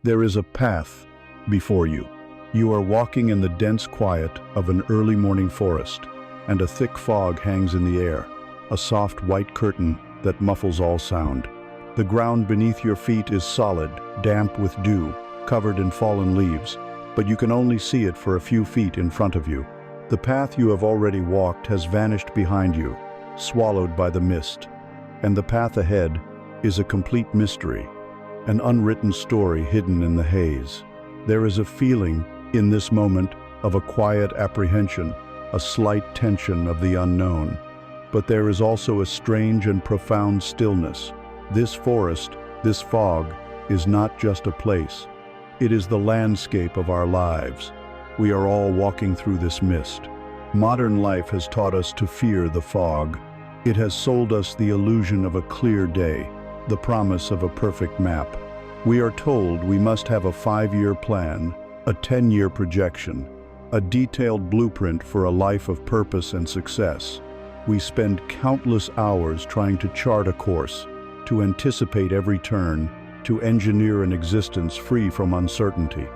There is a path before you. You are walking in the dense quiet of an early morning forest, and a thick fog hangs in the air, a soft white curtain that muffles all sound. The ground beneath your feet is solid, damp with dew, covered in fallen leaves, but you can only see it for a few feet in front of you. The path you have already walked has vanished behind you, swallowed by the mist, and the path ahead is a complete mystery, an unwritten story hidden in the haze. There is a feeling in this moment of a quiet apprehension, a slight tension of the unknown. But there is also a strange and profound stillness. This forest, this fog, is not just a place. It is the landscape of our lives. We are all walking through this mist. Modern life has taught us to fear the fog. It has sold us the illusion of a clear day, the promise of a perfect map. We are told we must have a 5-year plan, a 10-year projection, a detailed blueprint for a life of purpose and success. We spend countless hours trying to chart a course, to anticipate every turn, to engineer an existence free from uncertainty.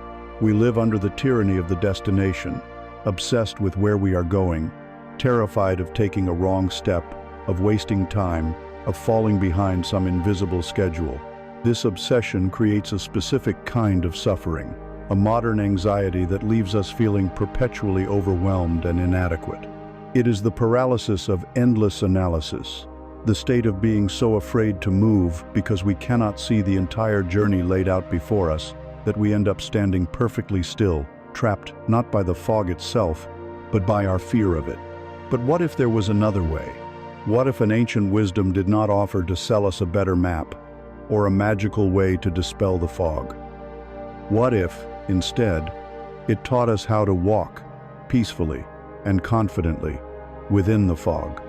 We live under the tyranny of the destination, obsessed with where we are going, terrified of taking a wrong step, of wasting time, of falling behind some invisible schedule. This obsession creates a specific kind of suffering, a modern anxiety that leaves us feeling perpetually overwhelmed and inadequate. It is the paralysis of endless analysis, the state of being so afraid to move because we cannot see the entire journey laid out before us, that we end up standing perfectly still, trapped not by the fog itself, but by our fear of it. But what if there was another way? What if an ancient wisdom did not offer to sell us a better map, or a magical way to dispel the fog? What if, instead, it taught us how to walk peacefully and confidently within the fog?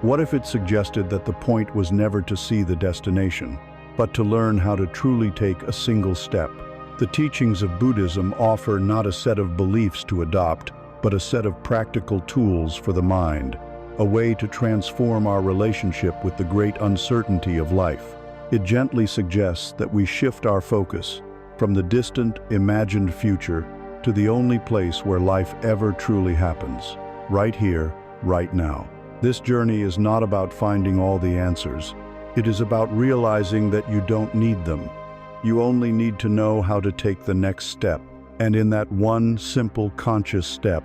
What if it suggested that the point was never to see the destination, but to learn how to truly take a single step? The teachings of Buddhism offer not a set of beliefs to adopt, but a set of practical tools for the mind, a way to transform our relationship with the great uncertainty of life. It gently suggests that we shift our focus from the distant, imagined future to the only place where life ever truly happens, right here, right now. This journey is not about finding all the answers. It is about realizing that you don't need them. You only need to know how to take the next step. And in that one simple, conscious step,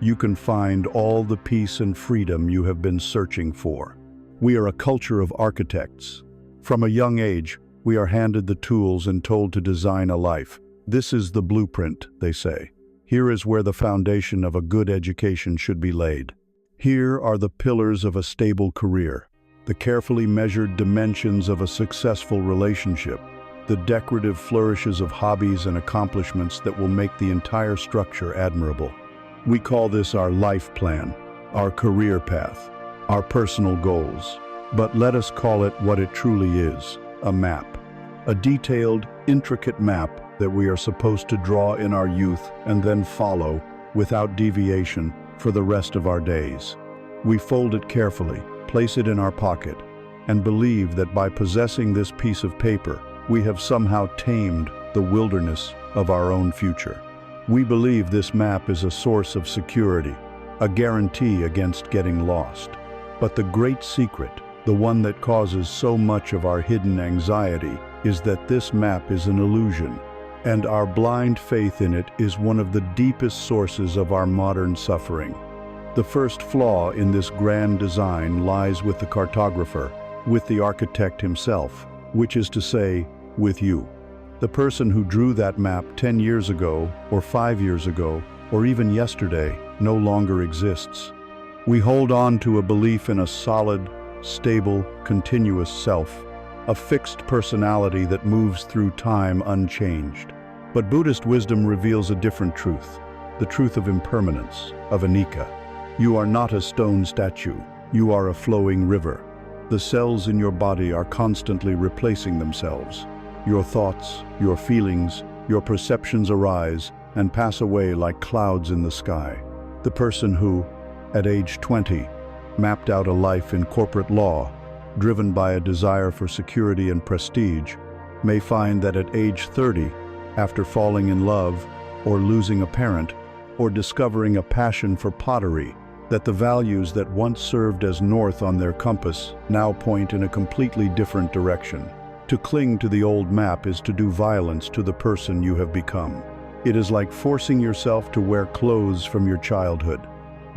you can find all the peace and freedom you have been searching for. We are a culture of architects. From a young age, we are handed the tools and told to design a life. This is the blueprint, they say. Here is where the foundation of a good education should be laid. Here are the pillars of a stable career, the carefully measured dimensions of a successful relationship, the decorative flourishes of hobbies and accomplishments that will make the entire structure admirable. We call this our life plan, our career path, our personal goals. But let us call it what it truly is, a map. A detailed, intricate map that we are supposed to draw in our youth and then follow, without deviation, for the rest of our days. We fold it carefully, place it in our pocket, and believe that by possessing this piece of paper, we have somehow tamed the wilderness of our own future. We believe this map is a source of security, a guarantee against getting lost. But the great secret, the one that causes so much of our hidden anxiety, is that this map is an illusion, and our blind faith in it is one of the deepest sources of our modern suffering. The first flaw in this grand design lies with the cartographer, with the architect himself, which is to say, with you. The person who drew that map 10 years ago, or 5 years ago, or even yesterday, no longer exists. We hold on to a belief in a solid, stable, continuous self, a fixed personality that moves through time unchanged. But Buddhist wisdom reveals a different truth, the truth of impermanence, of anicca. You are not a stone statue, you are a flowing river. The cells in your body are constantly replacing themselves. Your thoughts, your feelings, your perceptions arise and pass away like clouds in the sky. The person who, at age 20, mapped out a life in corporate law, driven by a desire for security and prestige, may find that at age 30, after falling in love, or losing a parent, or discovering a passion for pottery, that the values that once served as north on their compass now point in a completely different direction. To cling to the old map is to do violence to the person you have become. It is like forcing yourself to wear clothes from your childhood,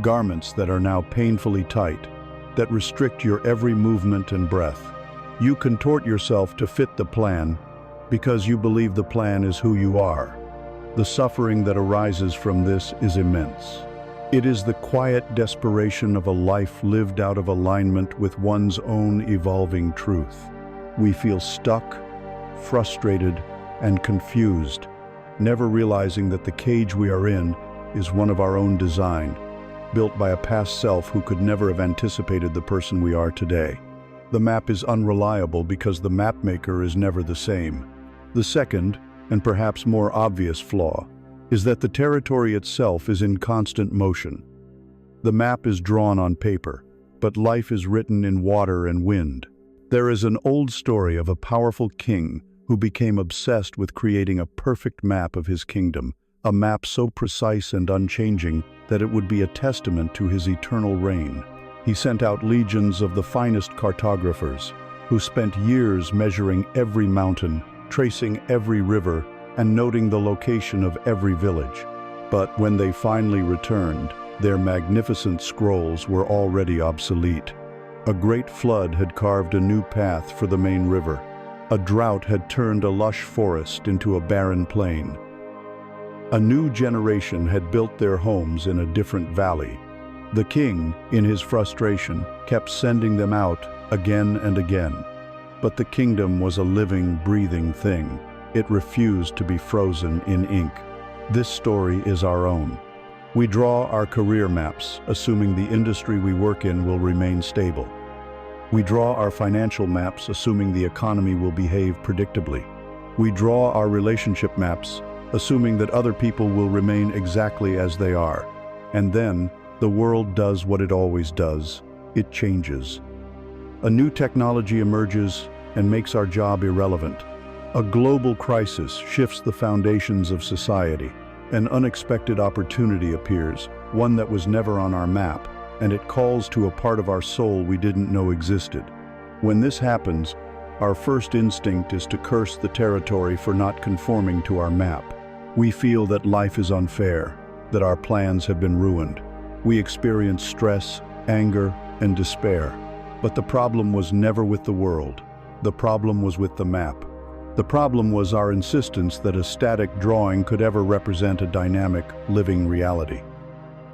garments that are now painfully tight, that restrict your every movement and breath. You contort yourself to fit the plan because you believe the plan is who you are. The suffering that arises from this is immense. It is the quiet desperation of a life lived out of alignment with one's own evolving truth. We feel stuck, frustrated, and confused, never realizing that the cage we are in is one of our own design, built by a past self who could never have anticipated the person we are today. The map is unreliable because the mapmaker is never the same. The second, and perhaps more obvious flaw, is that the territory itself is in constant motion. The map is drawn on paper, but life is written in water and wind. There is an old story of a powerful king who became obsessed with creating a perfect map of his kingdom, a map so precise and unchanging that it would be a testament to his eternal reign. He sent out legions of the finest cartographers, who spent years measuring every mountain, tracing every river, and noting the location of every village. But when they finally returned, their magnificent scrolls were already obsolete. A great flood had carved a new path for the main river. A drought had turned a lush forest into a barren plain. A new generation had built their homes in a different valley. The king, in his frustration, kept sending them out again and again. But the kingdom was a living, breathing thing. It refused to be frozen in ink. This story is our own. We draw our career maps, assuming the industry we work in will remain stable. We draw our financial maps, assuming the economy will behave predictably. We draw our relationship maps, assuming that other people will remain exactly as they are. And then, the world does what it always does. It changes. A new technology emerges and makes our job irrelevant. A global crisis shifts the foundations of society. An unexpected opportunity appears, one that was never on our map, and it calls to a part of our soul we didn't know existed. When this happens, our first instinct is to curse the territory for not conforming to our map. We feel that life is unfair, that our plans have been ruined. We experience stress, anger, and despair. But the problem was never with the world. The problem was with the map. The problem was our insistence that a static drawing could ever represent a dynamic, living reality.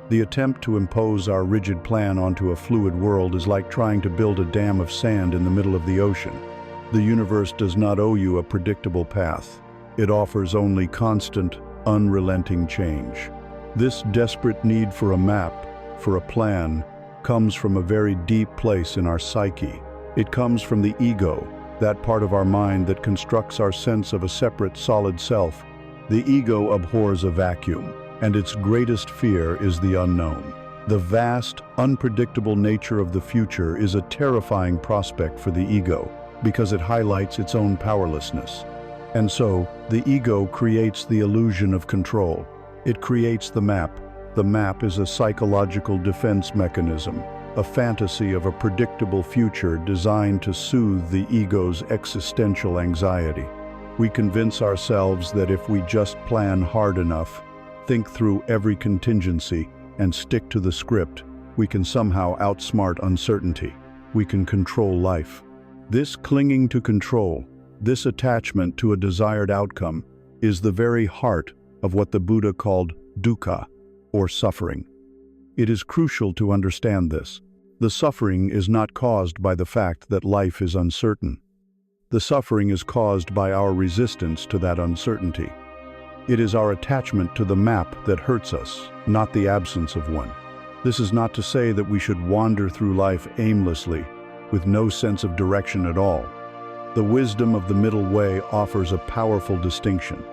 The attempt to impose our rigid plan onto a fluid world is like trying to build a dam of sand in the middle of the ocean. The universe does not owe you a predictable path. It offers only constant, unrelenting change. This desperate need for a map, for a plan, comes from a very deep place in our psyche. It comes from the ego, that part of our mind that constructs our sense of a separate, solid self. The ego abhors a vacuum, and its greatest fear is the unknown. The vast, unpredictable nature of the future is a terrifying prospect for the ego, because it highlights its own powerlessness. And so, the ego creates the illusion of control. It creates the map. The map is a psychological defense mechanism, a fantasy of a predictable future designed to soothe the ego's existential anxiety. We convince ourselves that if we just plan hard enough, think through every contingency, and stick to the script, we can somehow outsmart uncertainty. We can control life. This clinging to control, this attachment to a desired outcome, is the very heart of what the Buddha called dukkha, or suffering. It is crucial to understand this. The suffering is not caused by the fact that life is uncertain. The suffering is caused by our resistance to that uncertainty. It is our attachment to the map that hurts us, not the absence of one. This is not to say that we should wander through life aimlessly, with no sense of direction at all. The wisdom of the middle way offers a powerful distinction.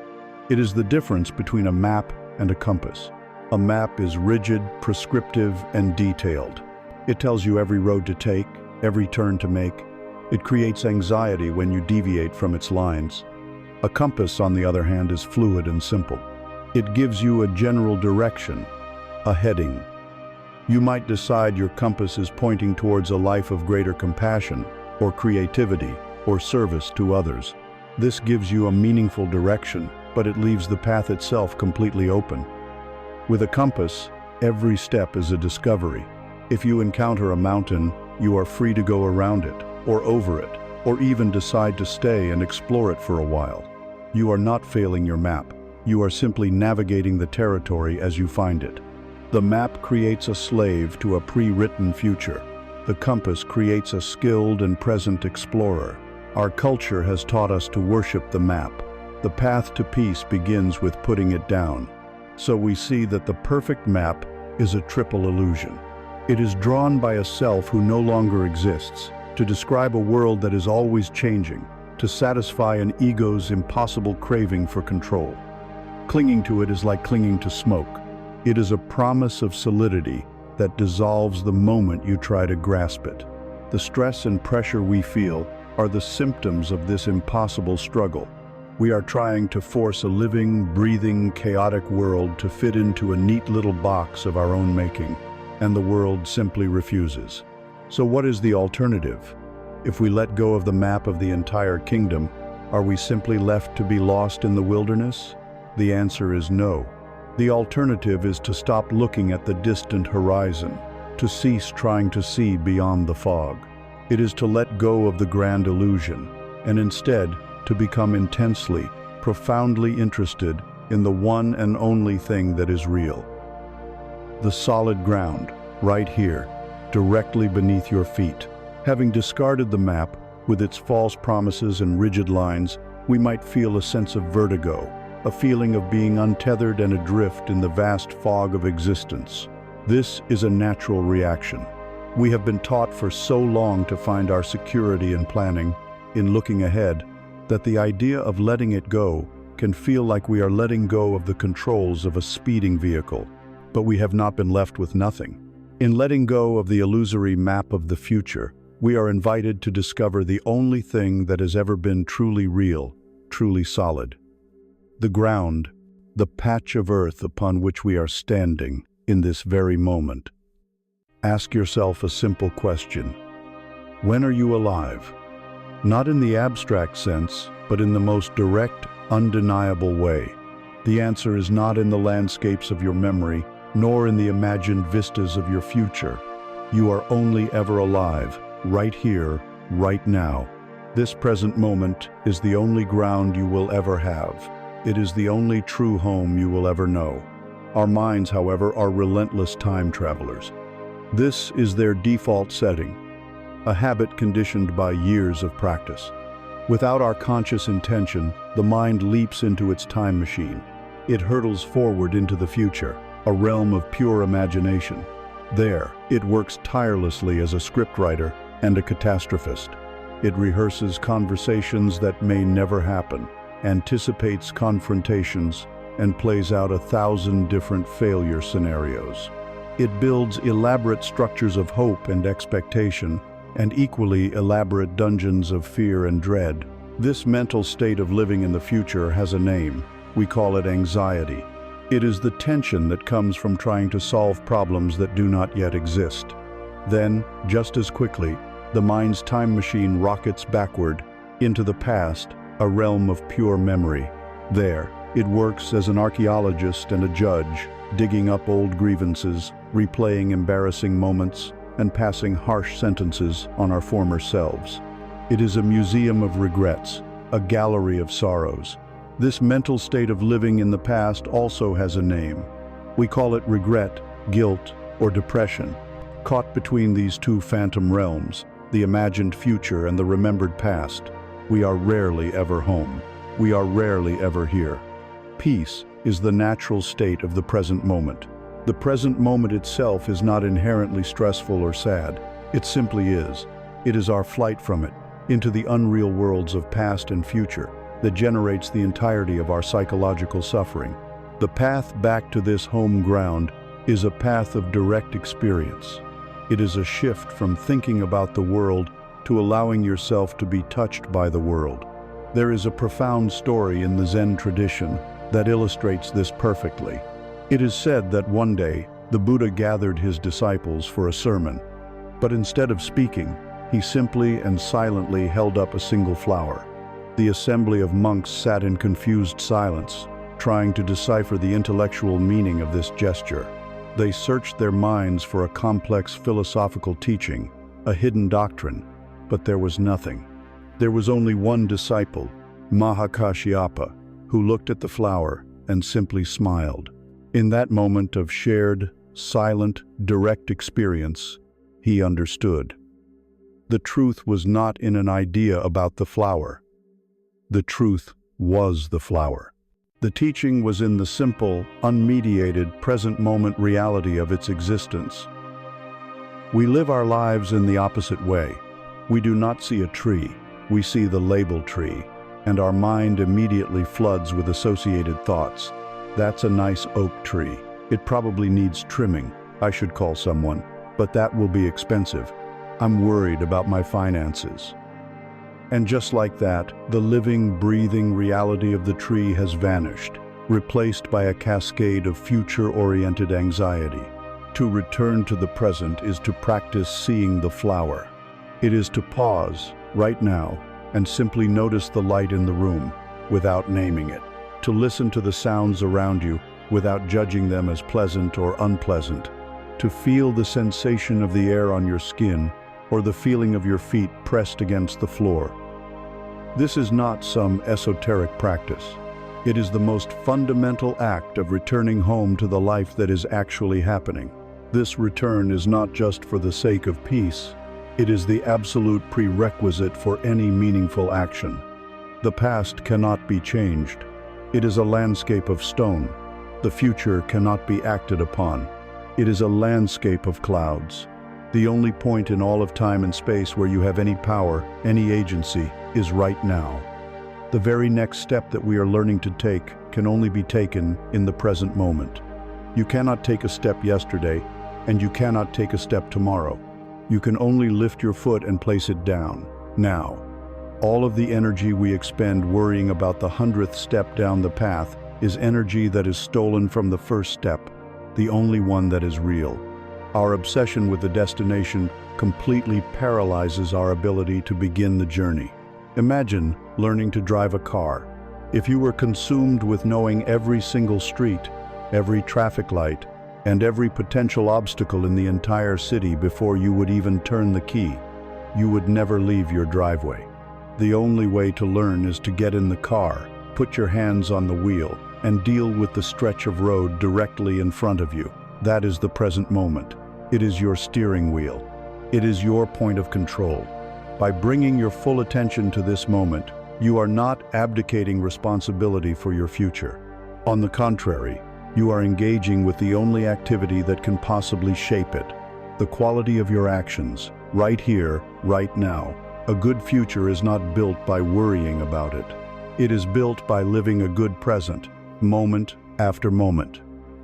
It is the difference between a map and a compass. A map is rigid, prescriptive, and detailed. It tells you every road to take, every turn to make. It creates anxiety when you deviate from its lines. A compass, on the other hand, is fluid and simple. It gives you a general direction, a heading. You might decide your compass is pointing towards a life of greater compassion, or creativity, or service to others. This gives you a meaningful direction, but it leaves the path itself completely open. With a compass, every step is a discovery. If you encounter a mountain, you are free to go around it, or over it, or even decide to stay and explore it for a while. You are not failing your map. You are simply navigating the territory as you find it. The map creates a slave to a pre-written future. The compass creates a skilled and present explorer. Our culture has taught us to worship the map. The path to peace begins with putting it down. So we see that the perfect map is a triple illusion. It is drawn by a self who no longer exists, to describe a world that is always changing, to satisfy an ego's impossible craving for control. Clinging to it is like clinging to smoke. It is a promise of solidity that dissolves the moment you try to grasp it. The stress and pressure we feel are the symptoms of this impossible struggle. We are trying to force a living, breathing, chaotic world to fit into a neat little box of our own making, and the world simply refuses. So what is the alternative? If we let go of the map of the entire kingdom, are we simply left to be lost in the wilderness? The answer is no. The alternative is to stop looking at the distant horizon, to cease trying to see beyond the fog. It is to let go of the grand illusion, and instead to become intensely, profoundly interested in the one and only thing that is real. The solid ground, right here, directly beneath your feet. Having discarded the map, with its false promises and rigid lines, we might feel a sense of vertigo, a feeling of being untethered and adrift in the vast fog of existence. This is a natural reaction. We have been taught for so long to find our security in planning, in looking ahead, that the idea of letting it go can feel like we are letting go of the controls of a speeding vehicle, but we have not been left with nothing. In letting go of the illusory map of the future, we are invited to discover the only thing that has ever been truly real, truly solid. The ground, the patch of earth upon which we are standing in this very moment. Ask yourself a simple question. When are you alive? Not in the abstract sense, but in the most direct, undeniable way. The answer is not in the landscapes of your memory, nor in the imagined vistas of your future. You are only ever alive, right here, right now. This present moment is the only ground you will ever have. It is the only true home you will ever know. Our minds, however, are relentless time travelers. This is their default setting, a habit conditioned by years of practice. Without our conscious intention, the mind leaps into its time machine. It hurtles forward into the future, a realm of pure imagination. There, it works tirelessly as a scriptwriter and a catastrophist. It rehearses conversations that may never happen, anticipates confrontations, and plays out 1,000 different failure scenarios. It builds elaborate structures of hope and expectation, and equally elaborate dungeons of fear and dread. This mental state of living in the future has a name. We call it anxiety. It is the tension that comes from trying to solve problems that do not yet exist. Then, just as quickly, the mind's time machine rockets backward into the past, a realm of pure memory. There, it works as an archaeologist and a judge, digging up old grievances, replaying embarrassing moments, and passing harsh sentences on our former selves. It is a museum of regrets, a gallery of sorrows. This mental state of living in the past also has a name. We call it regret, guilt, or depression. Caught between these two phantom realms, the imagined future and the remembered past, we are rarely ever home. We are rarely ever here. Peace is the natural state of the present moment. The present moment itself is not inherently stressful or sad. It simply is. It is our flight from it, into the unreal worlds of past and future, that generates the entirety of our psychological suffering. The path back to this home ground is a path of direct experience. It is a shift from thinking about the world to allowing yourself to be touched by the world. There is a profound story in the Zen tradition that illustrates this perfectly. It is said that one day, the Buddha gathered his disciples for a sermon, but instead of speaking, he simply and silently held up a single flower. The assembly of monks sat in confused silence, trying to decipher the intellectual meaning of this gesture. They searched their minds for a complex philosophical teaching, a hidden doctrine, but there was nothing. There was only one disciple, Mahakashyapa, who looked at the flower and simply smiled. In that moment of shared, silent, direct experience, he understood. The truth was not in an idea about the flower. The truth was the flower. The teaching was in the simple, unmediated, present-moment reality of its existence. We live our lives in the opposite way. We do not see a tree, we see the label tree, and our mind immediately floods with associated thoughts. That's a nice oak tree. It probably needs trimming. I should call someone, but that will be expensive. I'm worried about my finances. And just like that, the living, breathing reality of the tree has vanished, replaced by a cascade of future-oriented anxiety. To return to the present is to practice seeing the flower. It is to pause, right now, and simply notice the light in the room, without naming it. To listen to the sounds around you, without judging them as pleasant or unpleasant. To feel the sensation of the air on your skin, or the feeling of your feet pressed against the floor. This is not some esoteric practice. It is the most fundamental act of returning home to the life that is actually happening. This return is not just for the sake of peace. It is the absolute prerequisite for any meaningful action. The past cannot be changed. It is a landscape of stone. The future cannot be acted upon. It is a landscape of clouds. The only point in all of time and space where you have any power, any agency, is right now. The very next step that we are learning to take can only be taken in the present moment. You cannot take a step yesterday, and you cannot take a step tomorrow. You can only lift your foot and place it down, now. All of the energy we expend worrying about the 100th step down the path is energy that is stolen from the first step, the only one that is real. Our obsession with the destination completely paralyzes our ability to begin the journey. Imagine learning to drive a car. If you were consumed with knowing every single street, every traffic light, and every potential obstacle in the entire city before you would even turn the key, you would never leave your driveway. The only way to learn is to get in the car, put your hands on the wheel, and deal with the stretch of road directly in front of you. That is the present moment. It is your steering wheel. It is your point of control. By bringing your full attention to this moment, you are not abdicating responsibility for your future. On the contrary, you are engaging with the only activity that can possibly shape it, the quality of your actions, right here, right now. A good future is not built by worrying about it. It is built by living a good present, moment after moment.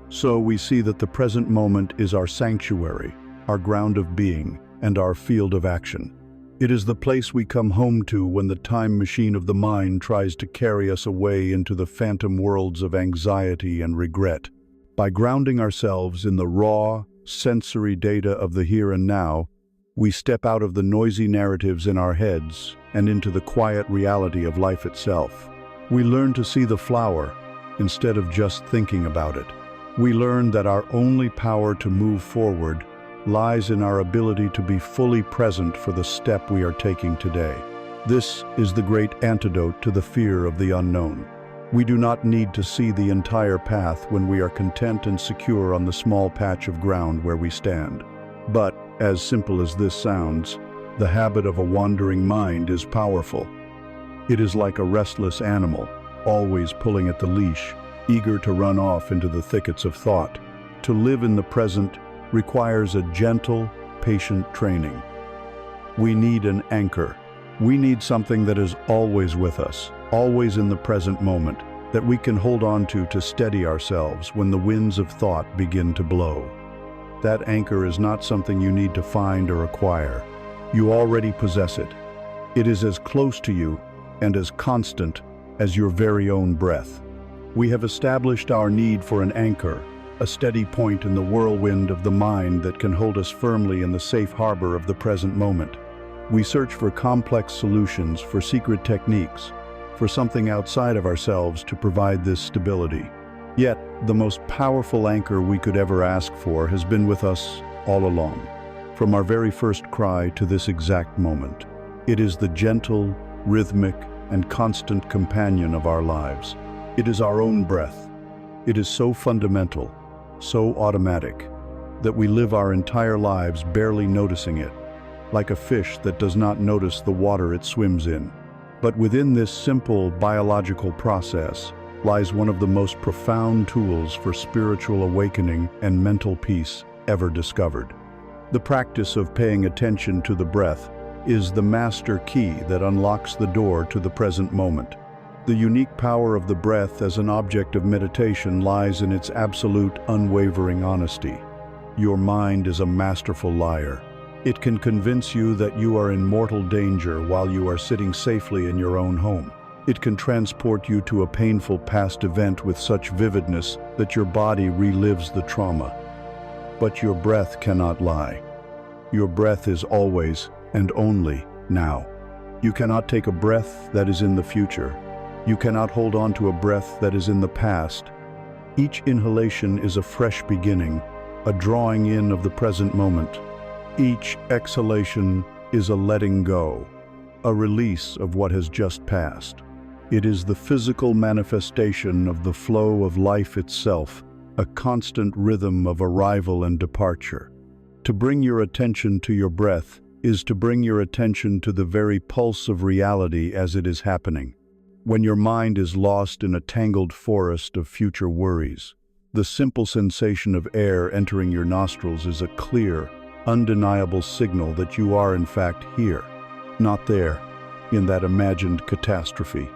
So we see that the present moment is our sanctuary, our ground of being, and our field of action. It is the place we come home to when the time machine of the mind tries to carry us away into the phantom worlds of anxiety and regret. By grounding ourselves in the raw, sensory data of the here and now, we step out of the noisy narratives in our heads and into the quiet reality of life itself. We learn to see the flower instead of just thinking about it. We learn that our only power to move forward lies in our ability to be fully present for the step we are taking today. This is the great antidote to the fear of the unknown. We do not need to see the entire path when we are content and secure on the small patch of ground where we stand. But, as simple as this sounds, the habit of a wandering mind is powerful. It is like a restless animal, always pulling at the leash, eager to run off into the thickets of thought. To live in the present requires a gentle, patient training. We need an anchor. We need something that is always with us, always in the present moment, that we can hold on to steady ourselves when the winds of thought begin to blow. That anchor is not something you need to find or acquire. You already possess it. It is as close to you and as constant as your very own breath. We have established our need for an anchor, a steady point in the whirlwind of the mind that can hold us firmly in the safe harbor of the present moment. We search for complex solutions, for secret techniques, for something outside of ourselves to provide this stability. Yet, the most powerful anchor we could ever ask for has been with us all along, from our very first cry to this exact moment. It is the gentle, rhythmic, and constant companion of our lives. It is our own breath. It is so fundamental, so automatic, that we live our entire lives barely noticing it, like a fish that does not notice the water it swims in. But within this simple biological process lies one of the most profound tools for spiritual awakening and mental peace ever discovered. The practice of paying attention to the breath is the master key that unlocks the door to the present moment. The unique power of the breath as an object of meditation lies in its absolute, unwavering honesty. Your mind is a masterful liar. It can convince you that you are in mortal danger while you are sitting safely in your own home. It can transport you to a painful past event with such vividness that your body relives the trauma. But your breath cannot lie. Your breath is always and only now. You cannot take a breath that is in the future. You cannot hold on to a breath that is in the past. Each inhalation is a fresh beginning, a drawing in of the present moment. Each exhalation is a letting go, a release of what has just passed. It is the physical manifestation of the flow of life itself, a constant rhythm of arrival and departure. To bring your attention to your breath is to bring your attention to the very pulse of reality as it is happening. When your mind is lost in a tangled forest of future worries, the simple sensation of air entering your nostrils is a clear, undeniable signal that you are in fact here, not there, in that imagined catastrophe.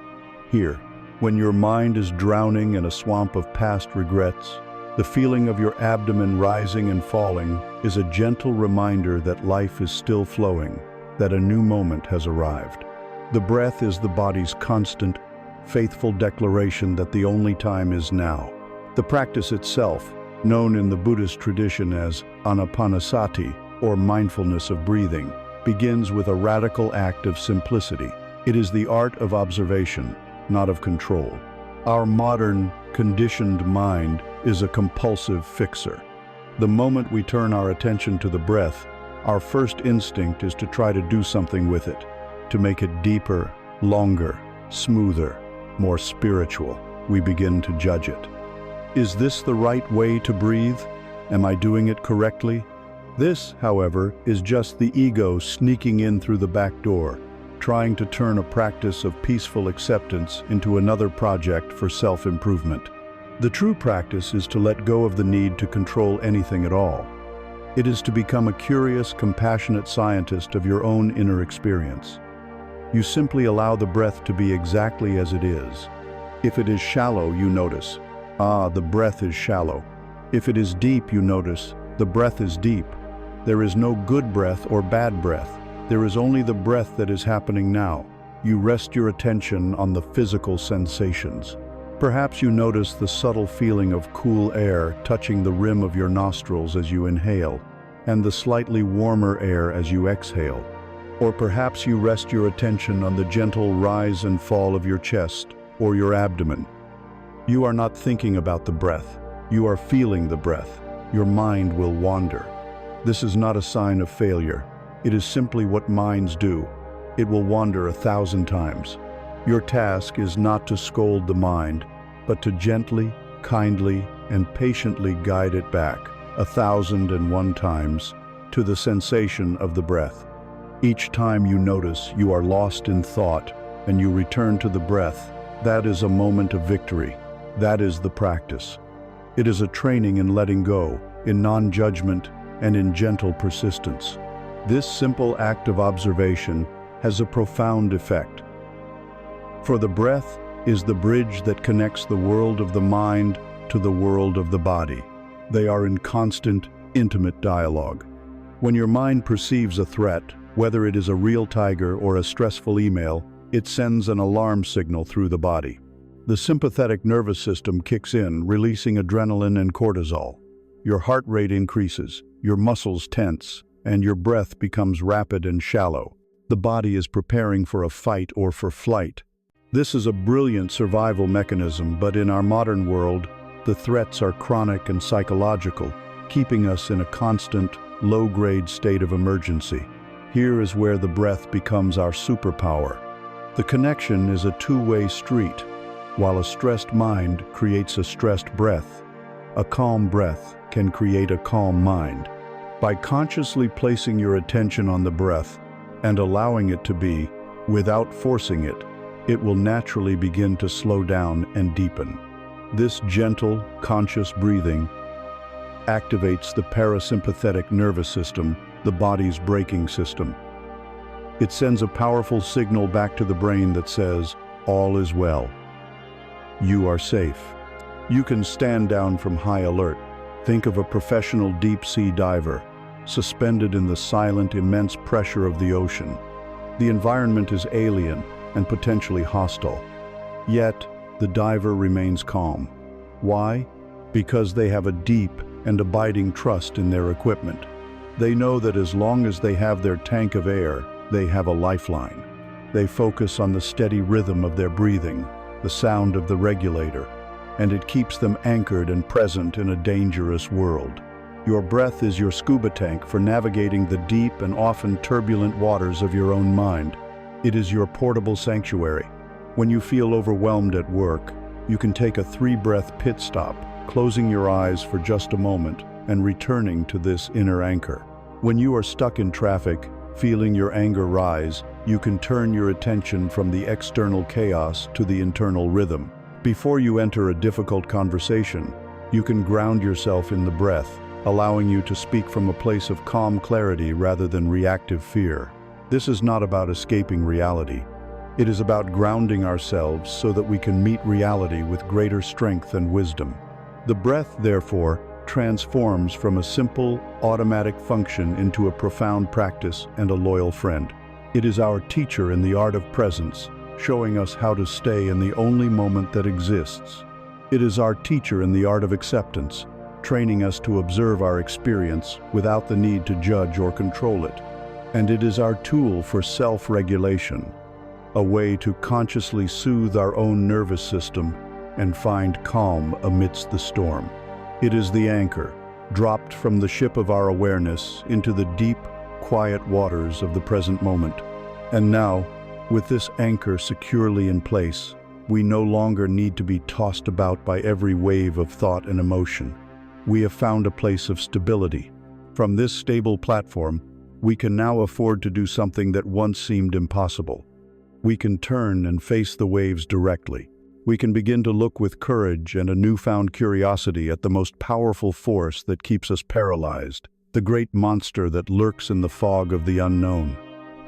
Here, when your mind is drowning in a swamp of past regrets, the feeling of your abdomen rising and falling is a gentle reminder that life is still flowing, that a new moment has arrived. The breath is the body's constant, faithful declaration that the only time is now. The practice itself, known in the Buddhist tradition as Anapanasati, or mindfulness of breathing, begins with a radical act of simplicity. It is the art of observation, not of control. Our modern, conditioned mind is a compulsive fixer. The moment we turn our attention to the breath, our first instinct is to try to do something with it, to make it deeper, longer, smoother, more spiritual. We begin to judge it. Is this the right way to breathe? Am I doing it correctly? This, however, is just the ego sneaking in through the back door, trying to turn a practice of peaceful acceptance into another project for self-improvement. The true practice is to let go of the need to control anything at all. It is to become a curious, compassionate scientist of your own inner experience. You simply allow the breath to be exactly as it is. If it is shallow, you notice, the breath is shallow. If it is deep, you notice, the breath is deep. There is no good breath or bad breath. There is only the breath that is happening now. You rest your attention on the physical sensations. Perhaps you notice the subtle feeling of cool air touching the rim of your nostrils as you inhale, and the slightly warmer air as you exhale. Or perhaps you rest your attention on the gentle rise and fall of your chest or your abdomen. You are not thinking about the breath. You are feeling the breath. Your mind will wander. This is not a sign of failure. It is simply what minds do. It will wander 1,000 times. Your task is not to scold the mind, but to gently, kindly, and patiently guide it back 1,001 times to the sensation of the breath. Each time you notice you are lost in thought and you return to the breath, that is a moment of victory. That is the practice. It is a training in letting go, in non-judgment, and in gentle persistence. This simple act of observation has a profound effect. For the breath is the bridge that connects the world of the mind to the world of the body. They are in constant, intimate dialogue. When your mind perceives a threat, whether it is a real tiger or a stressful email, it sends an alarm signal through the body. The sympathetic nervous system kicks in, releasing adrenaline and cortisol. Your heart rate increases, your muscles tense, and your breath becomes rapid and shallow. The body is preparing for a fight or for flight. This is a brilliant survival mechanism, but in our modern world, the threats are chronic and psychological, keeping us in a constant, low-grade state of emergency. Here is where the breath becomes our superpower. The connection is a two-way street. While a stressed mind creates a stressed breath, a calm breath can create a calm mind. By consciously placing your attention on the breath and allowing it to be, without forcing it, it will naturally begin to slow down and deepen. This gentle, conscious breathing activates the parasympathetic nervous system, the body's braking system. It sends a powerful signal back to the brain that says, all is well. You are safe. You can stand down from high alert. Think of a professional deep-sea diver, suspended in the silent, immense pressure of the ocean. The environment is alien and potentially hostile. Yet, the diver remains calm. Why? Because they have a deep and abiding trust in their equipment. They know that as long as they have their tank of air, they have a lifeline. They focus on the steady rhythm of their breathing, the sound of the regulator, and it keeps them anchored and present in a dangerous world. Your breath is your scuba tank for navigating the deep and often turbulent waters of your own mind. It is your portable sanctuary. When you feel overwhelmed at work, you can take a 3-breath pit stop, closing your eyes for just a moment and returning to this inner anchor. When you are stuck in traffic, feeling your anger rise, you can turn your attention from the external chaos to the internal rhythm. Before you enter a difficult conversation, you can ground yourself in the breath, allowing you to speak from a place of calm clarity rather than reactive fear. This is not about escaping reality. It is about grounding ourselves so that we can meet reality with greater strength and wisdom. The breath, therefore, transforms from a simple, automatic function into a profound practice and a loyal friend. It is our teacher in the art of presence, showing us how to stay in the only moment that exists. It is our teacher in the art of acceptance, training us to observe our experience without the need to judge or control it. And it is our tool for self-regulation, a way to consciously soothe our own nervous system and find calm amidst the storm. It is the anchor, dropped from the ship of our awareness into the deep, quiet waters of the present moment. And now, with this anchor securely in place, we no longer need to be tossed about by every wave of thought and emotion. We have found a place of stability. From this stable platform, we can now afford to do something that once seemed impossible. We can turn and face the waves directly. We can begin to look with courage and a newfound curiosity at the most powerful force that keeps us paralyzed, the great monster that lurks in the fog of the unknown.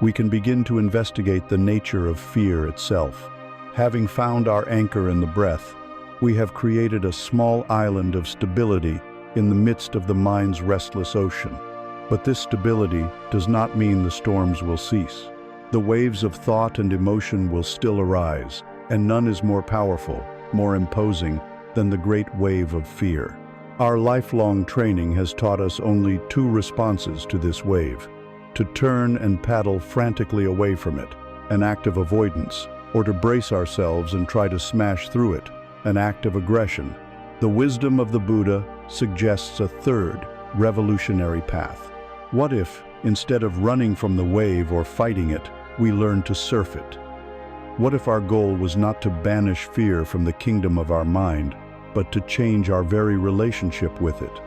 We can begin to investigate the nature of fear itself. Having found our anchor in the breath, we have created a small island of stability in the midst of the mind's restless ocean. But this stability does not mean the storms will cease. The waves of thought and emotion will still arise, and none is more powerful, more imposing than the great wave of fear. Our lifelong training has taught us only 2 responses to this wave: to turn and paddle frantically away from it, an act of avoidance, or to brace ourselves and try to smash through it, an act of aggression. The wisdom of the Buddha suggests a 3rd, revolutionary path. What if, instead of running from the wave or fighting it, we learn to surf it? What if our goal was not to banish fear from the kingdom of our mind, but to change our very relationship with it?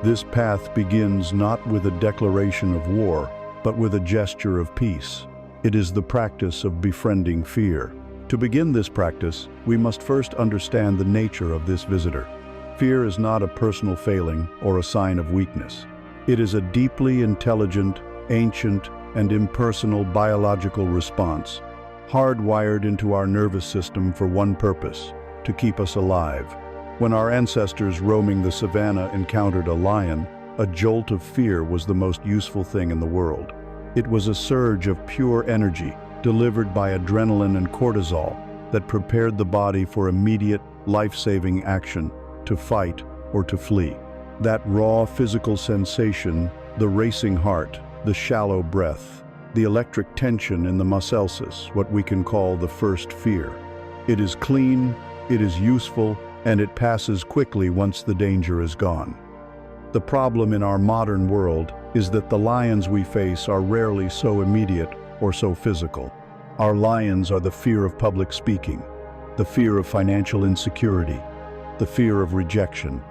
This path begins not with a declaration of war, but with a gesture of peace. It is the practice of befriending fear. To begin this practice, we must first understand the nature of this visitor. Fear is not a personal failing or a sign of weakness. It is a deeply intelligent, ancient, and impersonal biological response, hardwired into our nervous system for one purpose: to keep us alive. When our ancestors roaming the savannah encountered a lion, a jolt of fear was the most useful thing in the world. It was a surge of pure energy, delivered by adrenaline and cortisol that prepared the body for immediate, life-saving action, to fight or to flee. That raw physical sensation, the racing heart, the shallow breath, the electric tension in the muscles, what we can call the first fear. It is clean, it is useful, and it passes quickly once the danger is gone. The problem in our modern world is that the lions we face are rarely so immediate or so physical. Our lions are the fear of public speaking, the fear of financial insecurity, the fear of rejection,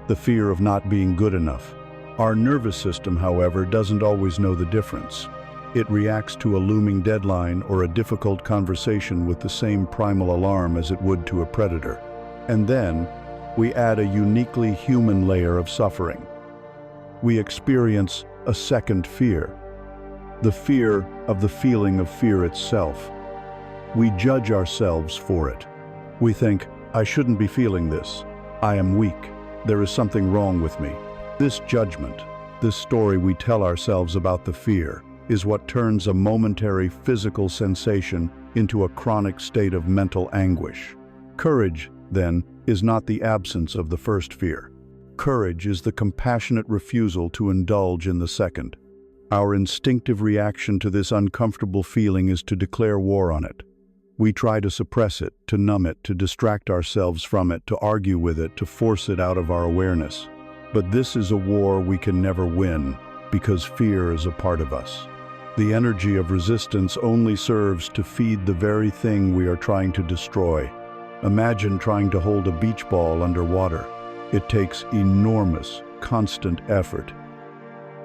the fear of not being good enough. Our nervous system, however, doesn't always know the difference. It reacts to a looming deadline or a difficult conversation with the same primal alarm as it would to a predator. And then, we add a uniquely human layer of suffering. We experience a second fear, the fear of the feeling of fear itself. We judge ourselves for it. We think, I shouldn't be feeling this. I am weak. There is something wrong with me. This judgment, this story we tell ourselves about the fear, is what turns a momentary physical sensation into a chronic state of mental anguish. Courage, then, is not the absence of the first fear. Courage is the compassionate refusal to indulge in the second. Our instinctive reaction to this uncomfortable feeling is to declare war on it. We try to suppress it, to numb it, to distract ourselves from it, to argue with it, to force it out of our awareness. But this is a war we can never win, because fear is a part of us. The energy of resistance only serves to feed the very thing we are trying to destroy. Imagine trying to hold a beach ball underwater. It takes enormous, constant effort.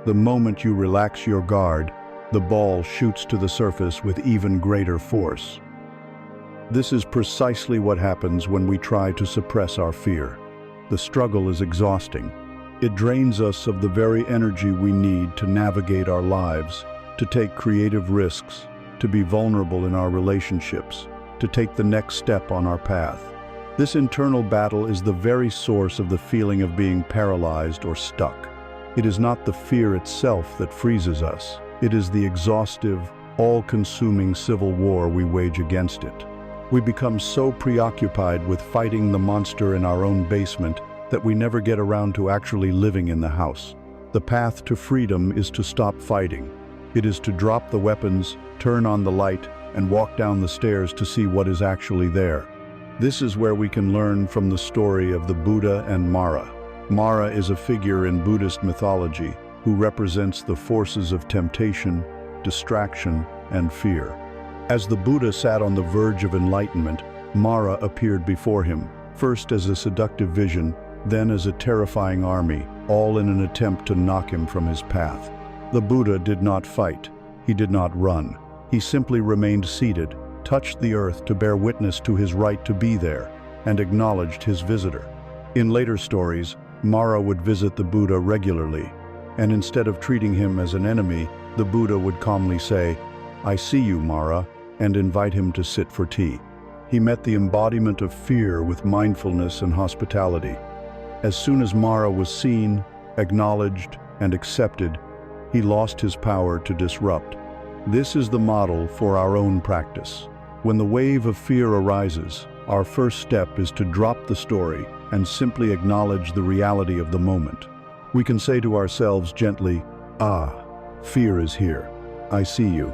The moment you relax your guard, the ball shoots to the surface with even greater force. This is precisely what happens when we try to suppress our fear. The struggle is exhausting. It drains us of the very energy we need to navigate our lives, to take creative risks, to be vulnerable in our relationships, to take the next step on our path. This internal battle is the very source of the feeling of being paralyzed or stuck. It is not the fear itself that freezes us. It is the exhaustive, all-consuming civil war we wage against it. We become so preoccupied with fighting the monster in our own basement that we never get around to actually living in the house. The path to freedom is to stop fighting. It is to drop the weapons, turn on the light, and walk down the stairs to see what is actually there. This is where we can learn from the story of the Buddha and Mara. Mara is a figure in Buddhist mythology who represents the forces of temptation, distraction, and fear. As the Buddha sat on the verge of enlightenment, Mara appeared before him, first as a seductive vision, then as a terrifying army, all in an attempt to knock him from his path. The Buddha did not fight. He did not run. He simply remained seated, touched the earth to bear witness to his right to be there, and acknowledged his visitor. In later stories, Mara would visit the Buddha regularly, and instead of treating him as an enemy, the Buddha would calmly say, "I see you, Mara," and invite him to sit for tea. He met the embodiment of fear with mindfulness and hospitality. As soon as Mara was seen, acknowledged, and accepted, he lost his power to disrupt. This is the model for our own practice. When the wave of fear arises, our first step is to drop the story and simply acknowledge the reality of the moment. We can say to ourselves gently, "Ah, fear is here. I see you."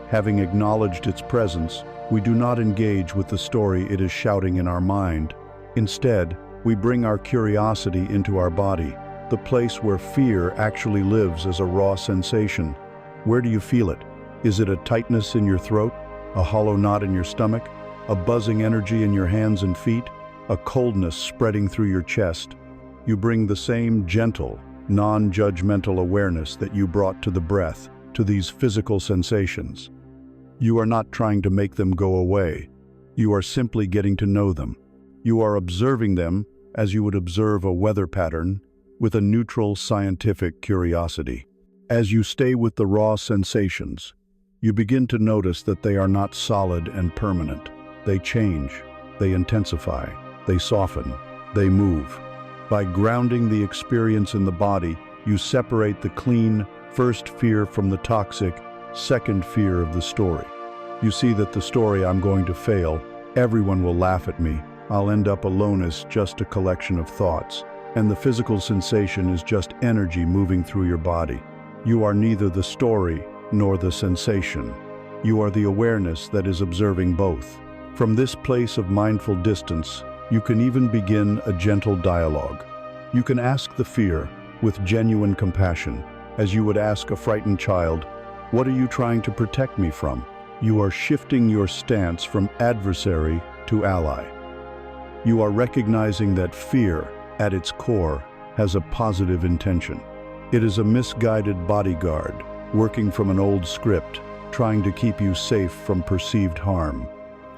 Having acknowledged its presence, we do not engage with the story it is shouting in our mind. Instead, we bring our curiosity into our body, the place where fear actually lives as a raw sensation. Where do you feel it? Is it a tightness in your throat? A hollow knot in your stomach? A buzzing energy in your hands and feet? A coldness spreading through your chest? You bring the same gentle, non-judgmental awareness that you brought to the breath, to these physical sensations. You are not trying to make them go away. You are simply getting to know them. You are observing them as you would observe a weather pattern, with a neutral scientific curiosity. As you stay with the raw sensations, you begin to notice that they are not solid and permanent. They change, they intensify, they soften, they move. By grounding the experience in the body, you separate the clean, first fear from the toxic, second fear of the story. You see that the story I'm going to fail, everyone will laugh at me, I'll end up alone as just a collection of thoughts, and the physical sensation is just energy moving through your body. You are neither the story nor the sensation. You are the awareness that is observing both. From this place of mindful distance, you can even begin a gentle dialogue. You can ask the fear with genuine compassion, as you would ask a frightened child, "What are you trying to protect me from?" You are shifting your stance from adversary to ally. You are recognizing that fear, at its core, has a positive intention. It is a misguided bodyguard, working from an old script, trying to keep you safe from perceived harm.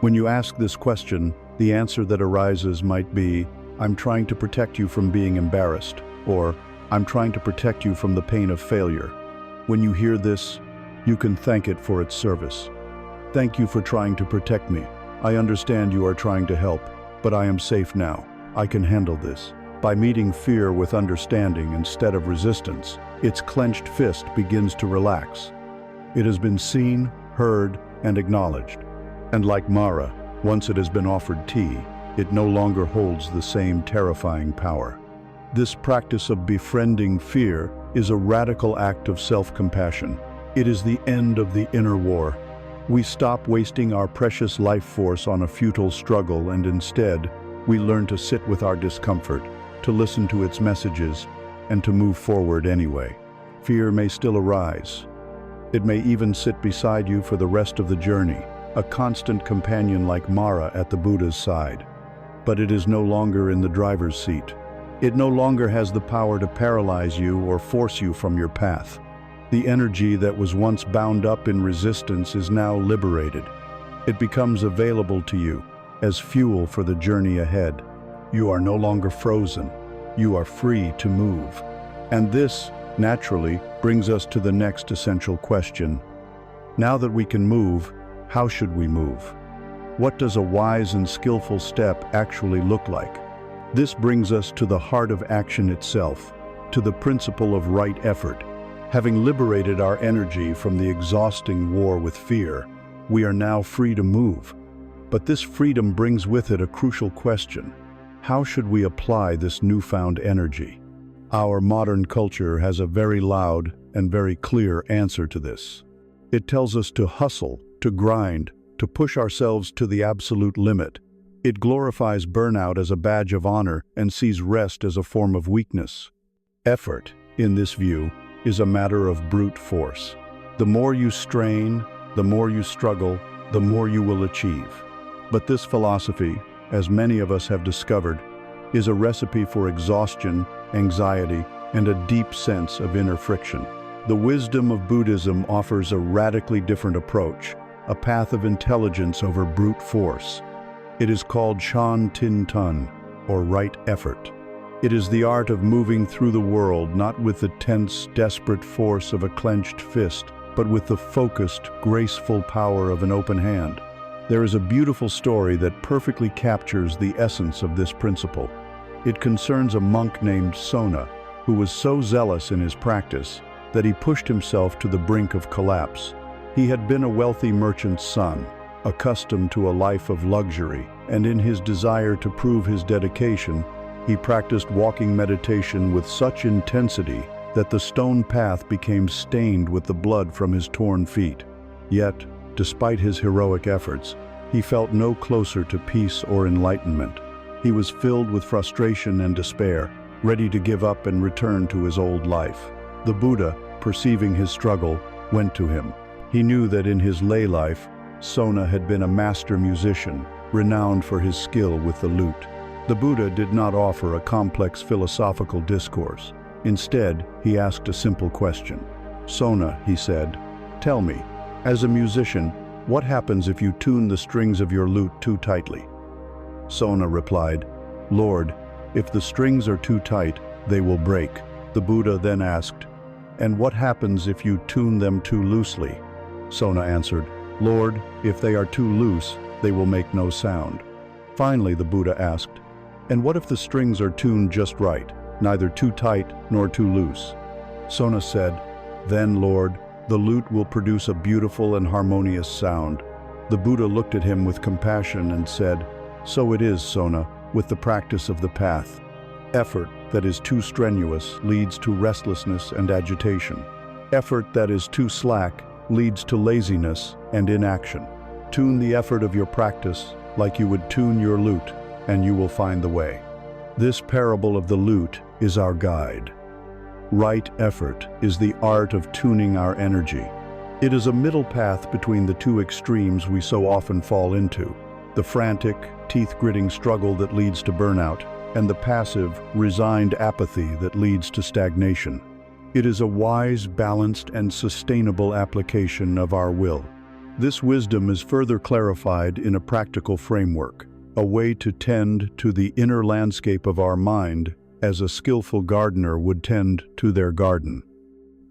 When you ask this question, the answer that arises might be, "I'm trying to protect you from being embarrassed," or "I'm trying to protect you from the pain of failure." When you hear this, you can thank it for its service. "Thank you for trying to protect me. I understand you are trying to help, but I am safe now. I can handle this." By meeting fear with understanding instead of resistance, its clenched fist begins to relax. It has been seen, heard, and acknowledged. And like Mara, once it has been offered tea, it no longer holds the same terrifying power. This practice of befriending fear is a radical act of self-compassion. It is the end of the inner war. We stop wasting our precious life force on a futile struggle, and instead, we learn to sit with our discomfort, to listen to its messages, and to move forward anyway. Fear may still arise. It may even sit beside you for the rest of the journey, a constant companion like Mara at the Buddha's side. But it is no longer in the driver's seat. It no longer has the power to paralyze you or force you from your path. The energy that was once bound up in resistance is now liberated. It becomes available to you as fuel for the journey ahead. You are no longer frozen. You are free to move. And this, naturally, brings us to the next essential question. Now that we can move, how should we move? What does a wise and skillful step actually look like? This brings us to the heart of action itself, to the principle of right effort. Having liberated our energy from the exhausting war with fear, we are now free to move. But this freedom brings with it a crucial question. How should we apply this newfound energy? Our modern culture has a very loud and very clear answer to this. It tells us to hustle, to grind, to push ourselves to the absolute limit. It glorifies burnout as a badge of honor and sees rest as a form of weakness. Effort, in this view, is a matter of brute force. The more you strain, the more you struggle, the more you will achieve. But this philosophy, as many of us have discovered, is a recipe for exhaustion, anxiety, and a deep sense of inner friction. The wisdom of Buddhism offers a radically different approach, a path of intelligence over brute force. It is called Shan Tin Tun, or right effort. It is the art of moving through the world not with the tense, desperate force of a clenched fist, but with the focused, graceful power of an open hand. There is a beautiful story that perfectly captures the essence of this principle. It concerns a monk named Sona, who was so zealous in his practice that he pushed himself to the brink of collapse. He had been a wealthy merchant's son, accustomed to a life of luxury, and in his desire to prove his dedication, he practiced walking meditation with such intensity that the stone path became stained with the blood from his torn feet. Yet, despite his heroic efforts, he felt no closer to peace or enlightenment. He was filled with frustration and despair, ready to give up and return to his old life. The Buddha, perceiving his struggle, went to him. He knew that in his lay life, Sona had been a master musician, renowned for his skill with the lute. The Buddha did not offer a complex philosophical discourse. Instead, he asked a simple question. "Sona," he said, "tell me, as a musician, what happens if you tune the strings of your lute too tightly?" Sona replied, "Lord, if the strings are too tight, they will break." The Buddha then asked, "And what happens if you tune them too loosely?" Sona answered, "Lord, if they are too loose, they will make no sound." Finally, the Buddha asked, "And what if the strings are tuned just right, neither too tight nor too loose?" Sona said, "Then, Lord, the lute will produce a beautiful and harmonious sound. The Buddha looked at him with compassion and said, "So it is, Sona, with the practice of the path. Effort that is too strenuous leads to restlessness and agitation. Effort that is too slack leads to laziness and inaction. Tune the effort of your practice like you would tune your lute, and you will find the way." This parable of the lute is our guide. Right effort is the art of tuning our energy. It is a middle path between the two extremes we so often fall into: the frantic, teeth-gritting struggle that leads to burnout, and the passive, resigned apathy that leads to stagnation. It is a wise, balanced, and sustainable application of our will. This wisdom is further clarified in a practical framework, a way to tend to the inner landscape of our mind as a skillful gardener would tend to their garden.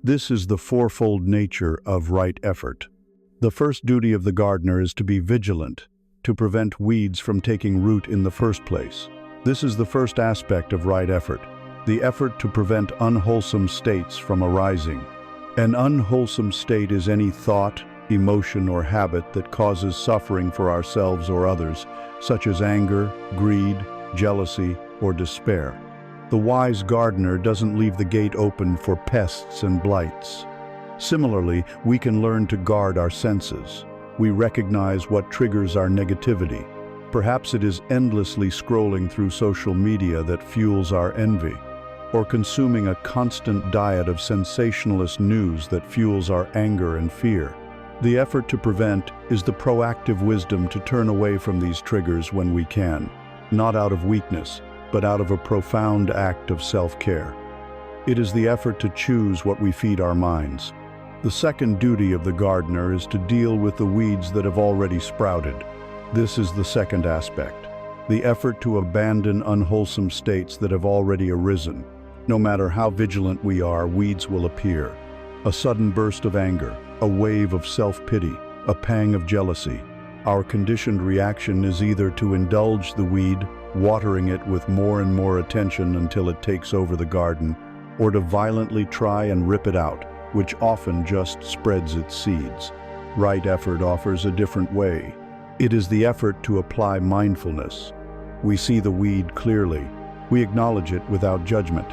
This is the fourfold nature of right effort. The first duty of the gardener is to be vigilant, to prevent weeds from taking root in the first place. This is the first aspect of right effort, the effort to prevent unwholesome states from arising. An unwholesome state is any thought, emotion, or habit that causes suffering for ourselves or others, such as anger, greed, jealousy, or despair. The wise gardener doesn't leave the gate open for pests and blights. Similarly, we can learn to guard our senses. We recognize what triggers our negativity. Perhaps it is endlessly scrolling through social media that fuels our envy, or consuming a constant diet of sensationalist news that fuels our anger and fear. The effort to prevent is the proactive wisdom to turn away from these triggers when we can, not out of weakness, but out of a profound act of self-care. It is the effort to choose what we feed our minds. The second duty of the gardener is to deal with the weeds that have already sprouted. This is the second aspect, the effort to abandon unwholesome states that have already arisen. No matter how vigilant we are, weeds will appear. A sudden burst of anger, a wave of self-pity, a pang of jealousy. Our conditioned reaction is either to indulge the weed, watering it with more and more attention until it takes over the garden, or to violently try and rip it out, which often just spreads its seeds. Right effort offers a different way. It is the effort to apply mindfulness. We see the weed clearly. We acknowledge it without judgment.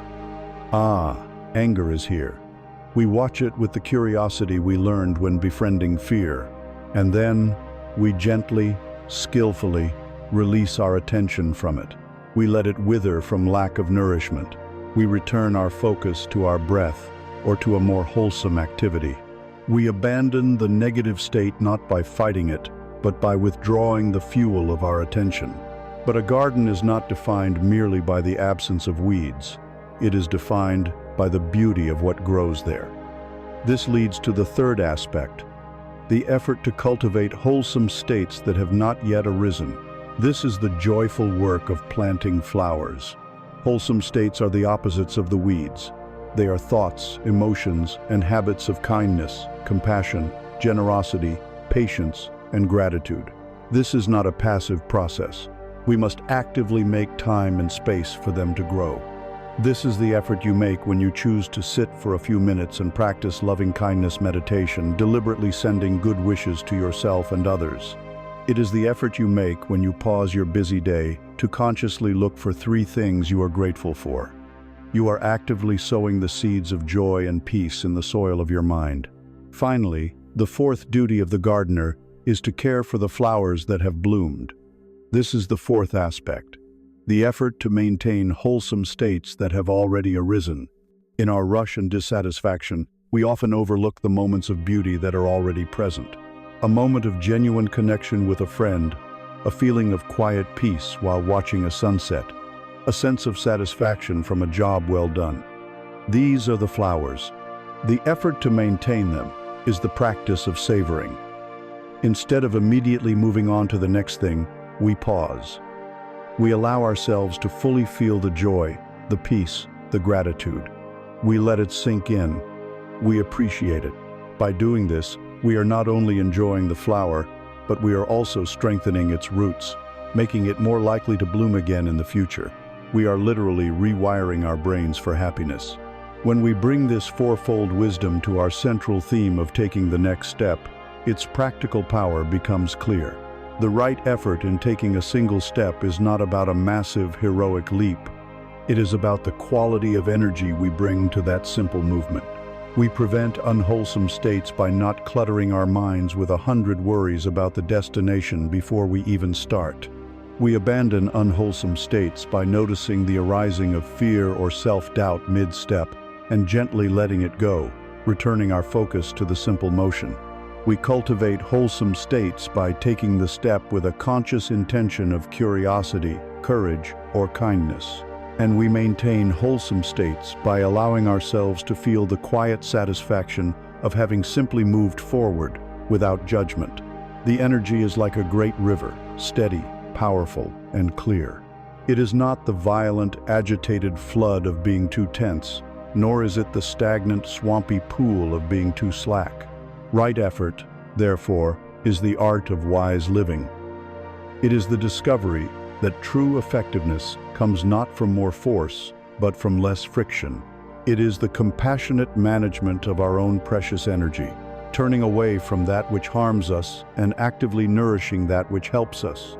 Ah, anger is here. We watch it with the curiosity we learned when befriending fear. And then we gently, skillfully, release our attention from it. We let it wither from lack of nourishment. We return our focus to our breath or to a more wholesome activity. We abandon the negative state not by fighting it, but by withdrawing the fuel of our attention. But a garden is not defined merely by the absence of weeds. It is defined by the beauty of what grows there. This leads to the third aspect, the effort to cultivate wholesome states that have not yet arisen. This is the joyful work of planting flowers. Wholesome states are the opposites of the weeds. They are thoughts, emotions, and habits of kindness, compassion, generosity, patience, and gratitude. This is not a passive process. We must actively make time and space for them to grow. This is the effort you make when you choose to sit for a few minutes and practice loving-kindness meditation, deliberately sending good wishes to yourself and others. It is the effort you make when you pause your busy day to consciously look for 3 things you are grateful for. You are actively sowing the seeds of joy and peace in the soil of your mind. Finally, the fourth duty of the gardener is to care for the flowers that have bloomed. This is the fourth aspect, the effort to maintain wholesome states that have already arisen. In our rush and dissatisfaction, we often overlook the moments of beauty that are already present. A moment of genuine connection with a friend, a feeling of quiet peace while watching a sunset, a sense of satisfaction from a job well done. These are the flowers. The effort to maintain them is the practice of savoring. Instead of immediately moving on to the next thing, we pause. We allow ourselves to fully feel the joy, the peace, the gratitude. We let it sink in. We appreciate it. By doing this, we are not only enjoying the flower, but we are also strengthening its roots, making it more likely to bloom again in the future. We are literally rewiring our brains for happiness. When we bring this fourfold wisdom to our central theme of taking the next step, its practical power becomes clear. The right effort in taking a single step is not about a massive, heroic leap. It is about the quality of energy we bring to that simple movement. We prevent unwholesome states by not cluttering our minds with 100 worries about the destination before we even start. We abandon unwholesome states by noticing the arising of fear or self-doubt mid-step and gently letting it go, returning our focus to the simple motion. We cultivate wholesome states by taking the step with a conscious intention of curiosity, courage, or kindness. And we maintain wholesome states by allowing ourselves to feel the quiet satisfaction of having simply moved forward without judgment. The energy is like a great river, steady, powerful, and clear. It is not the violent, agitated flood of being too tense, nor is it the stagnant, swampy pool of being too slack. Right effort, therefore, is the art of wise living. It is the discovery that true effectiveness comes not from more force, but from less friction. It is the compassionate management of our own precious energy, turning away from that which harms us and actively nourishing that which helps us.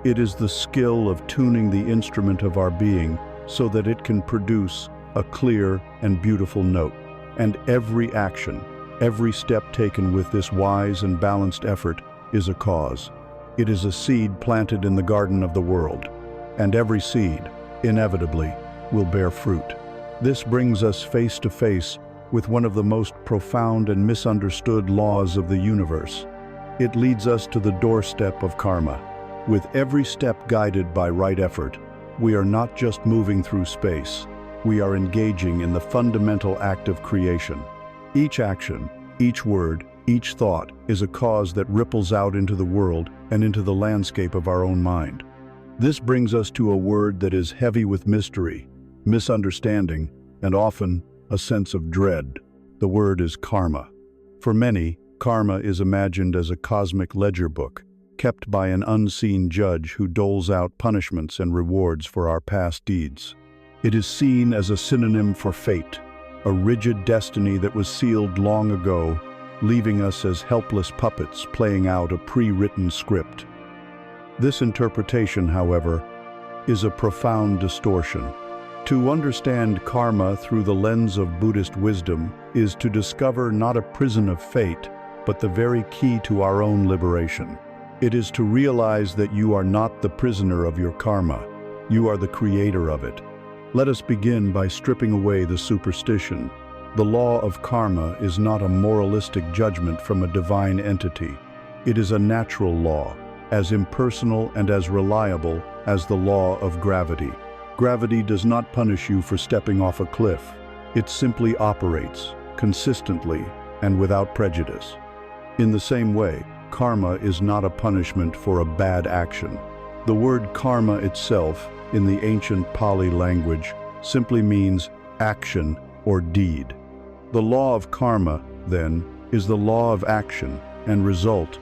It is the skill of tuning the instrument of our being so that it can produce a clear and beautiful note. And every action, every step taken with this wise and balanced effort is a cause. It is a seed planted in the garden of the world, and every seed, inevitably, will bear fruit. This brings us face to face with one of the most profound and misunderstood laws of the universe. It leads us to the doorstep of karma. With every step guided by right effort, we are not just moving through space, we are engaging in the fundamental act of creation. Each action, each word, each thought is a cause that ripples out into the world and into the landscape of our own mind. This brings us to a word that is heavy with mystery, misunderstanding, and often a sense of dread. The word is karma. For many, karma is imagined as a cosmic ledger book, kept by an unseen judge who doles out punishments and rewards for our past deeds. It is seen as a synonym for fate, a rigid destiny that was sealed long ago, leaving us as helpless puppets playing out a pre-written script. This interpretation, however, is a profound distortion. To understand karma through the lens of Buddhist wisdom is to discover not a prison of fate, but the very key to our own liberation. It is to realize that you are not the prisoner of your karma, you are the creator of it. Let us begin by stripping away the superstition. The law of karma is not a moralistic judgment from a divine entity. It is a natural law, as impersonal and as reliable as the law of gravity. Gravity does not punish you for stepping off a cliff. It simply operates, consistently and without prejudice. In the same way, karma is not a punishment for a bad action. The word karma itself, in the ancient Pali language, simply means action or deed. The law of karma, then, is the law of action and result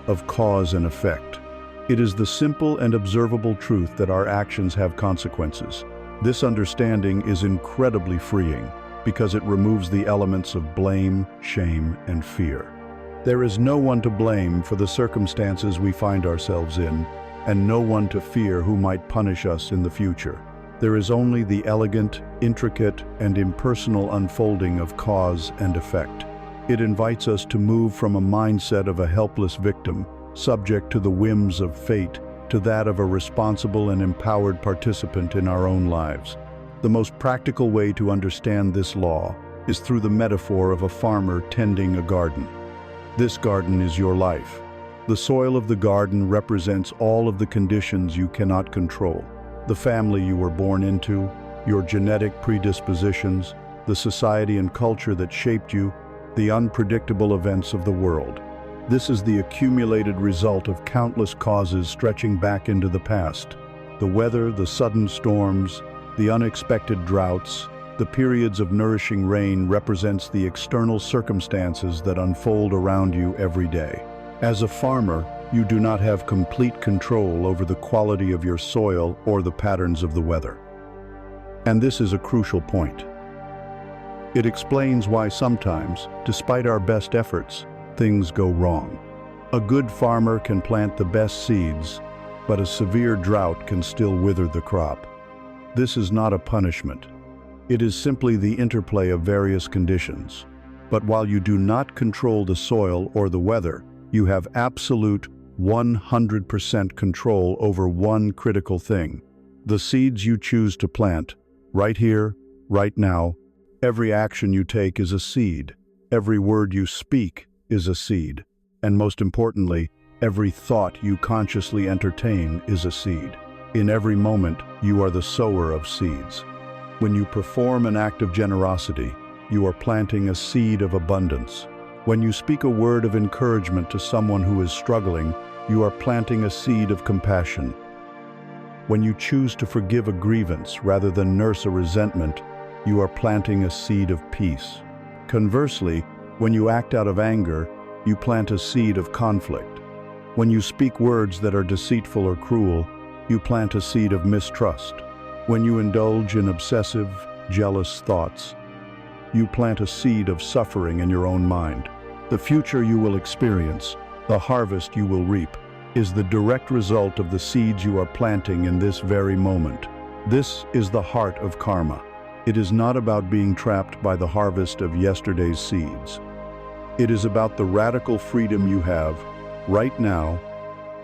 of cause and effect. It is the simple and observable truth that our actions have consequences. This understanding is incredibly freeing because it removes the elements of blame, shame, and fear. There is no one to blame for the circumstances we find ourselves in, and no one to fear who might punish us in the future. There is only the elegant, intricate, and impersonal unfolding of cause and effect. It invites us to move from a mindset of a helpless victim, subject to the whims of fate, to that of a responsible and empowered participant in our own lives. The most practical way to understand this law is through the metaphor of a farmer tending a garden. This garden is your life. The soil of the garden represents all of the conditions you cannot control. The family you were born into, your genetic predispositions, the society and culture that shaped you, the unpredictable events of the world. This is the accumulated result of countless causes stretching back into the past. The weather, the sudden storms, the unexpected droughts, the periods of nourishing rain represents the external circumstances that unfold around you every day. As a farmer, you do not have complete control over the quality of your soil or the patterns of the weather. And this is a crucial point. It explains why sometimes, despite our best efforts, things go wrong. A good farmer can plant the best seeds, but a severe drought can still wither the crop. This is not a punishment. It is simply the interplay of various conditions. But while you do not control the soil or the weather, you have absolute 100% control over one critical thing: the seeds you choose to plant, right here, right now. Every action you take is a seed. Every word you speak is a seed. And most importantly, every thought you consciously entertain is a seed. In every moment, you are the sower of seeds. When you perform an act of generosity, you are planting a seed of abundance. When you speak a word of encouragement to someone who is struggling, you are planting a seed of compassion. When you choose to forgive a grievance rather than nurse a resentment, you are planting a seed of peace. Conversely, when you act out of anger, you plant a seed of conflict. When you speak words that are deceitful or cruel, you plant a seed of mistrust. When you indulge in obsessive, jealous thoughts, you plant a seed of suffering in your own mind. The future you will experience, the harvest you will reap, is the direct result of the seeds you are planting in this very moment. This is the heart of karma. It is not about being trapped by the harvest of yesterday's seeds. It is about the radical freedom you have, right now,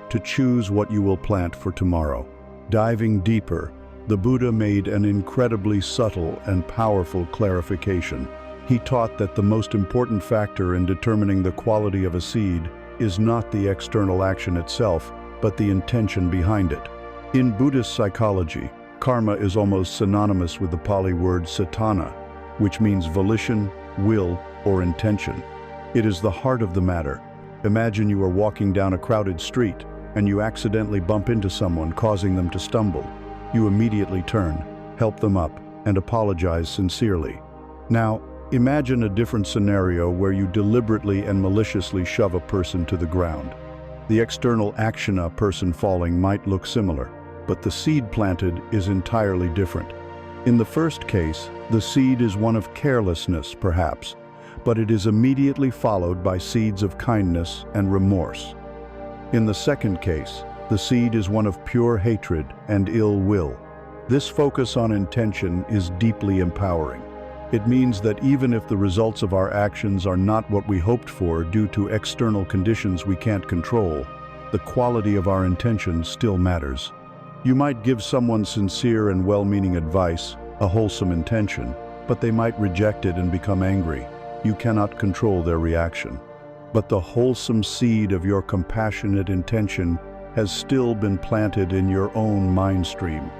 to choose what you will plant for tomorrow. Diving deeper, the Buddha made an incredibly subtle and powerful clarification. He taught that the most important factor in determining the quality of a seed is not the external action itself, but the intention behind it. In Buddhist psychology, karma is almost synonymous with the Pali word satana, which means volition, will, or intention. It is the heart of the matter. Imagine you are walking down a crowded street and you accidentally bump into someone, causing them to stumble. You immediately turn, help them up, and apologize sincerely. Now, imagine a different scenario where you deliberately and maliciously shove a person to the ground. The external action, a person falling, might look similar, but the seed planted is entirely different. In the first case, the seed is one of carelessness, perhaps, but it is immediately followed by seeds of kindness and remorse. In the second case, the seed is one of pure hatred and ill will. This focus on intention is deeply empowering. It means that even if the results of our actions are not what we hoped for due to external conditions we can't control, the quality of our intention still matters. You might give someone sincere and well-meaning advice, a wholesome intention, but they might reject it and become angry. You cannot control their reaction. But the wholesome seed of your compassionate intention has still been planted in your own mind stream.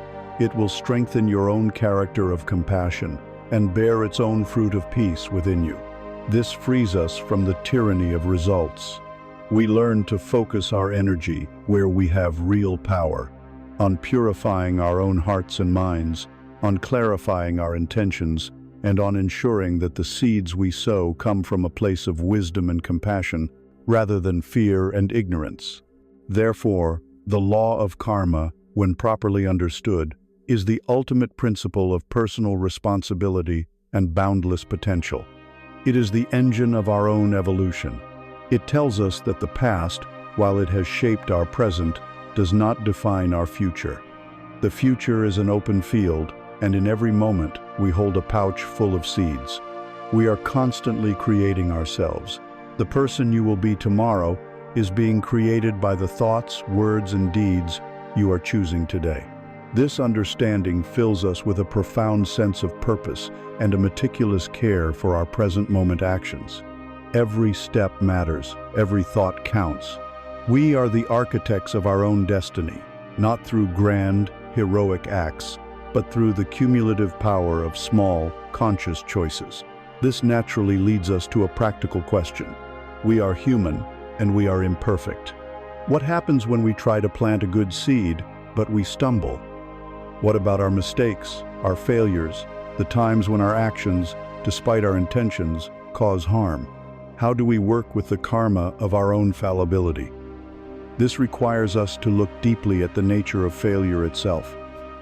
It will strengthen your own character of compassion and bear its own fruit of peace within you. This frees us from the tyranny of results. We learn to focus our energy where we have real power, on purifying our own hearts and minds, on clarifying our intentions, and on ensuring that the seeds we sow come from a place of wisdom and compassion rather than fear and ignorance. Therefore, the law of karma, when properly understood, is the ultimate principle of personal responsibility and boundless potential. It is the engine of our own evolution. It tells us that the past, while it has shaped our present, does not define our future. The future is an open field, and in every moment we hold a pouch full of seeds. We are constantly creating ourselves. The person you will be tomorrow is being created by the thoughts, words, and deeds you are choosing today. This understanding fills us with a profound sense of purpose and a meticulous care for our present moment actions. Every step matters, every thought counts. We are the architects of our own destiny, not through grand, heroic acts, but through the cumulative power of small, conscious choices. This naturally leads us to a practical question. We are human, and we are imperfect. What happens when we try to plant a good seed, but we stumble? What about our mistakes, our failures, the times when our actions, despite our intentions, cause harm? How do we work with the karma of our own fallibility? This requires us to look deeply at the nature of failure itself.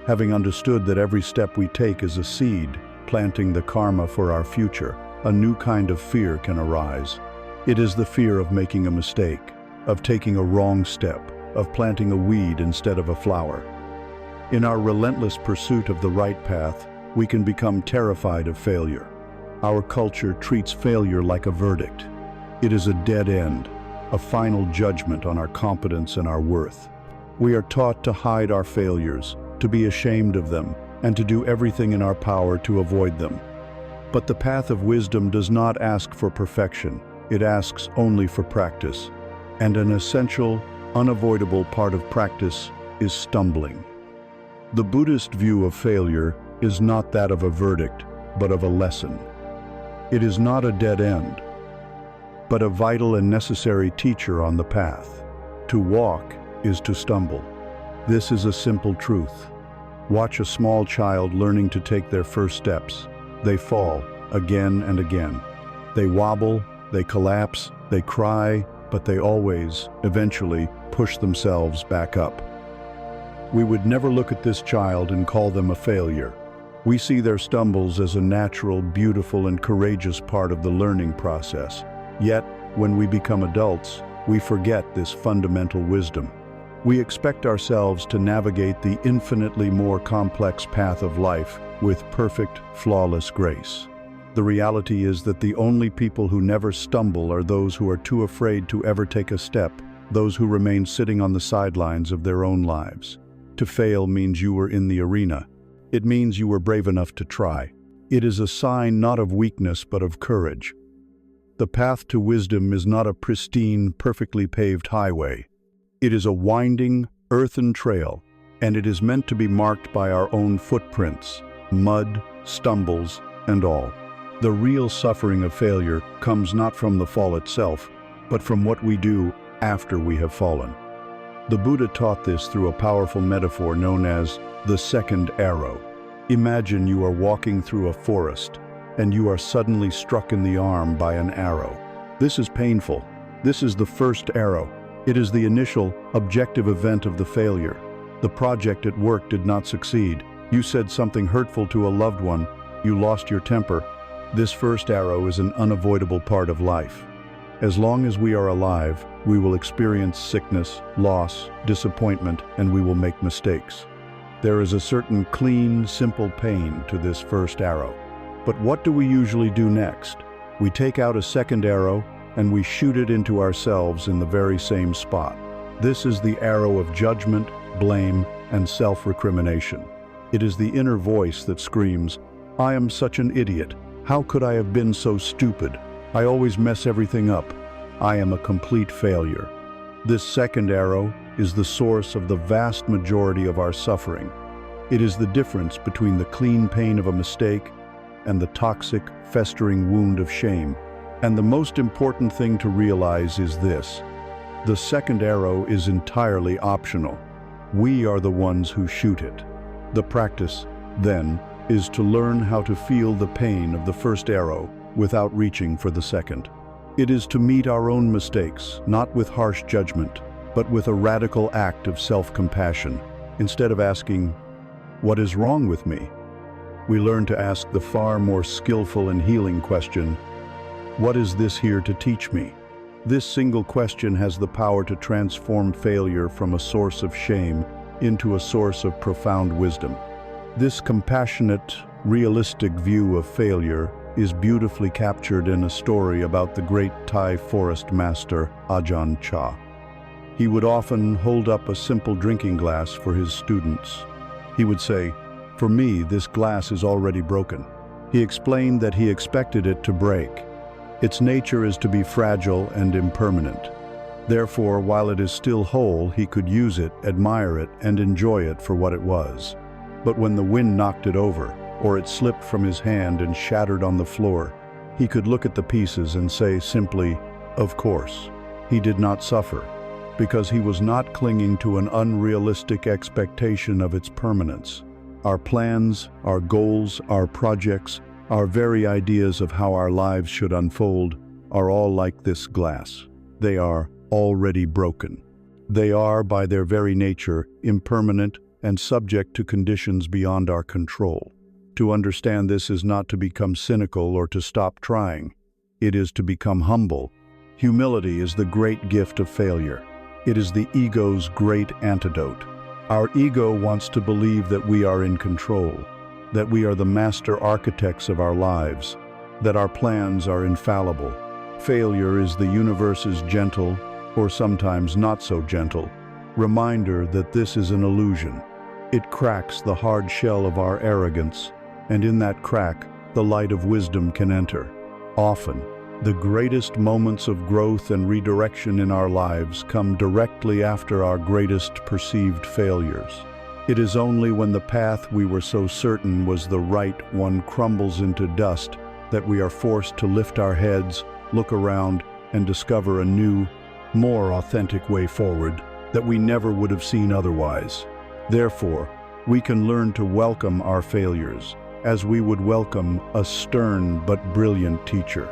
Having understood that every step we take is a seed, planting the karma for our future, a new kind of fear can arise. It is the fear of making a mistake. of taking a wrong step, of planting a weed instead of a flower. In our relentless pursuit of the right path, we can become terrified of failure. Our culture treats failure like a verdict. It is a dead end, a final judgment on our competence and our worth. We are taught to hide our failures, to be ashamed of them, and to do everything in our power to avoid them. But the path of wisdom does not ask for perfection. It asks only for practice. And an essential, unavoidable part of practice is stumbling. The Buddhist view of failure is not that of a verdict, but of a lesson. It is not a dead end, but a vital and necessary teacher on the path. To walk is to stumble. This is a simple truth. Watch a small child learning to take their first steps. They fall again and again. They wobble, they collapse, they cry, but they always, eventually, push themselves back up. We would never look at this child and call them a failure. We see their stumbles as a natural, beautiful, and courageous part of the learning process. Yet, when we become adults, we forget this fundamental wisdom. We expect ourselves to navigate the infinitely more complex path of life with perfect, flawless grace. The reality is that the only people who never stumble are those who are too afraid to ever take a step, those who remain sitting on the sidelines of their own lives. To fail means you were in the arena. It means you were brave enough to try. It is a sign not of weakness but of courage. The path to wisdom is not a pristine, perfectly paved highway. It is a winding, earthen trail, and it is meant to be marked by our own footprints, mud, stumbles, and all. The real suffering of failure comes not from the fall itself, but from what we do after we have fallen. The Buddha taught this through a powerful metaphor known as the second arrow. Imagine you are walking through a forest, and you are suddenly struck in the arm by an arrow. This is painful. This is the first arrow. It is the initial, objective event of the failure. The project at work did not succeed. You said something hurtful to a loved one. You lost your temper. This first arrow is an unavoidable part of life. As long as we are alive, we will experience sickness, loss, disappointment, and we will make mistakes. There is a certain clean, simple pain to this first arrow. But what do we usually do next? We take out a second arrow and we shoot it into ourselves in the very same spot. This is the arrow of judgment, blame, and self-recrimination. It is the inner voice that screams, "I am such an idiot. How could I have been so stupid? I always mess everything up. I am a complete failure." This second arrow is the source of the vast majority of our suffering. It is the difference between the clean pain of a mistake and the toxic, festering wound of shame. And the most important thing to realize is this: the second arrow is entirely optional. We are the ones who shoot it. The practice, then, is to learn how to feel the pain of the first arrow without reaching for the second. It is to meet our own mistakes, not with harsh judgment, but with a radical act of self-compassion. Instead of asking, "What is wrong with me?" we learn to ask the far more skillful and healing question, "What is this here to teach me?" This single question has the power to transform failure from a source of shame into a source of profound wisdom. This compassionate, realistic view of failure is beautifully captured in a story about the great Thai forest master Ajahn Chah. He would often hold up a simple drinking glass for his students. He would say, "For me, this glass is already broken." He explained that he expected it to break. Its nature is to be fragile and impermanent. Therefore, while it is still whole, he could use it, admire it, and enjoy it for what it was. But when the wind knocked it over, or it slipped from his hand and shattered on the floor, he could look at the pieces and say simply, "Of course." He did not suffer, because he was not clinging to an unrealistic expectation of its permanence. Our plans, our goals, our projects, our very ideas of how our lives should unfold are all like this glass. They are already broken. They are, by their very nature, impermanent and subject to conditions beyond our control. To understand this is not to become cynical or to stop trying. It is to become humble. Humility is the great gift of failure. It is the ego's great antidote. Our ego wants to believe that we are in control, that we are the master architects of our lives, that our plans are infallible. Failure is the universe's gentle, or sometimes not so gentle, reminder that this is an illusion. It cracks the hard shell of our arrogance, and in that crack, the light of wisdom can enter. Often, the greatest moments of growth and redirection in our lives come directly after our greatest perceived failures. It is only when the path we were so certain was the right one crumbles into dust that we are forced to lift our heads, look around, and discover a new, more authentic way forward that we never would have seen otherwise. Therefore, we can learn to welcome our failures as we would welcome a stern but brilliant teacher.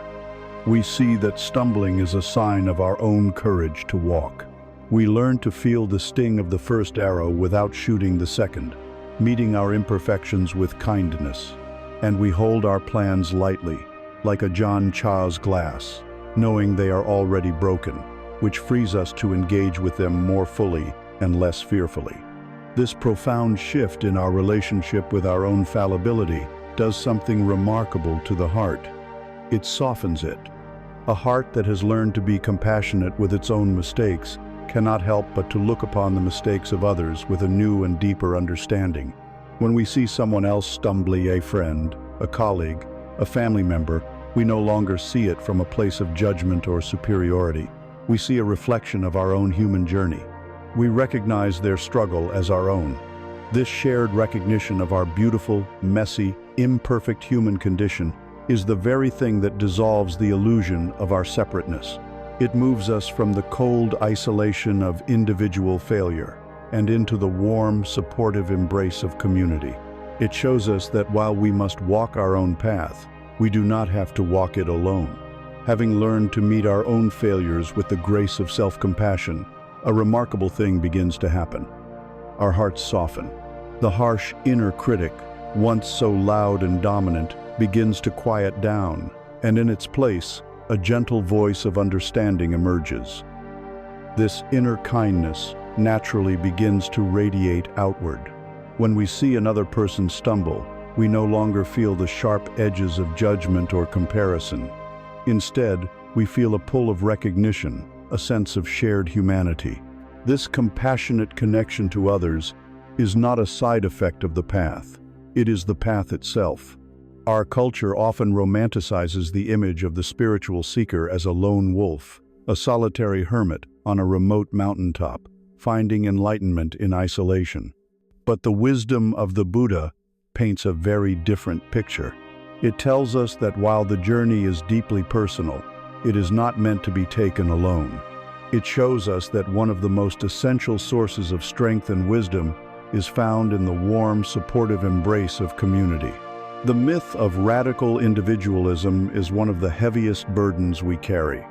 We see that stumbling is a sign of our own courage to walk. We learn to feel the sting of the first arrow without shooting the second, meeting our imperfections with kindness. And we hold our plans lightly, like a John Cha's glass, knowing they are already broken, which frees us to engage with them more fully and less fearfully. This profound shift in our relationship with our own fallibility does something remarkable to the heart. It softens it. A heart that has learned to be compassionate with its own mistakes cannot help but to look upon the mistakes of others with a new and deeper understanding. When we see someone else stumbling, a friend, a colleague, a family member, we no longer see it from a place of judgment or superiority. We see a reflection of our own human journey. We recognize their struggle as our own. This shared recognition of our beautiful, messy, imperfect human condition is the very thing that dissolves the illusion of our separateness. It moves us from the cold isolation of individual failure and into the warm, supportive embrace of community. It shows us that while we must walk our own path, we do not have to walk it alone. Having learned to meet our own failures with the grace of self-compassion, a remarkable thing begins to happen. Our hearts soften. The harsh inner critic, once so loud and dominant, begins to quiet down, and in its place, a gentle voice of understanding emerges. This inner kindness naturally begins to radiate outward. When we see another person stumble, we no longer feel the sharp edges of judgment or comparison. Instead, we feel a pull of recognition, a sense of shared humanity. This compassionate connection to others is not a side effect of the path. It is the path itself. Our culture often romanticizes the image of the spiritual seeker as a lone wolf, a solitary hermit on a remote mountaintop, finding enlightenment in isolation. But the wisdom of the Buddha paints a very different picture. It tells us that while the journey is deeply personal, it is not meant to be taken alone. It shows us that one of the most essential sources of strength and wisdom is found in the warm, supportive embrace of community. The myth of radical individualism is one of the heaviest burdens we carry.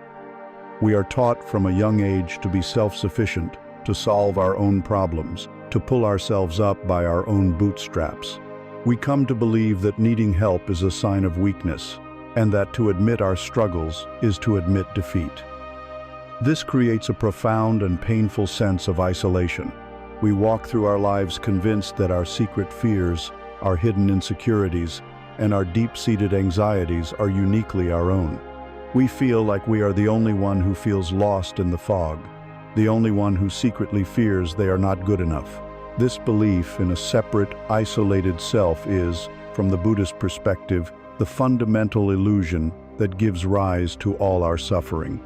We are taught from a young age to be self-sufficient, to solve our own problems, to pull ourselves up by our own bootstraps. We come to believe that needing help is a sign of weakness, and that to admit our struggles is to admit defeat. This creates a profound and painful sense of isolation. We walk through our lives convinced that our secret fears, our hidden insecurities, and our deep-seated anxieties are uniquely our own. We feel like we are the only one who feels lost in the fog, the only one who secretly fears they are not good enough. This belief in a separate, isolated self is, from the Buddhist perspective, the fundamental illusion that gives rise to all our suffering.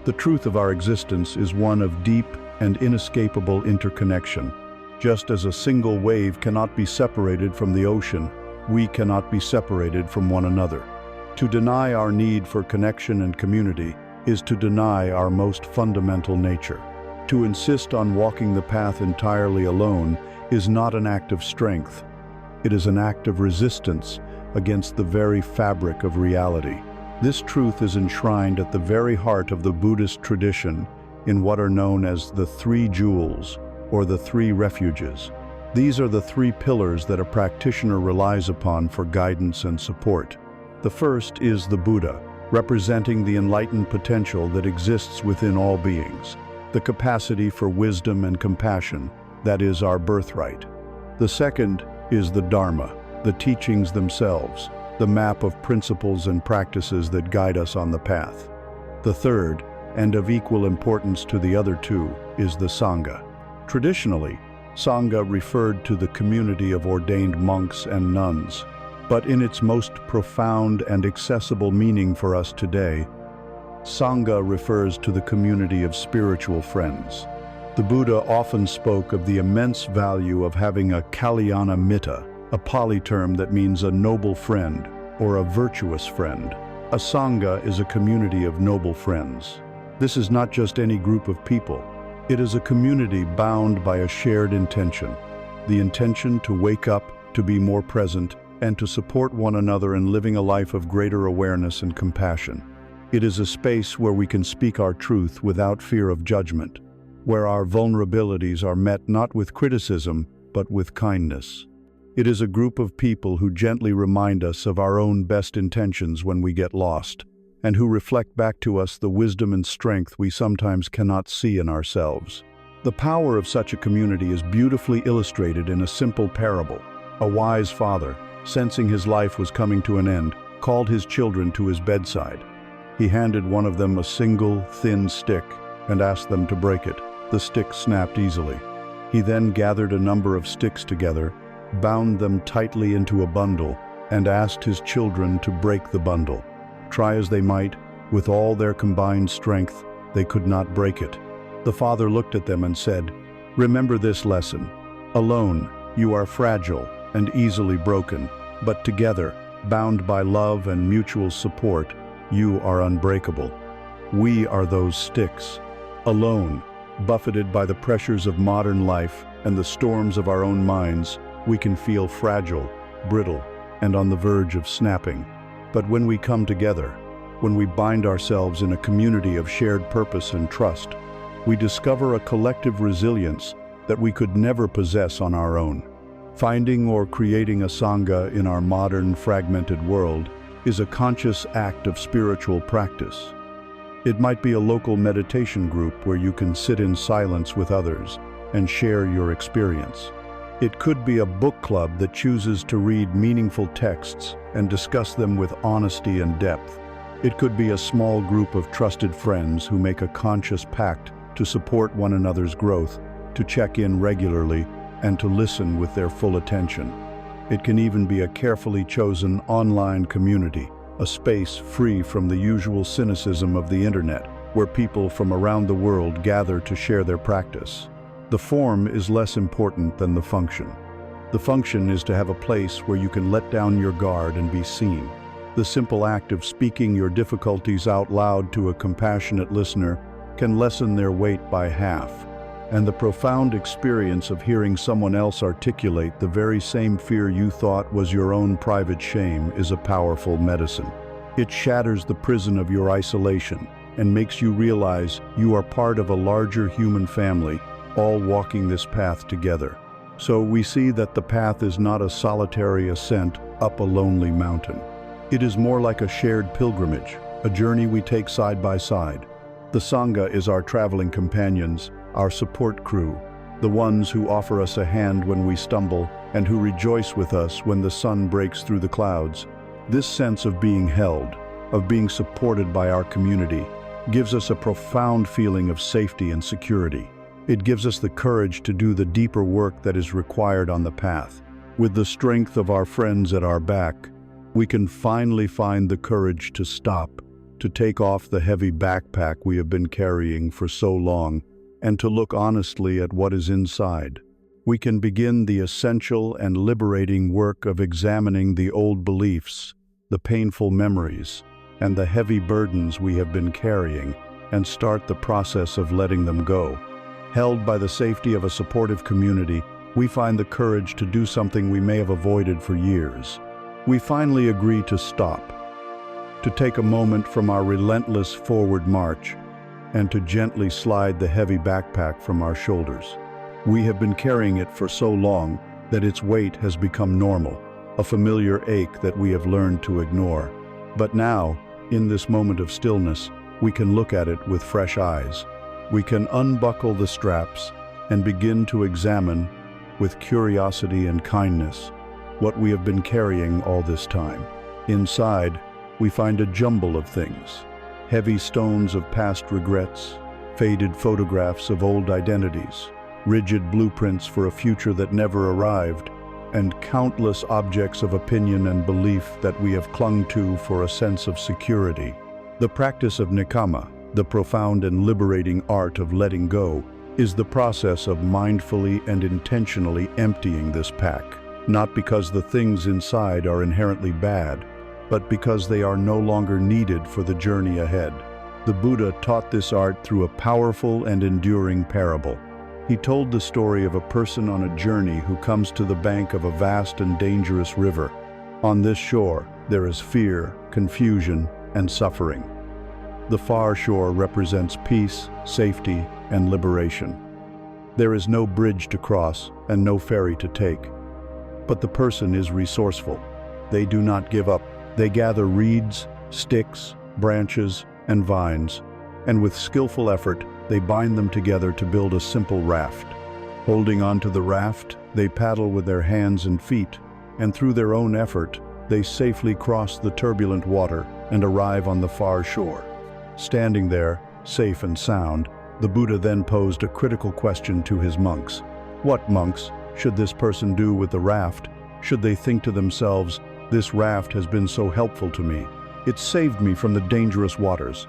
The truth of our existence is one of deep and inescapable interconnection. Just as a single wave cannot be separated from the ocean, we cannot be separated from one another. To deny our need for connection and community is to deny our most fundamental nature. To insist on walking the path entirely alone is not an act of strength. It is an act of resistance against the very fabric of reality. This truth is enshrined at the very heart of the Buddhist tradition in what are known as the three jewels, or the three refuges. These are the three pillars that a practitioner relies upon for guidance and support. The first is the Buddha, representing the enlightened potential that exists within all beings, the capacity for wisdom and compassion that is our birthright. The second is the Dharma, the teachings themselves, the map of principles and practices that guide us on the path. The third, and of equal importance to the other two, is the Sangha. Traditionally, Sangha referred to the community of ordained monks and nuns, but in its most profound and accessible meaning for us today, Sangha refers to the community of spiritual friends. The Buddha often spoke of the immense value of having a Kalyana Mitta, a Pali term that means a noble friend or a virtuous friend. A Sangha is a community of noble friends. This is not just any group of people. It is a community bound by a shared intention, the intention to wake up, to be more present, and to support one another in living a life of greater awareness and compassion. It is a space where we can speak our truth without fear of judgment, where our vulnerabilities are met not with criticism, but with kindness. It is a group of people who gently remind us of our own best intentions when we get lost, and who reflect back to us the wisdom and strength we sometimes cannot see in ourselves. The power of such a community is beautifully illustrated in a simple parable. A wise father, sensing his life was coming to an end, called his children to his bedside. He handed one of them a single, thin stick and asked them to break it. The stick snapped easily. He then gathered a number of sticks together, bound them tightly into a bundle, and asked his children to break the bundle. Try as they might, with all their combined strength, they could not break it. The father looked at them and said, "Remember this lesson. Alone, you are fragile and easily broken, but together, bound by love and mutual support, you are unbreakable. We are those sticks. Alone, buffeted by the pressures of modern life and the storms of our own minds, we can feel fragile, brittle, and on the verge of snapping. But when we come together, when we bind ourselves in a community of shared purpose and trust, we discover a collective resilience that we could never possess on our own. Finding or creating a Sangha in our modern, fragmented world is a conscious act of spiritual practice. It might be a local meditation group where you can sit in silence with others and share your experience. It could be a book club that chooses to read meaningful texts and discuss them with honesty and depth. It could be a small group of trusted friends who make a conscious pact to support one another's growth, to check in regularly, and to listen with their full attention. It can even be a carefully chosen online community, a space free from the usual cynicism of the internet, where people from around the world gather to share their practice. The form is less important than the function. The function is to have a place where you can let down your guard and be seen. The simple act of speaking your difficulties out loud to a compassionate listener can lessen their weight by half. And the profound experience of hearing someone else articulate the very same fear you thought was your own private shame is a powerful medicine. It shatters the prison of your isolation and makes you realize you are part of a larger human family, all walking this path together. So we see that the path is not a solitary ascent up a lonely mountain. It is more like a shared pilgrimage, a journey we take side by side. The Sangha is our traveling companions, our support crew, the ones who offer us a hand when we stumble and who rejoice with us when the sun breaks through the clouds. This sense of being held, of being supported by our community, gives us a profound feeling of safety and security. It gives us the courage to do the deeper work that is required on the path. With the strength of our friends at our back, we can finally find the courage to stop, to take off the heavy backpack we have been carrying for so long, and to look honestly at what is inside. We can begin the essential and liberating work of examining the old beliefs, the painful memories, and the heavy burdens we have been carrying, and start the process of letting them go. Held by the safety of a supportive community, we find the courage to do something we may have avoided for years. We finally agree to stop, to take a moment from our relentless forward march, and to gently slide the heavy backpack from our shoulders. We have been carrying it for so long that its weight has become normal, a familiar ache that we have learned to ignore. But now, in this moment of stillness, we can look at it with fresh eyes. We can unbuckle the straps and begin to examine, with curiosity and kindness, what we have been carrying all this time. Inside, we find a jumble of things: heavy stones of past regrets, faded photographs of old identities, rigid blueprints for a future that never arrived, and countless objects of opinion and belief that we have clung to for a sense of security. The practice of nikkama, the profound and liberating art of letting go, is the process of mindfully and intentionally emptying this pack, not because the things inside are inherently bad, but because they are no longer needed for the journey ahead. The Buddha taught this art through a powerful and enduring parable. He told the story of a person on a journey who comes to the bank of a vast and dangerous river. On this shore, there is fear, confusion, and suffering. The far shore represents peace, safety, and liberation. There is no bridge to cross and no ferry to take. But the person is resourceful. They do not give up. They gather reeds, sticks, branches, and vines, and with skillful effort, they bind them together to build a simple raft. Holding onto the raft, they paddle with their hands and feet, and through their own effort, they safely cross the turbulent water and arrive on the far shore. Standing there, safe and sound, the Buddha then posed a critical question to his monks. What, monks, should this person do with the raft? Should they think to themselves, "This raft has been so helpful to me. It saved me from the dangerous waters.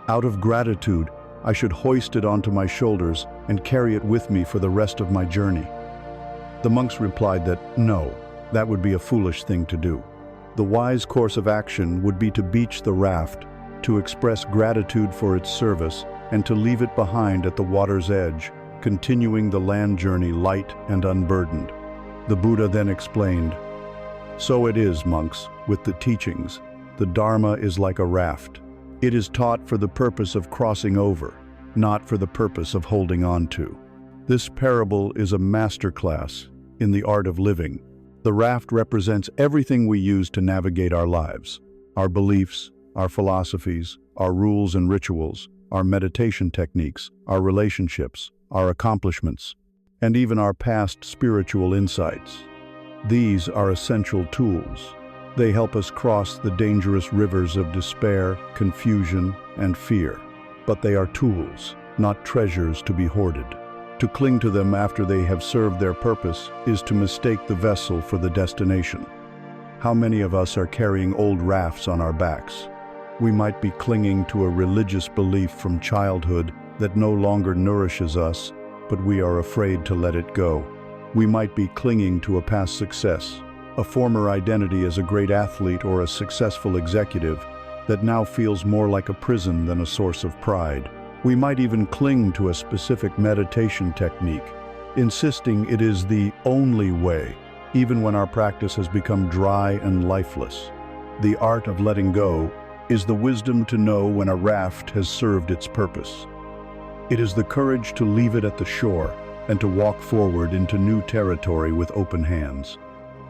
Out of gratitude, I should hoist it onto my shoulders and carry it with me for the rest of my journey?" The monks replied that no, that would be a foolish thing to do. The wise course of action would be to beach the raft, to express gratitude for its service, and to leave it behind at the water's edge, continuing the land journey light and unburdened. The Buddha then explained, "So it is, monks, with the teachings. The Dharma is like a raft. It is taught for the purpose of crossing over, not for the purpose of holding on to." This parable is a masterclass in the art of living. The raft represents everything we use to navigate our lives: our beliefs, our philosophies, our rules and rituals, our meditation techniques, our relationships, our accomplishments, and even our past spiritual insights. These are essential tools. They help us cross the dangerous rivers of despair, confusion, and fear. But they are tools, not treasures to be hoarded. To cling to them after they have served their purpose is to mistake the vessel for the destination. How many of us are carrying old rafts on our backs? We might be clinging to a religious belief from childhood that no longer nourishes us, but we are afraid to let it go. We might be clinging to a past success, a former identity as a great athlete or a successful executive that now feels more like a prison than a source of pride. We might even cling to a specific meditation technique, insisting it is the only way, even when our practice has become dry and lifeless. The art of letting go is the wisdom to know when a raft has served its purpose. It is the courage to leave it at the shore and to walk forward into new territory with open hands.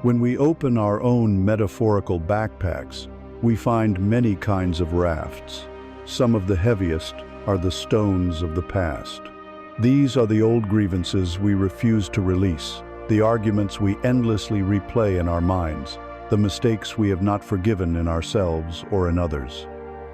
When we open our own metaphorical backpacks, we find many kinds of rafts. Some of the heaviest are the stones of the past. These are the old grievances we refuse to release, the arguments we endlessly replay in our minds, the mistakes we have not forgiven in ourselves or in others.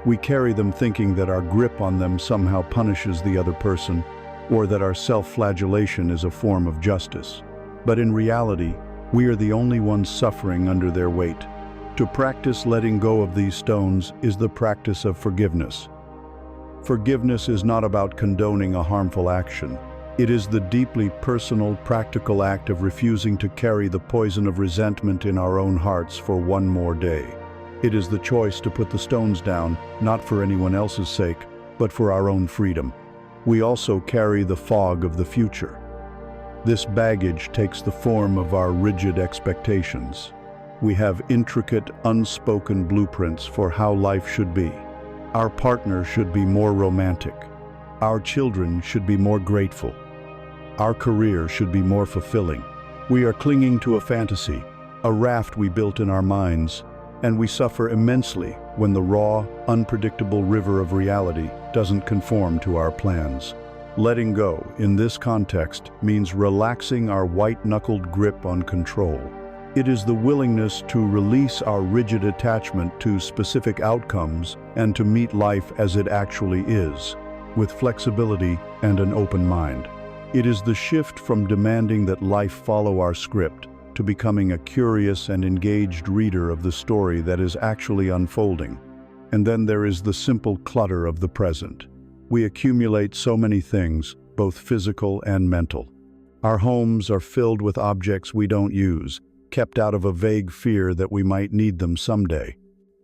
We carry them thinking that our grip on them somehow punishes the other person, or that our self-flagellation is a form of justice. But in reality, we are the only ones suffering under their weight. To practice letting go of these stones is the practice of forgiveness. Forgiveness is not about condoning a harmful action. It is the deeply personal, practical act of refusing to carry the poison of resentment in our own hearts for one more day. It is the choice to put the stones down, not for anyone else's sake, but for our own freedom. We also carry the fog of the future. This baggage takes the form of our rigid expectations. We have intricate, unspoken blueprints for how life should be. Our partner should be more romantic. Our children should be more grateful. Our career should be more fulfilling. We are clinging to a fantasy, a raft we built in our minds, And we suffer immensely when the raw, unpredictable river of reality doesn't conform to our plans. Letting go, in this context, means relaxing our white-knuckled grip on control. It is the willingness to release our rigid attachment to specific outcomes and to meet life as it actually is, with flexibility and an open mind. It is the shift from demanding that life follow our script to becoming a curious and engaged reader of the story that is actually unfolding. And then there is the simple clutter of the present. We accumulate so many things, both physical and mental. Our homes are filled with objects we don't use, kept out of a vague fear that we might need them someday.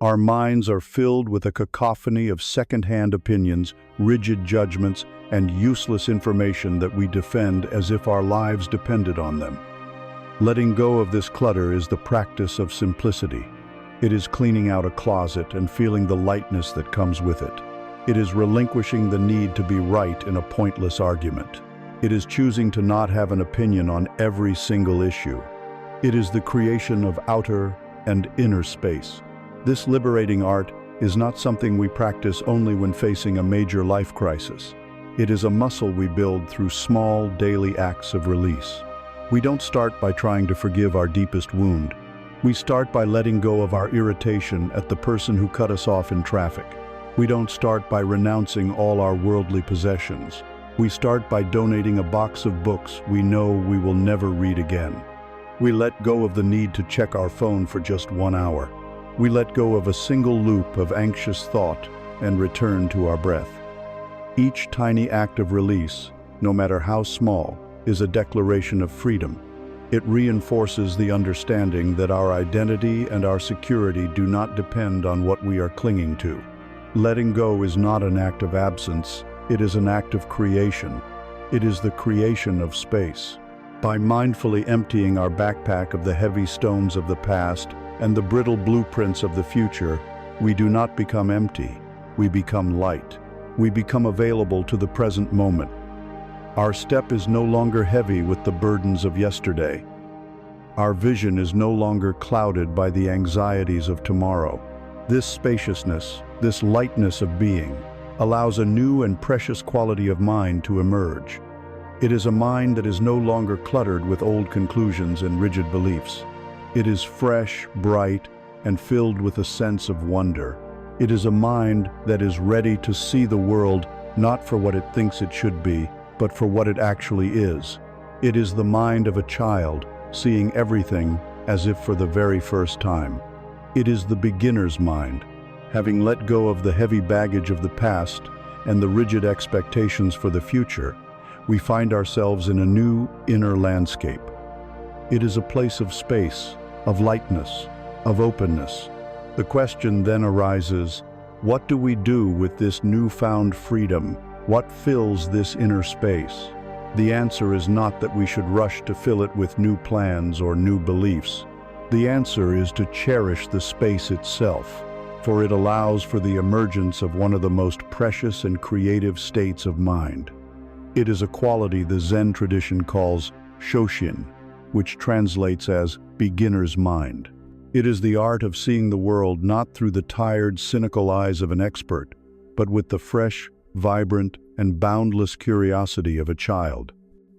Our minds are filled with a cacophony of second-hand opinions, rigid judgments, and useless information that we defend as if our lives depended on them. Letting go of this clutter is the practice of simplicity. It is cleaning out a closet and feeling the lightness that comes with it. It is relinquishing the need to be right in a pointless argument. It is choosing to not have an opinion on every single issue. It is the creation of outer and inner space. This liberating art is not something we practice only when facing a major life crisis. It is a muscle we build through small, daily acts of release. We don't start by trying to forgive our deepest wound. We start by letting go of our irritation at the person who cut us off in traffic. We don't start by renouncing all our worldly possessions. We start by donating a box of books we know we will never read again. We let go of the need to check our phone for just 1 hour. We let go of a single loop of anxious thought and return to our breath. Each tiny act of release, no matter how small, is a declaration of freedom. It reinforces the understanding that our identity and our security do not depend on what we are clinging to. Letting go is not an act of absence, it is an act of creation. It is the creation of space. By mindfully emptying our backpack of the heavy stones of the past and the brittle blueprints of the future, we do not become empty, we become light. We become available to the present moment. Our step is no longer heavy with the burdens of yesterday. Our vision is no longer clouded by the anxieties of tomorrow. This spaciousness, this lightness of being, allows a new and precious quality of mind to emerge. It is a mind that is no longer cluttered with old conclusions and rigid beliefs. It is fresh, bright, and filled with a sense of wonder. It is a mind that is ready to see the world not for what it thinks it should be, but for what it actually is. It is the mind of a child, seeing everything as if for the very first time. It is the beginner's mind. Having let go of the heavy baggage of the past and the rigid expectations for the future, we find ourselves in a new inner landscape. It is a place of space, of lightness, of openness. The question then arises, what do we do with this newfound freedom? What fills this inner space? The answer is not that we should rush to fill it with new plans or new beliefs. The answer is to cherish the space itself, for it allows for the emergence of one of the most precious and creative states of mind. It is a quality the Zen tradition calls shoshin, which translates as beginner's mind. It is the art of seeing the world not through the tired, cynical eyes of an expert, but with the fresh, vibrant, and boundless curiosity of a child.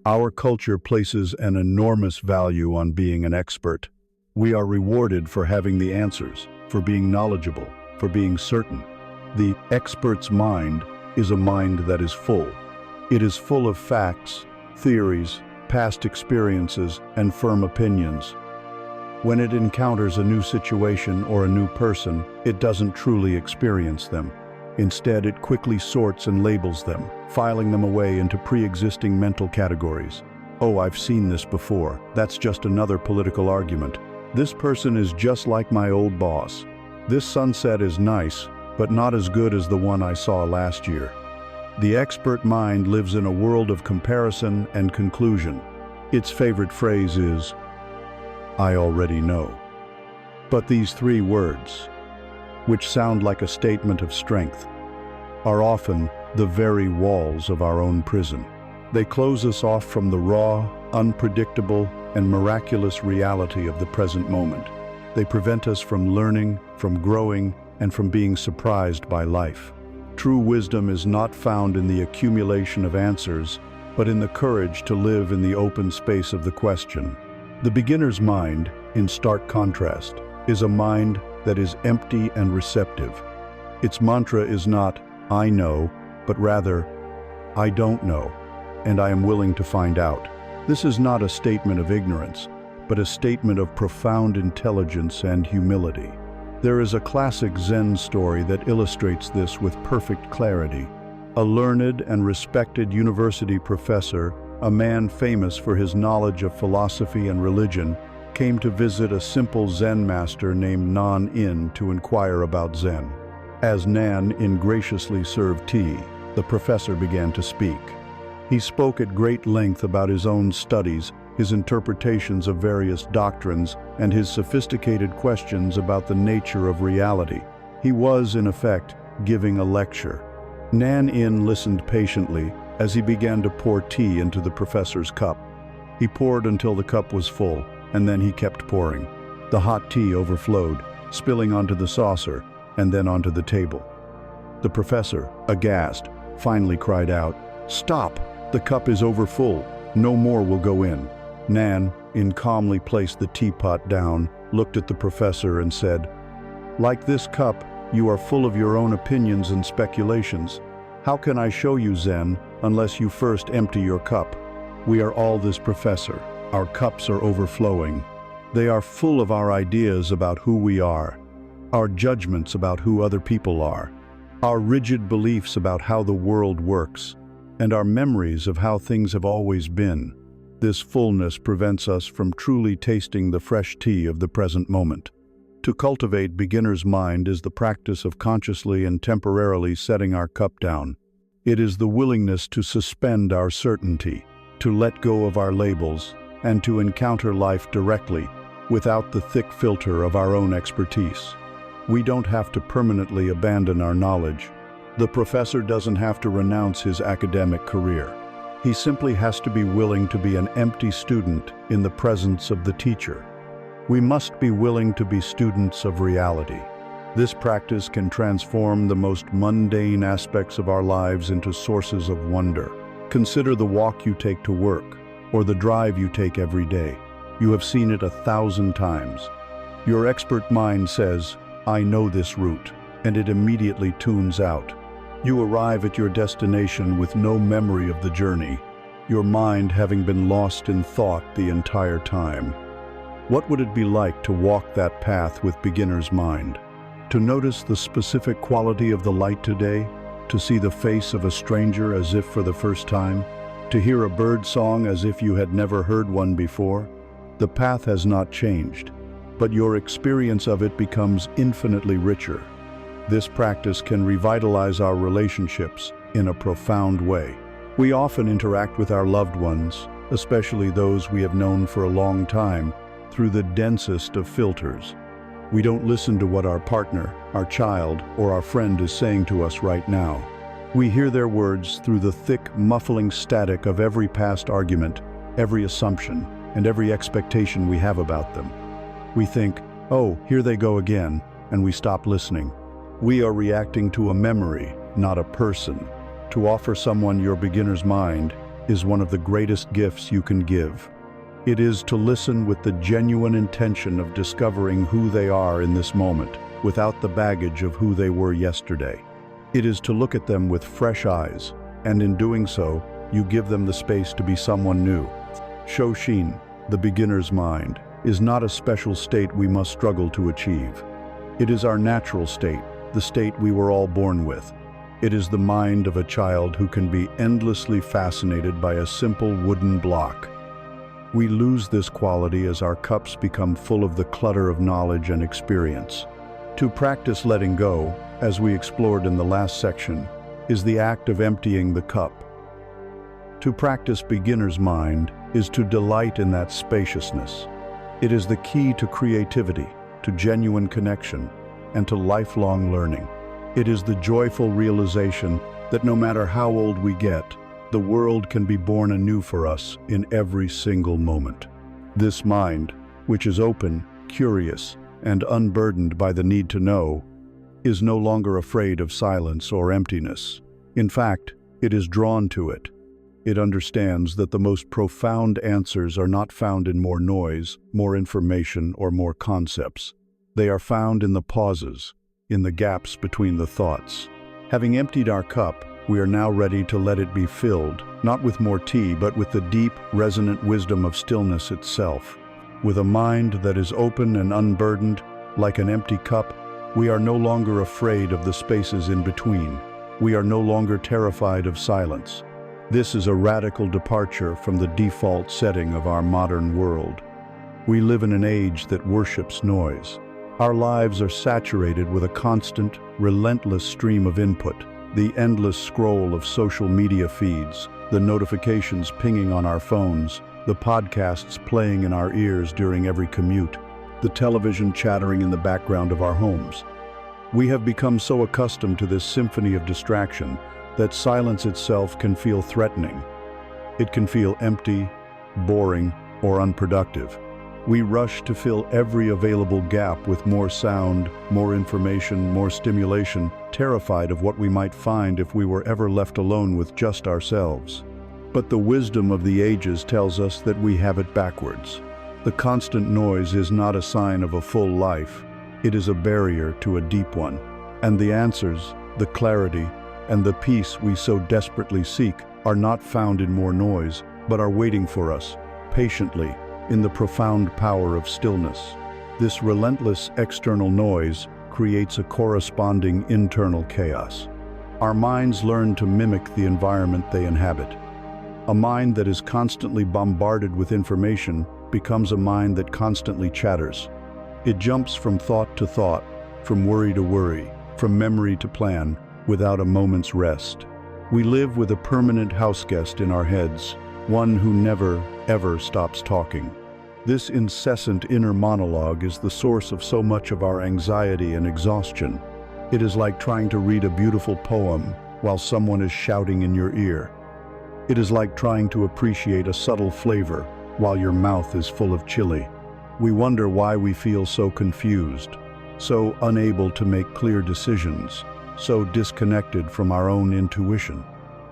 Our culture places an enormous value on being an expert. We are rewarded for having the answers, for being knowledgeable, for being certain. The expert's mind is a mind that is full. It is full of facts, theories, past experiences, and firm opinions. When it encounters a new situation or a new person, it doesn't truly experience them. Instead, it quickly sorts and labels them, filing them away into pre-existing mental categories. Oh, I've seen this before. That's just another political argument. This person is just like my old boss. This sunset is nice, but not as good as the one I saw last year. The expert mind lives in a world of comparison and conclusion. Its favorite phrase is, I already know. But these three words, which sound like a statement of strength, are often the very walls of our own prison. They close us off from the raw, unpredictable, and miraculous reality of the present moment. They prevent us from learning, from growing, and from being surprised by life. True wisdom is not found in the accumulation of answers, but in the courage to live in the open space of the question. The beginner's mind, in stark contrast, is a mind that is empty and receptive. Its mantra is not, "I know," but rather, "I don't know, and I am willing to find out." This is not a statement of ignorance, but a statement of profound intelligence and humility. There is a classic Zen story that illustrates this with perfect clarity. A learned and respected university professor, a man famous for his knowledge of philosophy and religion, came to visit a simple Zen master named Nan to inquire about Zen. As Nan graciously served tea, the professor began to speak. He spoke at great length about his own studies, his interpretations of various doctrines, and his sophisticated questions about the nature of reality. He was, in effect, giving a lecture. Nan listened patiently as he began to pour tea into the professor's cup. He poured until the cup was full, and then he kept pouring. The hot tea overflowed, spilling onto the saucer, and then onto the table. The professor, aghast, finally cried out, "Stop! The cup is overfull. No more will go in." Nan calmly placed the teapot down, looked at the professor and said, "Like this cup, you are full of your own opinions and speculations. How can I show you Zen unless you first empty your cup? We are all this professor. Our cups are overflowing. They are full of our ideas about who we are, our judgments about who other people are, our rigid beliefs about how the world works, and our memories of how things have always been. This fullness prevents us from truly tasting the fresh tea of the present moment." To cultivate beginner's mind is the practice of consciously and temporarily setting our cup down. It is the willingness to suspend our certainty, to let go of our labels, and to encounter life directly, without the thick filter of our own expertise. We don't have to permanently abandon our knowledge. The professor doesn't have to renounce his academic career. He simply has to be willing to be an empty student in the presence of the teacher. We must be willing to be students of reality. This practice can transform the most mundane aspects of our lives into sources of wonder. Consider the walk you take to work, or the drive you take every day. You have seen it 1,000 times. Your expert mind says, "I know this route," and it immediately tunes out. You arrive at your destination with no memory of the journey, your mind having been lost in thought the entire time. What would it be like to walk that path with beginner's mind? To notice the specific quality of the light today? To see the face of a stranger as if for the first time? To hear a bird song as if you had never heard one before? The path has not changed, but your experience of it becomes infinitely richer. This practice can revitalize our relationships in a profound way. We often interact with our loved ones, especially those we have known for a long time, through the densest of filters. We don't listen to what our partner, our child, or our friend is saying to us right now. We hear their words through the thick, muffling static of every past argument, every assumption, and every expectation we have about them. We think, "Oh, here they go again," and we stop listening. We are reacting to a memory, not a person. To offer someone your beginner's mind is one of the greatest gifts you can give. It is to listen with the genuine intention of discovering who they are in this moment, without the baggage of who they were yesterday. It is to look at them with fresh eyes, and in doing so, you give them the space to be someone new. Shoshin, the beginner's mind, is not a special state we must struggle to achieve. It is our natural state, the state we were all born with. It is the mind of a child who can be endlessly fascinated by a simple wooden block. We lose this quality as our cups become full of the clutter of knowledge and experience. To practice letting go, as we explored in the last section, is the act of emptying the cup. To practice beginner's mind is to delight in that spaciousness. It is the key to creativity, to genuine connection, and to lifelong learning. It is the joyful realization that no matter how old we get, the world can be born anew for us in every single moment. This mind, which is open, curious, and unburdened by the need to know, is no longer afraid of silence or emptiness. In fact, it is drawn to it. It understands that the most profound answers are not found in more noise, more information, or more concepts. They are found in the pauses, in the gaps between the thoughts. Having emptied our cup, we are now ready to let it be filled, not with more tea, but with the deep, resonant wisdom of stillness itself. With a mind that is open and unburdened, like an empty cup, we are no longer afraid of the spaces in between. We are no longer terrified of silence. This is a radical departure from the default setting of our modern world. We live in an age that worships noise. Our lives are saturated with a constant, relentless stream of input, the endless scroll of social media feeds, the notifications pinging on our phones, the podcasts playing in our ears during every commute, the television chattering in the background of our homes. We have become so accustomed to this symphony of distraction that silence itself can feel threatening. It can feel empty, boring, or unproductive. We rush to fill every available gap with more sound, more information, more stimulation, terrified of what we might find if we were ever left alone with just ourselves. But the wisdom of the ages tells us that we have it backwards. The constant noise is not a sign of a full life. It is a barrier to a deep one. And the answers, the clarity, and the peace we so desperately seek are not found in more noise, but are waiting for us, patiently, in the profound power of stillness. This relentless external noise creates a corresponding internal chaos. Our minds learn to mimic the environment they inhabit. A mind that is constantly bombarded with information becomes a mind that constantly chatters. It jumps from thought to thought, from worry to worry, from memory to plan, without a moment's rest. We live with a permanent houseguest in our heads, one who never, ever stops talking. This incessant inner monologue is the source of so much of our anxiety and exhaustion. It is like trying to read a beautiful poem while someone is shouting in your ear. It is like trying to appreciate a subtle flavor while your mouth is full of chili. We wonder why we feel so confused, so unable to make clear decisions, so disconnected from our own intuition.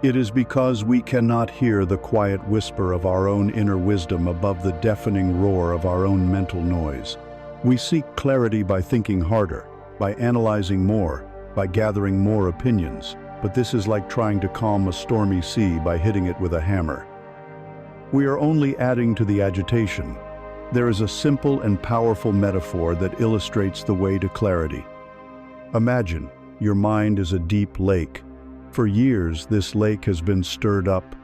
It is because we cannot hear the quiet whisper of our own inner wisdom above the deafening roar of our own mental noise. We seek clarity by thinking harder, by analyzing more, by gathering more opinions, but this is like trying to calm a stormy sea by hitting it with a hammer. We are only adding to the agitation. There is a simple and powerful metaphor that illustrates the way to clarity. Imagine your mind is a deep lake. For years, this lake has been stirred up.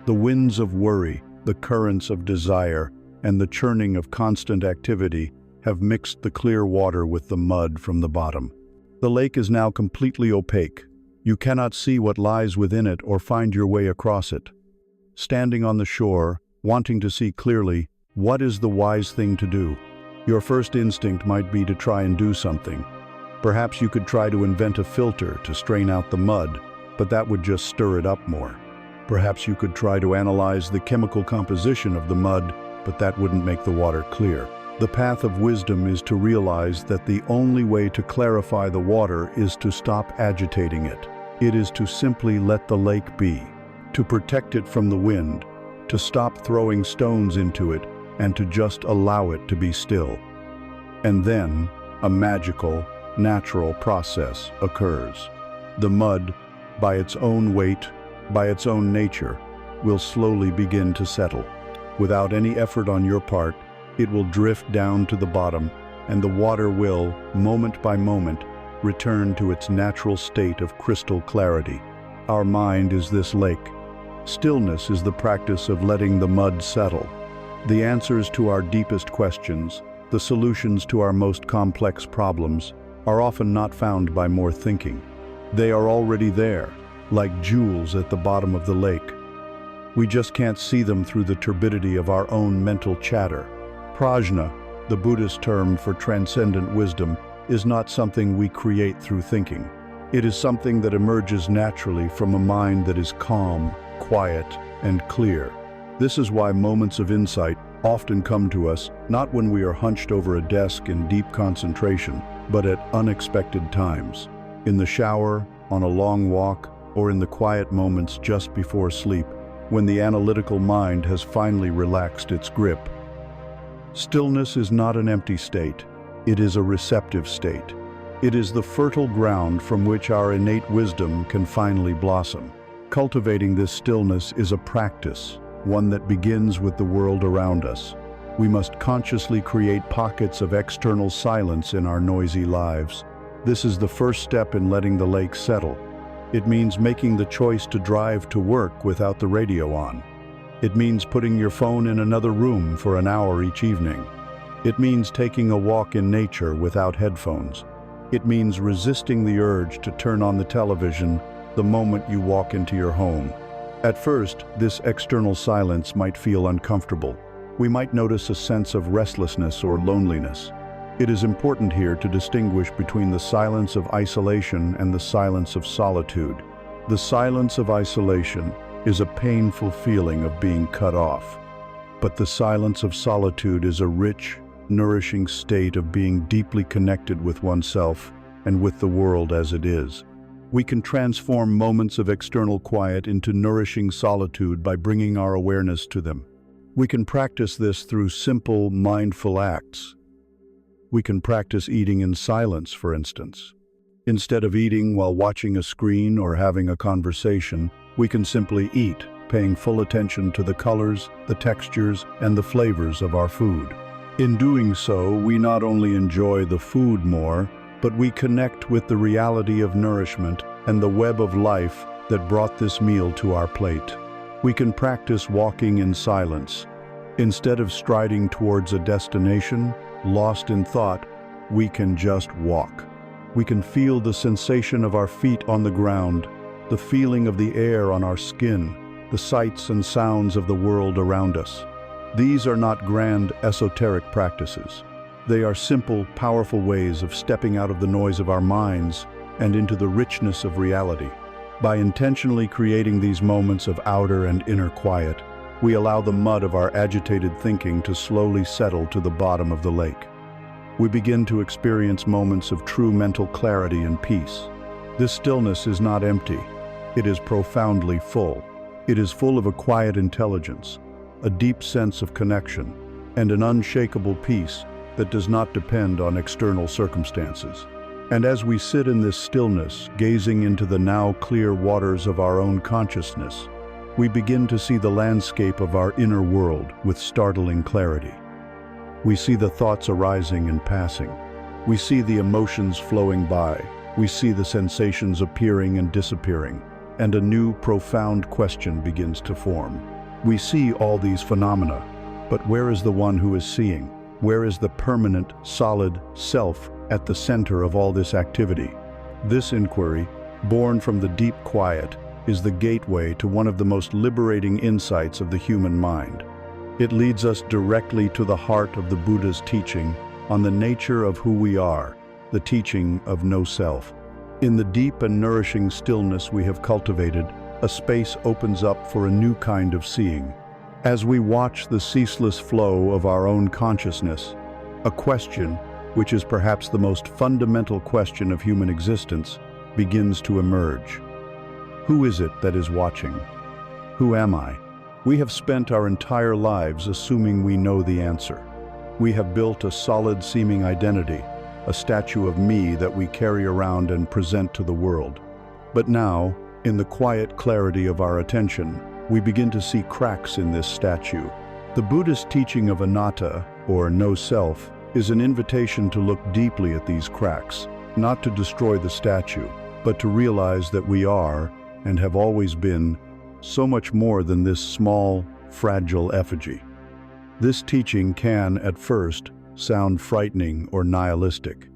The winds of worry, the currents of desire, and the churning of constant activity have mixed the clear water with the mud from the bottom. The lake is now completely opaque. You cannot see what lies within it or find your way across it. Standing on the shore, wanting to see clearly, what is the wise thing to do? Your first instinct might be to try and do something. Perhaps you could try to invent a filter to strain out the mud, but that would just stir it up more. Perhaps you could try to analyze the chemical composition of the mud, but that wouldn't make the water clear. The path of wisdom is to realize that the only way to clarify the water is to stop agitating it. It is to simply let the lake be, to protect it from the wind, to stop throwing stones into it, and to just allow it to be still. And then, a magical, natural process occurs. The mud, by its own weight, by its own nature, will slowly begin to settle. Without any effort on your part, it will drift down to the bottom, and the water will, moment by moment, return to its natural state of crystal clarity. Our mind is this lake. Stillness is the practice of letting the mud settle. The answers to our deepest questions, the solutions to our most complex problems, are often not found by more thinking. They are already there, like jewels at the bottom of the lake. We just can't see them through the turbidity of our own mental chatter. Prajna, the Buddhist term for transcendent wisdom, is not something we create through thinking. It is something that emerges naturally from a mind that is calm, quiet, and clear. This is why moments of insight, often come to us not when we are hunched over a desk in deep concentration, but at unexpected times. In the shower, on a long walk, or in the quiet moments just before sleep, when the analytical mind has finally relaxed its grip. Stillness is not an empty state, it is a receptive state. It is the fertile ground from which our innate wisdom can finally blossom. Cultivating this stillness is a practice, one that begins with the world around us. We must consciously create pockets of external silence in our noisy lives. This is the first step in letting the lake settle. It means making the choice to drive to work without the radio on. It means putting your phone in another room for an hour each evening. It means taking a walk in nature without headphones. It means resisting the urge to turn on the television the moment you walk into your home. At first, this external silence might feel uncomfortable. We might notice a sense of restlessness or loneliness. It is important here to distinguish between the silence of isolation and the silence of solitude. The silence of isolation is a painful feeling of being cut off. But the silence of solitude is a rich, nourishing state of being deeply connected with oneself and with the world as it is. We can transform moments of external quiet into nourishing solitude by bringing our awareness to them. We can practice this through simple, mindful acts. We can practice eating in silence, for instance. Instead of eating while watching a screen or having a conversation, we can simply eat, paying full attention to the colors, the textures, and the flavors of our food. In doing so, we not only enjoy the food more, but we connect with the reality of nourishment and the web of life that brought this meal to our plate. We can practice walking in silence. Instead of striding towards a destination, lost in thought, we can just walk. We can feel the sensation of our feet on the ground, the feeling of the air on our skin, the sights and sounds of the world around us. These are not grand, esoteric practices. They are simple, powerful ways of stepping out of the noise of our minds and into the richness of reality. By intentionally creating these moments of outer and inner quiet, we allow the mud of our agitated thinking to slowly settle to the bottom of the lake. We begin to experience moments of true mental clarity and peace. This stillness is not empty. It is profoundly full. It is full of a quiet intelligence, a deep sense of connection, and an unshakable peace that does not depend on external circumstances. And as we sit in this stillness, gazing into the now clear waters of our own consciousness, we begin to see the landscape of our inner world with startling clarity. We see the thoughts arising and passing. We see the emotions flowing by. We see the sensations appearing and disappearing, and a new, profound question begins to form. We see all these phenomena, but where is the one who is seeing? Where is the permanent, solid self at the center of all this activity? This inquiry, born from the deep quiet, is the gateway to one of the most liberating insights of the human mind. It leads us directly to the heart of the Buddha's teaching on the nature of who we are, the teaching of no self. In the deep and nourishing stillness we have cultivated, a space opens up for a new kind of seeing. As we watch the ceaseless flow of our own consciousness, a question, which is perhaps the most fundamental question of human existence, begins to emerge. Who is it that is watching? Who am I? We have spent our entire lives assuming we know the answer. We have built a solid-seeming identity, a statue of me that we carry around and present to the world. But now, in the quiet clarity of our attention, we begin to see cracks in this statue. The Buddhist teaching of anatta, or no self, is an invitation to look deeply at these cracks, not to destroy the statue, but to realize that we are, and have always been, so much more than this small, fragile effigy. This teaching can, at first, sound frightening or nihilistic,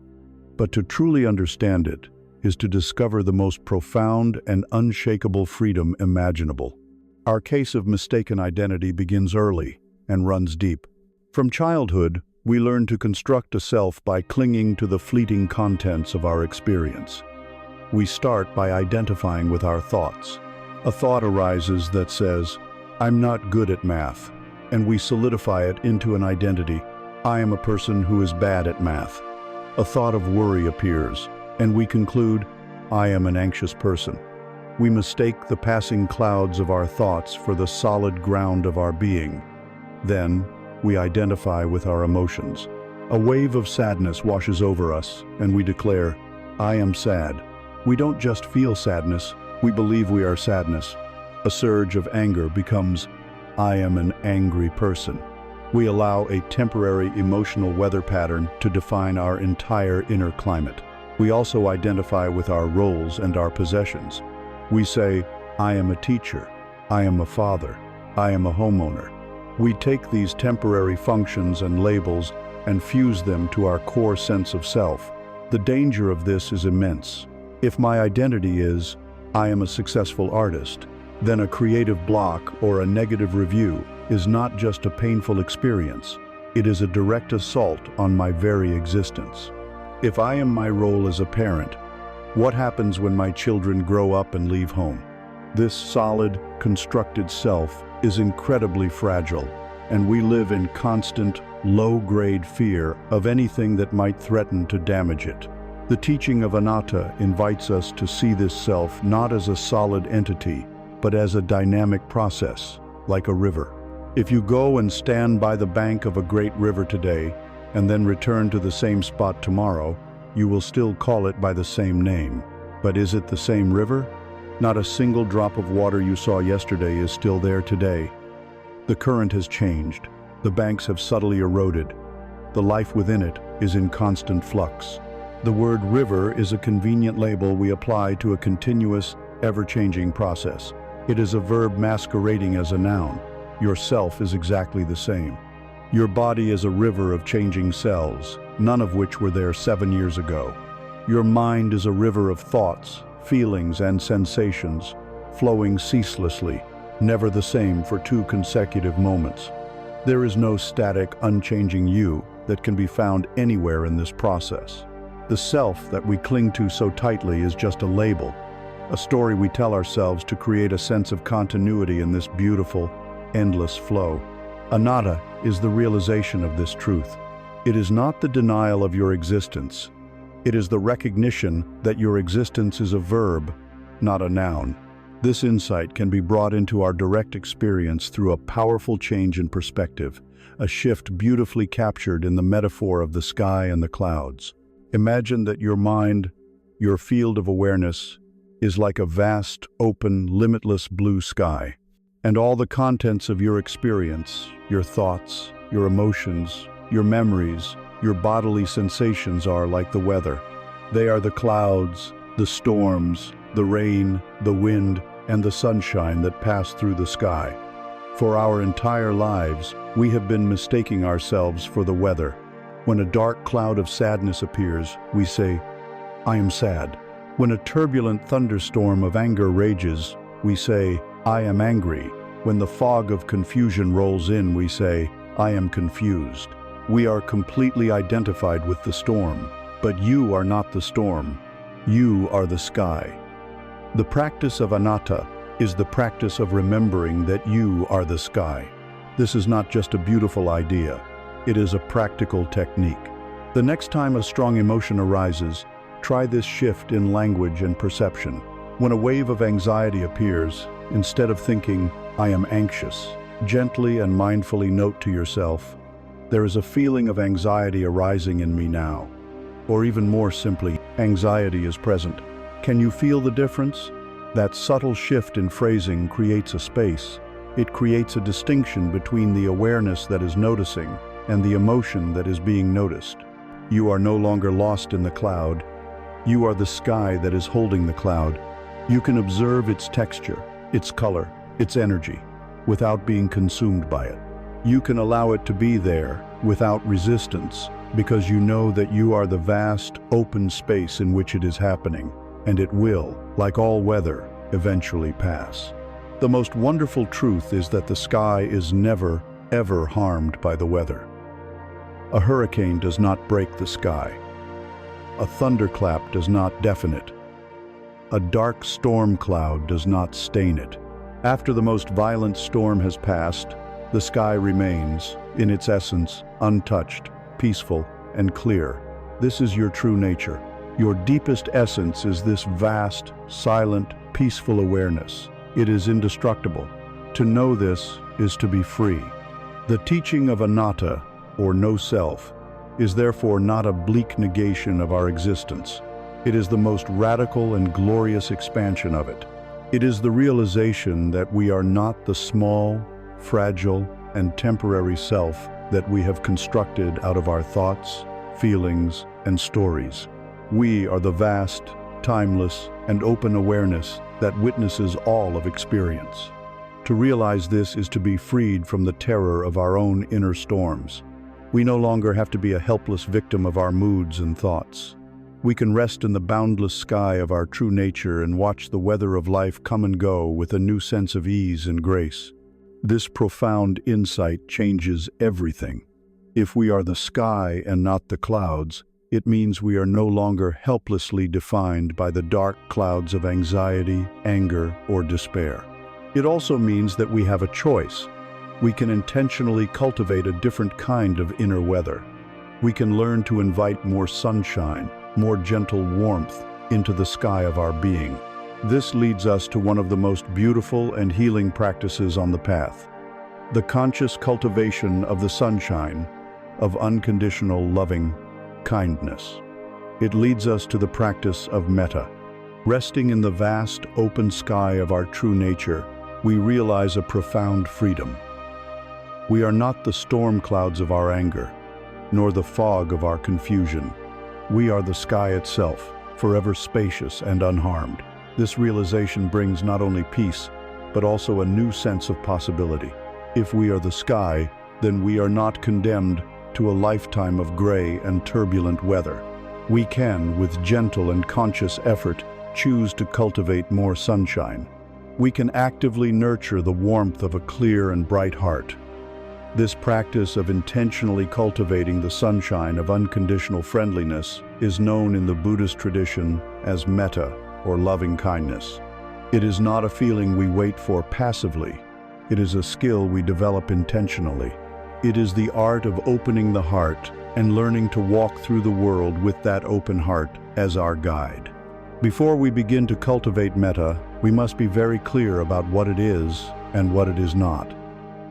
but to truly understand it is to discover the most profound and unshakable freedom imaginable. Our case of mistaken identity begins early and runs deep. From childhood, we learn to construct a self by clinging to the fleeting contents of our experience. We start by identifying with our thoughts. A thought arises that says, "I'm not good at math," and we solidify it into an identity. I am a person who is bad at math. A thought of worry appears, and we conclude, I am an anxious person. We mistake the passing clouds of our thoughts for the solid ground of our being. Then, we identify with our emotions. A wave of sadness washes over us, and we declare, I am sad. We don't just feel sadness, we believe we are sadness. A surge of anger becomes, I am an angry person. We allow a temporary emotional weather pattern to define our entire inner climate. We also identify with our roles and our possessions. We say, I am a teacher, I am a father, I am a homeowner. We take these temporary functions and labels and fuse them to our core sense of self. The danger of this is immense. If my identity is, I am a successful artist, then a creative block or a negative review is not just a painful experience, it is a direct assault on my very existence. If I am my role as a parent, what happens when my children grow up and leave home? This solid, constructed self is incredibly fragile, and we live in constant, low-grade fear of anything that might threaten to damage it. The teaching of Anatta invites us to see this self not as a solid entity, but as a dynamic process, like a river. If you go and stand by the bank of a great river today, and then return to the same spot tomorrow, you will still call it by the same name. But is it the same river? Not a single drop of water you saw yesterday is still there today. The current has changed. The banks have subtly eroded. The life within it is in constant flux. The word river is a convenient label we apply to a continuous, ever-changing process. It is a verb masquerading as a noun. Yourself is exactly the same. Your body is a river of changing cells, none of which were there 7 years ago. Your mind is a river of thoughts, feelings, and sensations, flowing ceaselessly, never the same for 2 consecutive moments. There is no static, unchanging you that can be found anywhere in this process. The self that we cling to so tightly is just a label, a story we tell ourselves to create a sense of continuity in this beautiful, endless flow. Anatta is the realization of this truth. It is not the denial of your existence. It is the recognition that your existence is a verb, not a noun. This insight can be brought into our direct experience through a powerful change in perspective, a shift beautifully captured in the metaphor of the sky and the clouds. Imagine that your mind, your field of awareness, is like a vast, open, limitless blue sky. And all the contents of your experience, your thoughts, your emotions, your memories, your bodily sensations are like the weather. They are the clouds, the storms, the rain, the wind, and the sunshine that pass through the sky. For our entire lives, we have been mistaking ourselves for the weather. When a dark cloud of sadness appears, we say, I am sad. When a turbulent thunderstorm of anger rages, we say, I am angry. When the fog of confusion rolls in, we say, I am confused. We are completely identified with the storm, but you are not the storm. You are the sky. The practice of Anatta is the practice of remembering that you are the sky. This is not just a beautiful idea. It is a practical technique. The next time a strong emotion arises, try this shift in language and perception. When a wave of anxiety appears, instead of thinking, I am anxious, gently and mindfully note to yourself, there is a feeling of anxiety arising in me now. Or even more simply, anxiety is present. Can you feel the difference? That subtle shift in phrasing creates a space. It creates a distinction between the awareness that is noticing and the emotion that is being noticed. You are no longer lost in the cloud. You are the sky that is holding the cloud. You can observe its texture, its color, its energy, without being consumed by it. You can allow it to be there without resistance, because you know that you are the vast, open space in which it is happening, and it will, like all weather, eventually pass. The most wonderful truth is that the sky is never, ever harmed by the weather. A hurricane does not break the sky. A thunderclap does not deafen it. A dark storm cloud does not stain it. After the most violent storm has passed, The sky remains, in its essence, untouched, peaceful, and clear. This is your true nature. Your deepest essence is this vast, silent, peaceful awareness. It is indestructible. To know this is to be free. The teaching of anatta, or no self, is therefore not a bleak negation of our existence. It is the most radical and glorious expansion of it. It is the realization that we are not the small, fragile, and temporary self that we have constructed out of our thoughts, feelings, and stories. We are the vast, timeless, and open awareness that witnesses all of experience. To realize this is to be freed from the terror of our own inner storms. We no longer have to be a helpless victim of our moods and thoughts. We can rest in the boundless sky of our true nature and watch the weather of life come and go with a new sense of ease and grace. This profound insight changes everything. If we are the sky and not the clouds, it means we are no longer helplessly defined by the dark clouds of anxiety, anger, or despair. It also means that we have a choice. We can intentionally cultivate a different kind of inner weather. We can learn to invite more sunshine, more gentle warmth into the sky of our being. This leads us to one of the most beautiful and healing practices on the path: the conscious cultivation of the sunshine, of unconditional loving kindness. It leads us to the practice of metta. Resting in the vast, open sky of our true nature, we realize a profound freedom. We are not the storm clouds of our anger, nor the fog of our confusion. We are the sky itself, forever spacious and unharmed. This realization brings not only peace, but also a new sense of possibility. If we are the sky, then we are not condemned to a lifetime of gray and turbulent weather. We can, with gentle and conscious effort, choose to cultivate more sunshine. We can actively nurture the warmth of a clear and bright heart. This practice of intentionally cultivating the sunshine of unconditional friendliness is known in the Buddhist tradition as metta, or loving kindness. It is not a feeling we wait for passively. It is a skill we develop intentionally. It is the art of opening the heart and learning to walk through the world with that open heart as our guide. Before we begin to cultivate metta, we must be very clear about what it is and what it is not.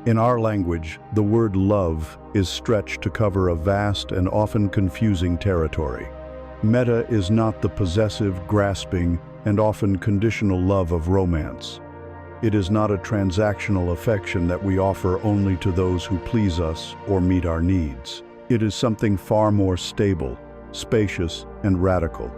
In our language, the word love is stretched to cover a vast and often confusing territory. Metta is not the possessive, grasping, and often conditional love of romance. It is not a transactional affection that we offer only to those who please us or meet our needs. It is something far more stable, spacious, and radical.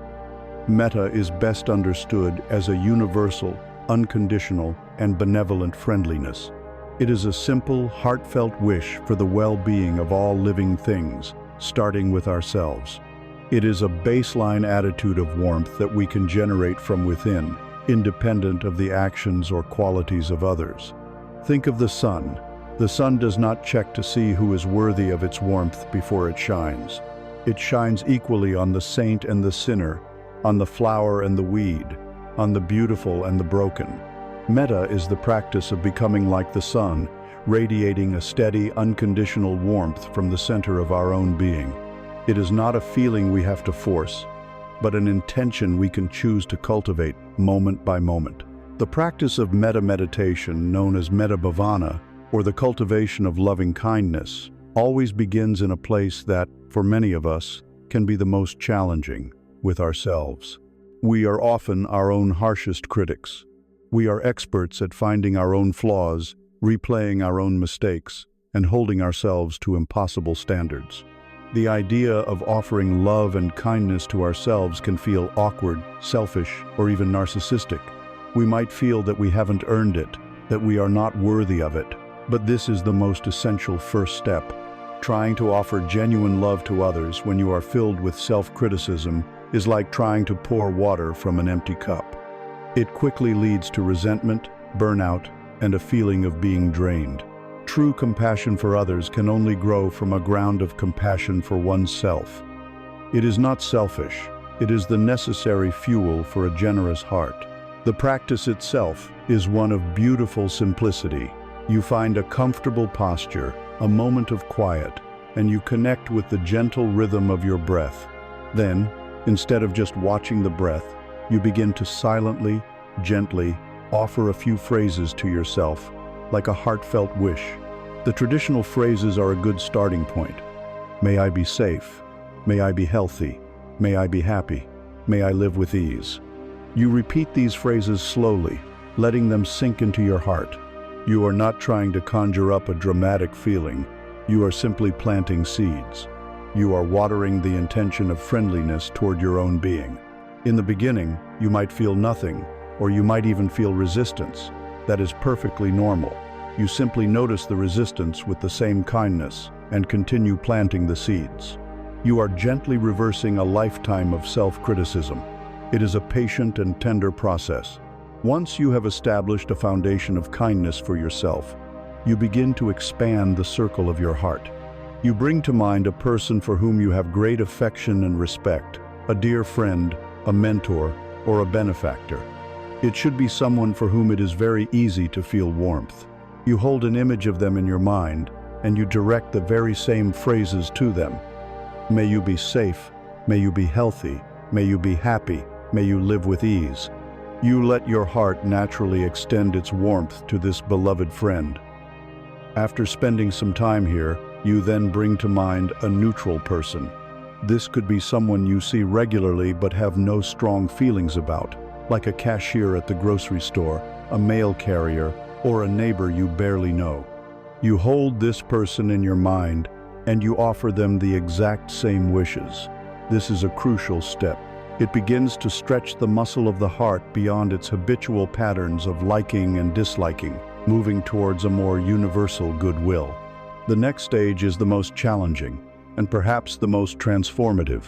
Metta is best understood as a universal, unconditional, and benevolent friendliness. It is a simple, heartfelt wish for the well-being of all living things, starting with ourselves. It is a baseline attitude of warmth that we can generate from within, independent of the actions or qualities of others. Think of the sun. The sun does not check to see who is worthy of its warmth before it shines. It shines equally on the saint and the sinner, on the flower and the weed, on the beautiful and the broken. Metta is the practice of becoming like the sun, radiating a steady, unconditional warmth from the center of our own being. It is not a feeling we have to force, but an intention we can choose to cultivate moment by moment. The practice of metta meditation, known as metta bhavana, or the cultivation of loving kindness, always begins in a place that, for many of us, can be the most challenging: with ourselves. We are often our own harshest critics. We are experts at finding our own flaws, replaying our own mistakes, and holding ourselves to impossible standards. The idea of offering love and kindness to ourselves can feel awkward, selfish, or even narcissistic. We might feel that we haven't earned it, that we are not worthy of it. But this is the most essential first step. Trying to offer genuine love to others when you are filled with self-criticism is like trying to pour water from an empty cup. It quickly leads to resentment, burnout, and a feeling of being drained. True compassion for others can only grow from a ground of compassion for oneself. It is not selfish. It is the necessary fuel for a generous heart. The practice itself is one of beautiful simplicity. You find a comfortable posture, a moment of quiet, and you connect with the gentle rhythm of your breath. Then, instead of just watching the breath, you begin to silently, gently offer a few phrases to yourself, like a heartfelt wish. The traditional phrases are a good starting point. May I be safe. May I be healthy. May I be happy. May I live with ease. You repeat these phrases slowly, letting them sink into your heart. You are not trying to conjure up a dramatic feeling. You are simply planting seeds. You are watering the intention of friendliness toward your own being. In the beginning, you might feel nothing, or you might even feel resistance. That is perfectly normal. You simply notice the resistance with the same kindness and continue planting the seeds. You are gently reversing a lifetime of self-criticism. It is a patient and tender process. Once you have established a foundation of kindness for yourself, you begin to expand the circle of your heart. You bring to mind a person for whom you have great affection and respect, a dear friend, a mentor, or a benefactor. It should be someone for whom it is very easy to feel warmth. You hold an image of them in your mind, and you direct the very same phrases to them. May you be safe, may you be healthy, may you be happy, may you live with ease. You let your heart naturally extend its warmth to this beloved friend. After spending some time here, you then bring to mind a neutral person. This could be someone you see regularly but have no strong feelings about, like a cashier at the grocery store, a mail carrier, or a neighbor you barely know. You hold this person in your mind, and you offer them the exact same wishes. This is a crucial step. It begins to stretch the muscle of the heart beyond its habitual patterns of liking and disliking, moving towards a more universal goodwill. The next stage is the most challenging, and perhaps the most transformative.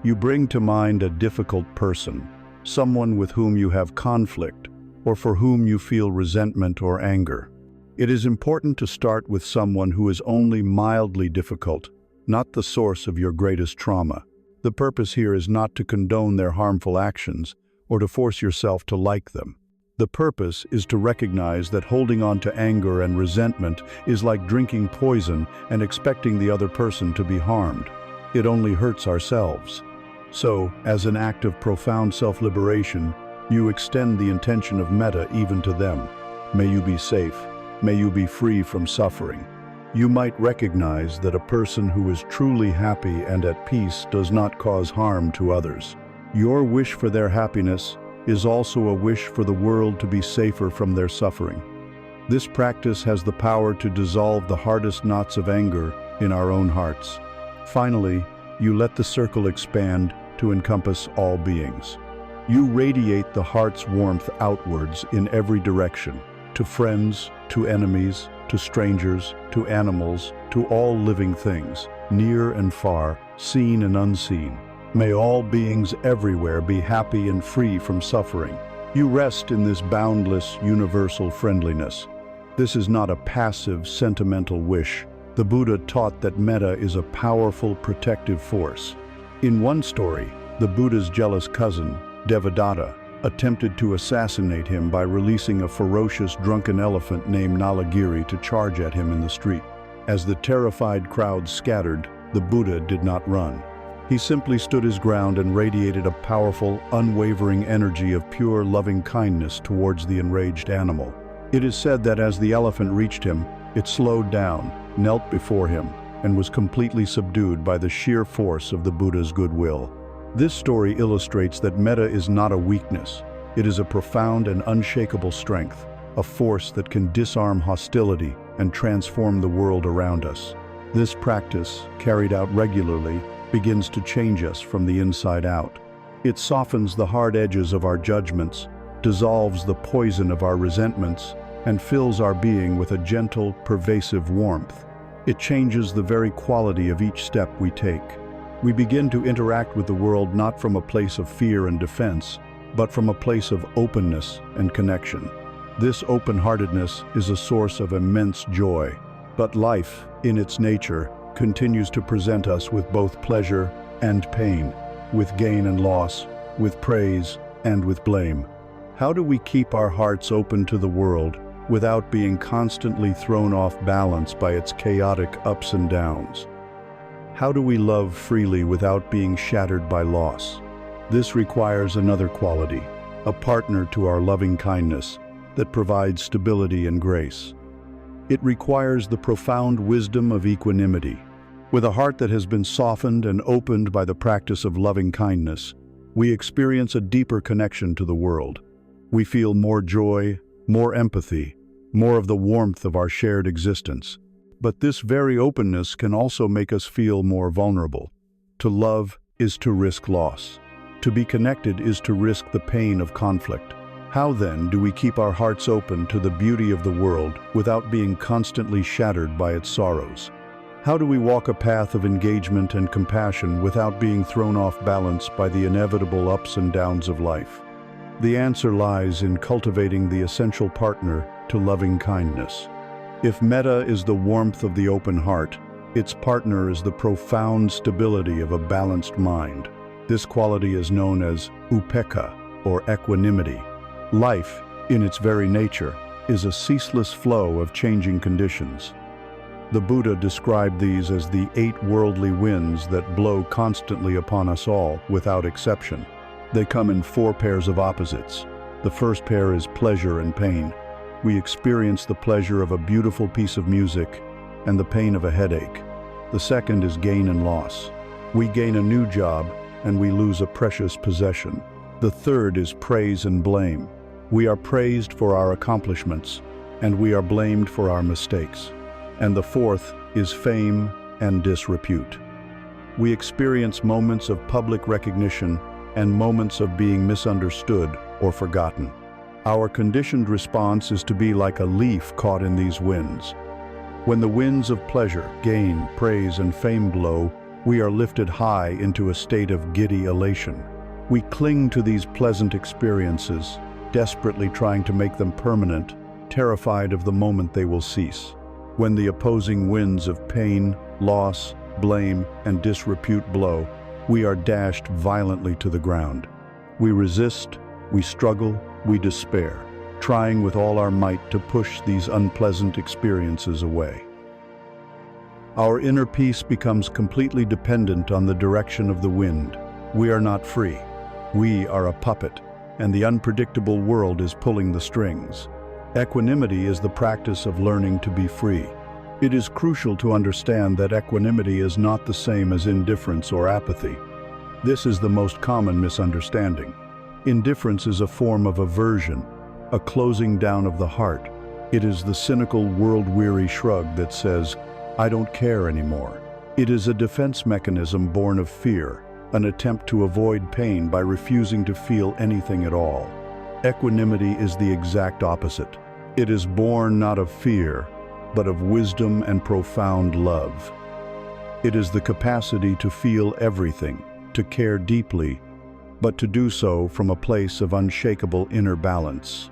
You bring to mind a difficult person, someone with whom you have conflict, or for whom you feel resentment or anger. It is important to start with someone who is only mildly difficult, not the source of your greatest trauma. The purpose here is not to condone their harmful actions or to force yourself to like them. The purpose is to recognize that holding on to anger and resentment is like drinking poison and expecting the other person to be harmed. It only hurts ourselves. So, as an act of profound self-liberation, you extend the intention of Metta even to them. May you be safe. May you be free from suffering. You might recognize that a person who is truly happy and at peace does not cause harm to others. Your wish for their happiness is also a wish for the world to be safer from their suffering. This practice has the power to dissolve the hardest knots of anger in our own hearts. Finally, you let the circle expand to encompass all beings. You radiate the heart's warmth outwards in every direction, to friends, to enemies, to strangers, to animals, to all living things, near and far, seen and unseen. May all beings everywhere be happy and free from suffering. You rest in this boundless, universal friendliness. This is not a passive, sentimental wish. The Buddha taught that Metta is a powerful, protective force. In one story, the Buddha's jealous cousin, Devadatta, attempted to assassinate him by releasing a ferocious drunken elephant named Nalagiri to charge at him in the street. As the terrified crowd scattered, the Buddha did not run. He simply stood his ground and radiated a powerful, unwavering energy of pure, loving kindness towards the enraged animal. It is said that as the elephant reached him, it slowed down, knelt before him, and was completely subdued by the sheer force of the Buddha's goodwill. This story illustrates that Metta is not a weakness. It is a profound and unshakable strength, a force that can disarm hostility and transform the world around us. This practice, carried out regularly, begins to change us from the inside out. It softens the hard edges of our judgments, dissolves the poison of our resentments, and fills our being with a gentle, pervasive warmth. It changes the very quality of each step we take. We begin to interact with the world not from a place of fear and defense, but from a place of openness and connection. This open-heartedness is a source of immense joy. But life, in its nature, continues to present us with both pleasure and pain, with gain and loss, with praise and with blame. How do we keep our hearts open to the world without being constantly thrown off balance by its chaotic ups and downs? How do we love freely without being shattered by loss? This requires another quality, a partner to our loving kindness that provides stability and grace. It requires the profound wisdom of equanimity. With a heart that has been softened and opened by the practice of loving kindness, we experience a deeper connection to the world. We feel more joy, more empathy, more of the warmth of our shared existence. But this very openness can also make us feel more vulnerable. To love is to risk loss. To be connected is to risk the pain of conflict. How then do we keep our hearts open to the beauty of the world without being constantly shattered by its sorrows? How do we walk a path of engagement and compassion without being thrown off balance by the inevitable ups and downs of life? The answer lies in cultivating the essential partner to loving kindness. If Metta is the warmth of the open heart, its partner is the profound stability of a balanced mind. This quality is known as upekkha, or equanimity. Life, in its very nature, is a ceaseless flow of changing conditions. The Buddha described these as the 8 worldly winds that blow constantly upon us all, without exception. They come in 4 pairs of opposites. The first pair is pleasure and pain. We experience the pleasure of a beautiful piece of music and the pain of a headache. The second is gain and loss. We gain a new job and we lose a precious possession. The third is praise and blame. We are praised for our accomplishments and we are blamed for our mistakes. And the fourth is fame and disrepute. We experience moments of public recognition and moments of being misunderstood or forgotten. Our conditioned response is to be like a leaf caught in these winds. When the winds of pleasure, gain, praise, and fame blow, we are lifted high into a state of giddy elation. We cling to these pleasant experiences, desperately trying to make them permanent, terrified of the moment they will cease. When the opposing winds of pain, loss, blame, and disrepute blow, we are dashed violently to the ground. We resist, we struggle, we despair, trying with all our might to push these unpleasant experiences away. Our inner peace becomes completely dependent on the direction of the wind. We are not free. We are a puppet, and the unpredictable world is pulling the strings. Equanimity is the practice of learning to be free. It is crucial to understand that equanimity is not the same as indifference or apathy. This is the most common misunderstanding. Indifference is a form of aversion, a closing down of the heart. It is the cynical, world-weary shrug that says, "I don't care anymore." It is a defense mechanism born of fear, an attempt to avoid pain by refusing to feel anything at all. Equanimity is the exact opposite. It is born not of fear, but of wisdom and profound love. It is the capacity to feel everything, to care deeply, but to do so from a place of unshakable inner balance.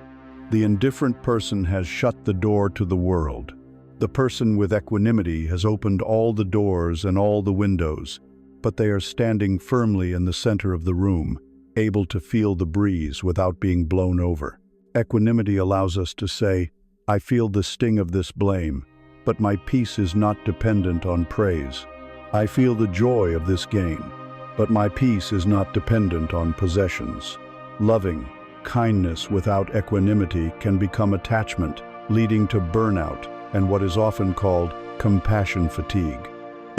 The indifferent person has shut the door to the world. The person with equanimity has opened all the doors and all the windows, but they are standing firmly in the center of the room, able to feel the breeze without being blown over. Equanimity allows us to say, "I feel the sting of this blame, but my peace is not dependent on praise. I feel the joy of this gain, but my peace is not dependent on possessions." Loving kindness without equanimity can become attachment, leading to burnout and what is often called compassion fatigue.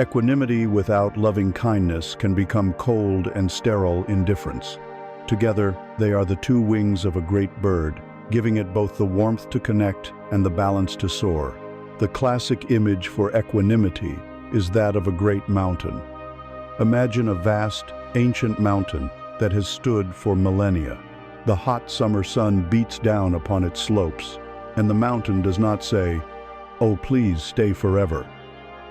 Equanimity without loving kindness can become cold and sterile indifference. Together, they are the two wings of a great bird, giving it both the warmth to connect and the balance to soar. The classic image for equanimity is that of a great mountain. Imagine a vast, ancient mountain that has stood for millennia. The hot summer sun beats down upon its slopes, and the mountain does not say, "Oh, please stay forever."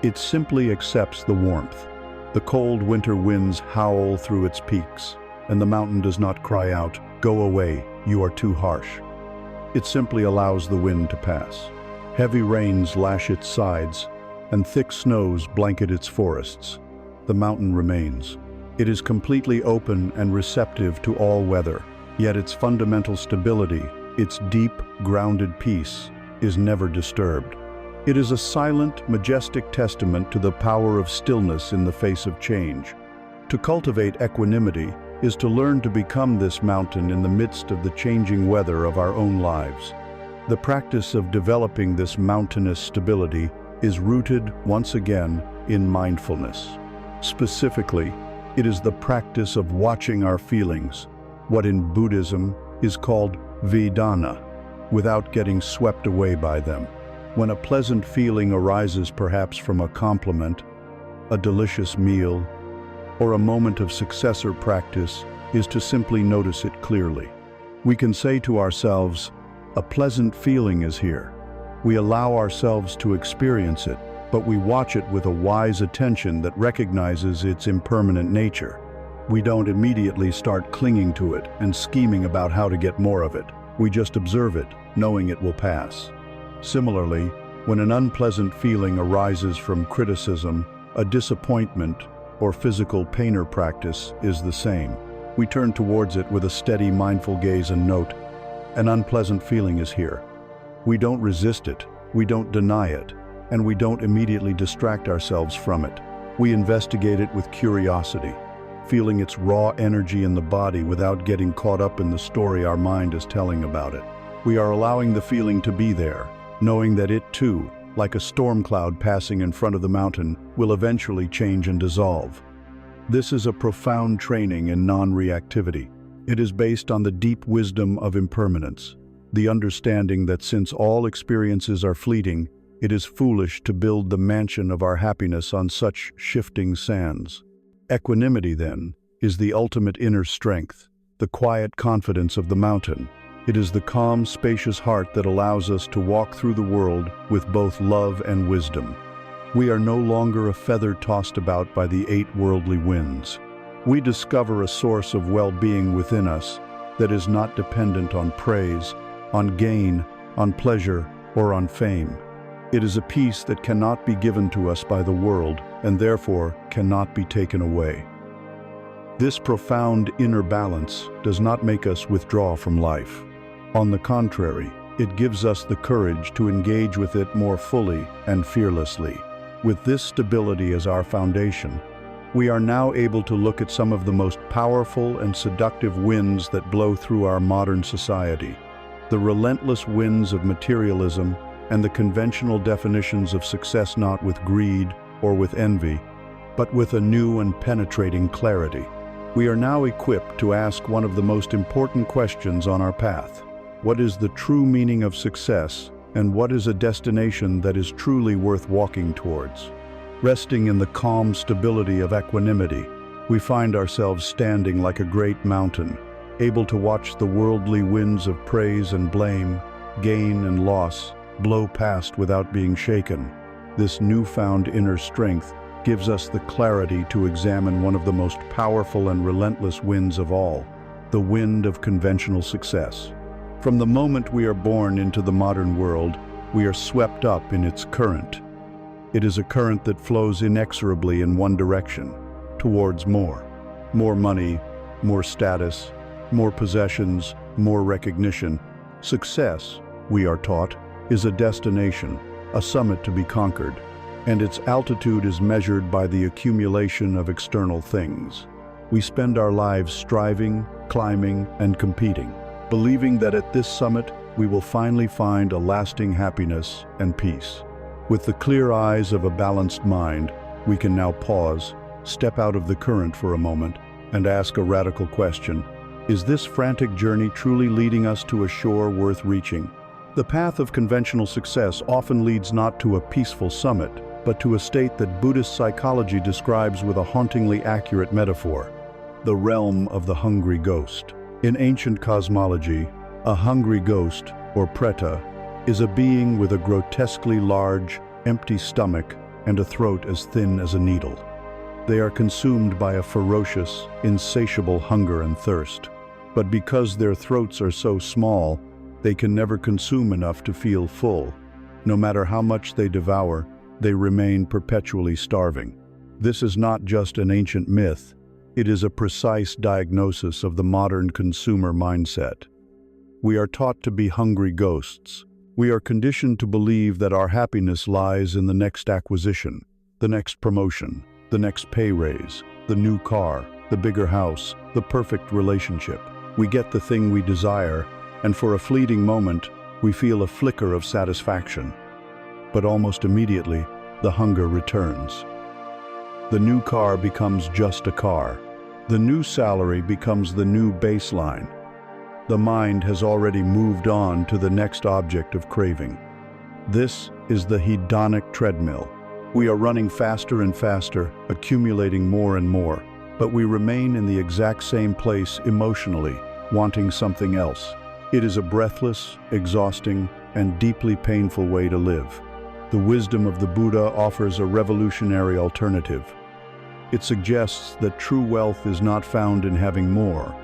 It simply accepts the warmth. The cold winter winds howl through its peaks, and the mountain does not cry out, "Go away, you are too harsh." It simply allows the wind to pass. Heavy rains lash its sides, and thick snows blanket its forests. The mountain remains. It is completely open and receptive to all weather, yet its fundamental stability, its deep, grounded peace, is never disturbed. It is a silent, majestic testament to the power of stillness in the face of change. To cultivate equanimity is to learn to become this mountain in the midst of the changing weather of our own lives. The practice of developing this mountainous stability is rooted, once again, in mindfulness. Specifically, it is the practice of watching our feelings, what in Buddhism is called vedana, without getting swept away by them. When a pleasant feeling arises perhaps from a compliment, a delicious meal, or a moment of success or practice, is to simply notice it clearly. We can say to ourselves, "A pleasant feeling is here." We allow ourselves to experience it, but we watch it with a wise attention that recognizes its impermanent nature. We don't immediately start clinging to it and scheming about how to get more of it. We just observe it, knowing it will pass. Similarly, when an unpleasant feeling arises from criticism, a disappointment, or physical pain or practice is the same. We turn towards it with a steady, mindful gaze and note, an unpleasant feeling is here. We don't resist it, we don't deny it, and we don't immediately distract ourselves from it. We investigate it with curiosity, feeling its raw energy in the body without getting caught up in the story our mind is telling about it. We are allowing the feeling to be there, knowing that it too, like a storm cloud passing in front of the mountain, will eventually change and dissolve. This is a profound training in non-reactivity. It is based on the deep wisdom of impermanence, the understanding that since all experiences are fleeting, it is foolish to build the mansion of our happiness on such shifting sands. Equanimity, then, is the ultimate inner strength, the quiet confidence of the mountain. It is the calm, spacious heart that allows us to walk through the world with both love and wisdom. We are no longer a feather tossed about by the 8 worldly winds. We discover a source of well-being within us that is not dependent on praise, on gain, on pleasure, or on fame. It is a peace that cannot be given to us by the world and therefore cannot be taken away. This profound inner balance does not make us withdraw from life. On the contrary, it gives us the courage to engage with it more fully and fearlessly. With this stability as our foundation, we are now able to look at some of the most powerful and seductive winds that blow through our modern society. The relentless winds of materialism and the conventional definitions of success, not with greed or with envy, but with a new and penetrating clarity. We are now equipped to ask one of the most important questions on our path. What is the true meaning of success, and what is a destination that is truly worth walking towards? Resting in the calm stability of equanimity, we find ourselves standing like a great mountain, able to watch the worldly winds of praise and blame, gain and loss, blow past without being shaken. This newfound inner strength gives us the clarity to examine one of the most powerful and relentless winds of all, the wind of conventional success. From the moment we are born into the modern world, we are swept up in its current. It is a current that flows inexorably in one direction, towards more. More money, more status, more possessions, more recognition. Success, we are taught, is a destination, a summit to be conquered, and its altitude is measured by the accumulation of external things. We spend our lives striving, climbing, and competing, believing that at this summit we will finally find a lasting happiness and peace. With the clear eyes of a balanced mind, we can now pause, step out of the current for a moment, and ask a radical question. Is this frantic journey truly leading us to a shore worth reaching? The path of conventional success often leads not to a peaceful summit, but to a state that Buddhist psychology describes with a hauntingly accurate metaphor: the realm of the hungry ghost. In ancient cosmology, a hungry ghost, or preta, is a being with a grotesquely large, empty stomach and a throat as thin as a needle. They are consumed by a ferocious, insatiable hunger and thirst. But because their throats are so small, they can never consume enough to feel full. No matter how much they devour, they remain perpetually starving. This is not just an ancient myth. It is a precise diagnosis of the modern consumer mindset. We are taught to be hungry ghosts, We are conditioned to believe that our happiness lies in the next acquisition, the next promotion, the next pay raise, the new car, the bigger house, the perfect relationship. We get the thing we desire, and for a fleeting moment, we feel a flicker of satisfaction. But almost immediately, the hunger returns. The new car becomes just a car. The new salary becomes the new baseline. The mind has already moved on to the next object of craving. This is the hedonic treadmill. We are running faster and faster, accumulating more and more, but we remain in the exact same place emotionally, wanting something else. It is a breathless, exhausting, and deeply painful way to live. The wisdom of the Buddha offers a revolutionary alternative. It suggests that true wealth is not found in having more,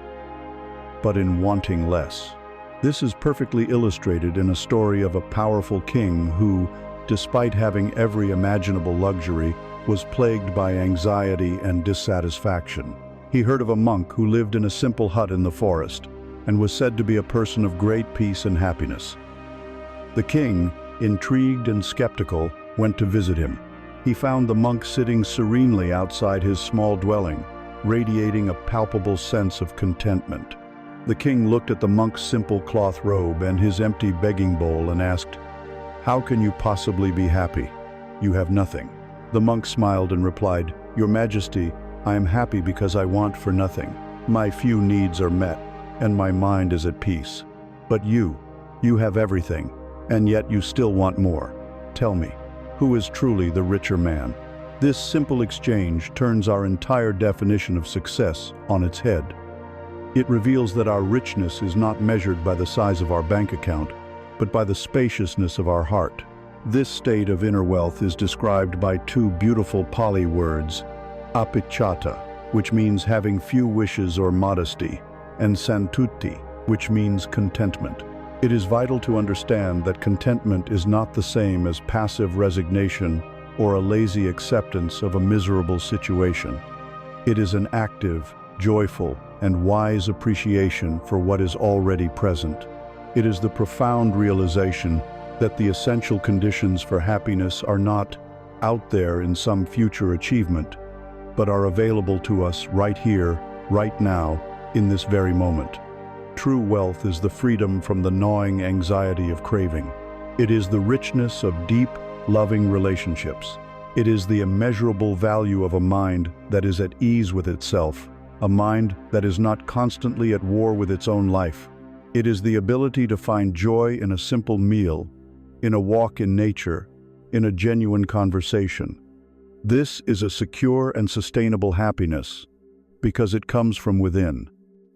but in wanting less. This is perfectly illustrated in a story of a powerful king who, despite having every imaginable luxury, was plagued by anxiety and dissatisfaction. He heard of a monk who lived in a simple hut in the forest and was said to be a person of great peace and happiness. The king, intrigued and skeptical, went to visit him. He found the monk sitting serenely outside his small dwelling, radiating a palpable sense of contentment. The king looked at the monk's simple cloth robe and his empty begging bowl and asked, "How can you possibly be happy? You have nothing." The monk smiled and replied, "Your Majesty, I am happy because I want for nothing. My few needs are met, and my mind is at peace. But you have everything, and yet you still want more. Tell me, who is truly the richer man?" This simple exchange turns our entire definition of success on its head. It reveals that our richness is not measured by the size of our bank account, but by the spaciousness of our heart. This state of inner wealth is described by two beautiful Pali words, apicchata, which means having few wishes or modesty, and santuti, which means contentment. It is vital to understand that contentment is not the same as passive resignation or a lazy acceptance of a miserable situation. It is an active, joyful, and wise appreciation for what is already present. It is the profound realization that the essential conditions for happiness are not out there in some future achievement, but are available to us right here, right now, in this very moment. True wealth is the freedom from the gnawing anxiety of craving. It is the richness of deep, loving relationships. It is the immeasurable value of a mind that is at ease with itself, a mind that is not constantly at war with its own life. It is the ability to find joy in a simple meal, in a walk in nature, in a genuine conversation. This is a secure and sustainable happiness because it comes from within.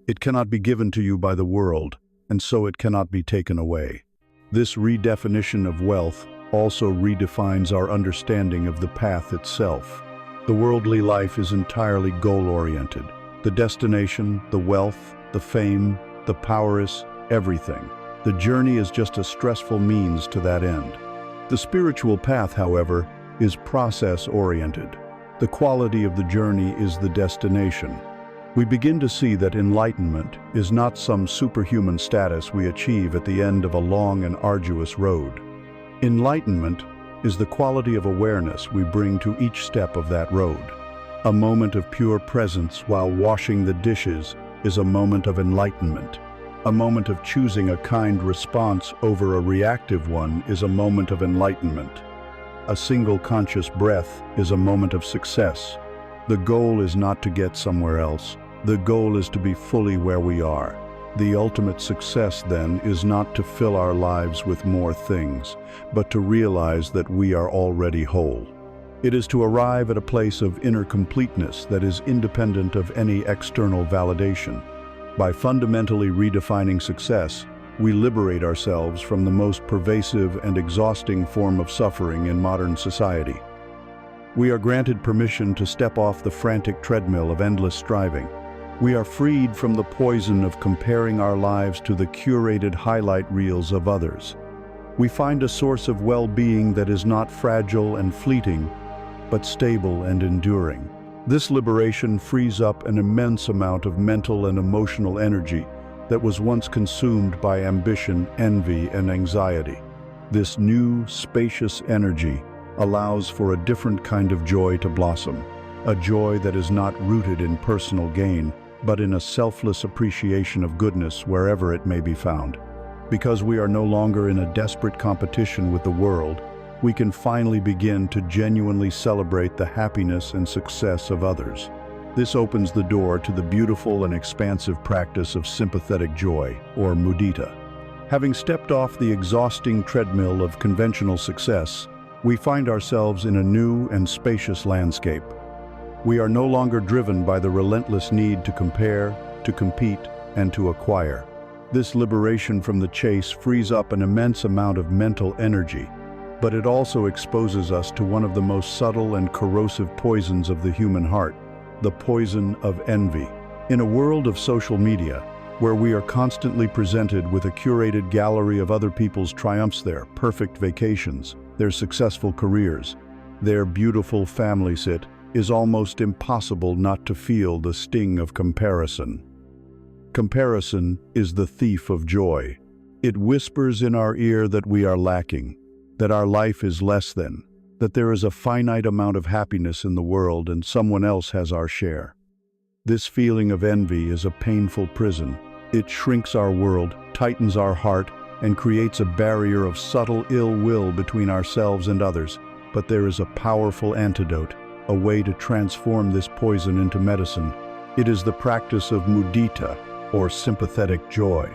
It cannot be given to you by the world, and so it cannot be taken away. This redefinition of wealth also redefines our understanding of the path itself. The worldly life is entirely goal-oriented. The destination, the wealth, the fame, the power is everything. The journey is just a stressful means to that end. The spiritual path, however, is process-oriented. The quality of the journey is the destination. We begin to see that enlightenment is not some superhuman status we achieve at the end of a long and arduous road. Enlightenment is the quality of awareness we bring to each step of that road. A moment of pure presence while washing the dishes is a moment of enlightenment. A moment of choosing a kind response over a reactive one is a moment of enlightenment. A single conscious breath is a moment of success. The goal is not to get somewhere else. The goal is to be fully where we are. The ultimate success, then, is not to fill our lives with more things, but to realize that we are already whole. It is to arrive at a place of inner completeness that is independent of any external validation. By fundamentally redefining success, we liberate ourselves from the most pervasive and exhausting form of suffering in modern society. We are granted permission to step off the frantic treadmill of endless striving. We are freed from the poison of comparing our lives to the curated highlight reels of others. We find a source of well-being that is not fragile and fleeting, but stable and enduring. This liberation frees up an immense amount of mental and emotional energy that was once consumed by ambition, envy, and anxiety. This new, spacious energy allows for a different kind of joy to blossom, a joy that is not rooted in personal gain, but in a selfless appreciation of goodness wherever it may be found. Because we are no longer in a desperate competition with the world, we can finally begin to genuinely celebrate the happiness and success of others. This opens the door to the beautiful and expansive practice of sympathetic joy, or mudita. Having stepped off the exhausting treadmill of conventional success, we find ourselves in a new and spacious landscape. We are no longer driven by the relentless need to compare, to compete, and to acquire. This liberation from the chase frees up an immense amount of mental energy, but it also exposes us to one of the most subtle and corrosive poisons of the human heart, the poison of envy. In a world of social media, where we are constantly presented with a curated gallery of other people's triumphs, their perfect vacations, their successful careers, their beautiful families, it is almost impossible not to feel the sting of comparison. Comparison is the thief of joy. It whispers in our ear that we are lacking, that our life is less than, that there is a finite amount of happiness in the world and someone else has our share. This feeling of envy is a painful prison. It shrinks our world, tightens our heart, and creates a barrier of subtle ill will between ourselves and others. But there is a powerful antidote, a way to transform this poison into medicine. It is the practice of mudita, or sympathetic joy.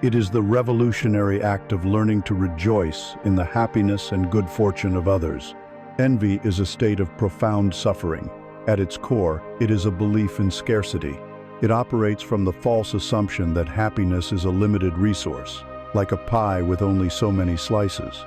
It is the revolutionary act of learning to rejoice in the happiness and good fortune of others. Envy is a state of profound suffering. At its core, it is a belief in scarcity. It operates from the false assumption that happiness is a limited resource, like a pie with only so many slices.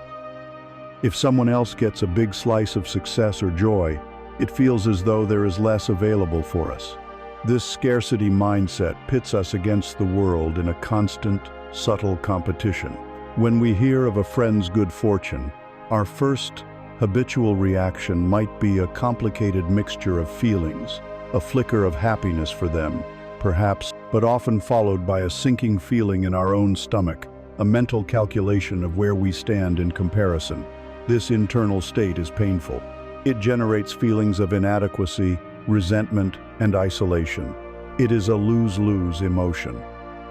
If someone else gets a big slice of success or joy, it feels as though there is less available for us. This scarcity mindset pits us against the world in a constant, subtle competition. When we hear of a friend's good fortune, our first habitual reaction might be a complicated mixture of feelings, a flicker of happiness for them, perhaps, but often followed by a sinking feeling in our own stomach, a mental calculation of where we stand in comparison. This internal state is painful. It generates feelings of inadequacy, resentment, and isolation. It is a lose-lose emotion.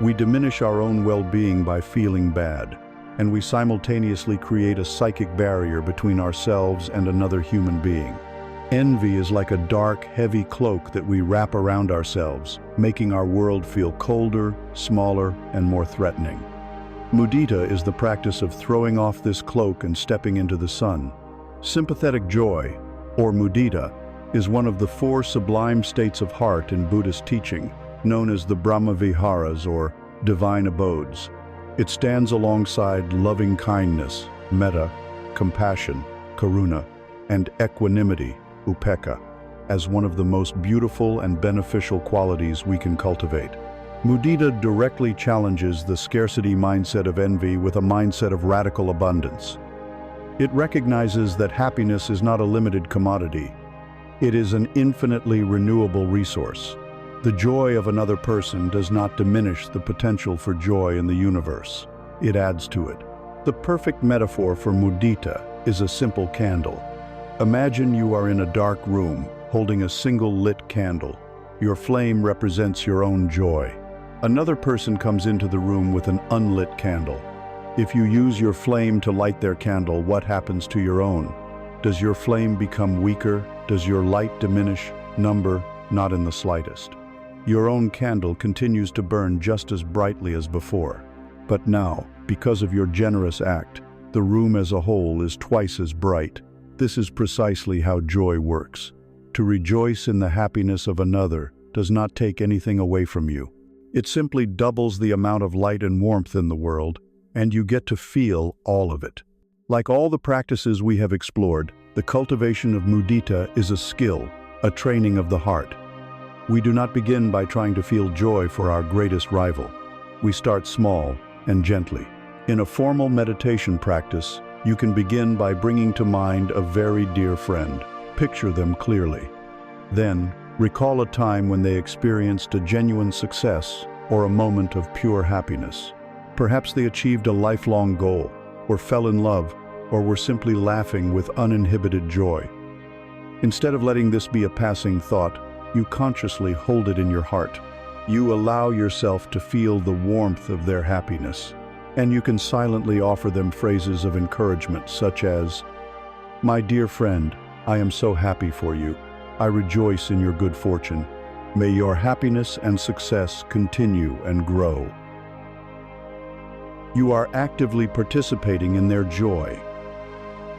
We diminish our own well-being by feeling bad, and we simultaneously create a psychic barrier between ourselves and another human being. Envy is like a dark, heavy cloak that we wrap around ourselves, making our world feel colder, smaller, and more threatening. Mudita is the practice of throwing off this cloak and stepping into the sun. Sympathetic joy, or mudita, is one of the four sublime states of heart in Buddhist teaching, known as the Brahma Viharas, or divine abodes. It stands alongside loving kindness, metta, compassion, karuna, and equanimity, upekkha, as one of the most beautiful and beneficial qualities we can cultivate. Mudita directly challenges the scarcity mindset of envy with a mindset of radical abundance. It recognizes that happiness is not a limited commodity. It is an infinitely renewable resource. The joy of another person does not diminish the potential for joy in the universe. It adds to it. The perfect metaphor for mudita is a simple candle. Imagine you are in a dark room, holding a single lit candle. Your flame represents your own joy. Another person comes into the room with an unlit candle. If you use your flame to light their candle, what happens to your own? Does your flame become weaker? Does your light diminish? Number, not in the slightest. Your own candle continues to burn just as brightly as before. But now, because of your generous act, the room as a whole is twice as bright. This is precisely how joy works. To rejoice in the happiness of another does not take anything away from you. It simply doubles the amount of light and warmth in the world, and you get to feel all of it. Like all the practices we have explored, the cultivation of mudita is a skill, a training of the heart. We do not begin by trying to feel joy for our greatest rival. We start small and gently. In a formal meditation practice, you can begin by bringing to mind a very dear friend. Picture them clearly. Then, recall a time when they experienced a genuine success or a moment of pure happiness. Perhaps they achieved a lifelong goal, or fell in love, or were simply laughing with uninhibited joy. Instead of letting this be a passing thought, you consciously hold it in your heart. You allow yourself to feel the warmth of their happiness, and you can silently offer them phrases of encouragement such as, "My dear friend, I am so happy for you. I rejoice in your good fortune. May your happiness and success continue and grow." You are actively participating in their joy,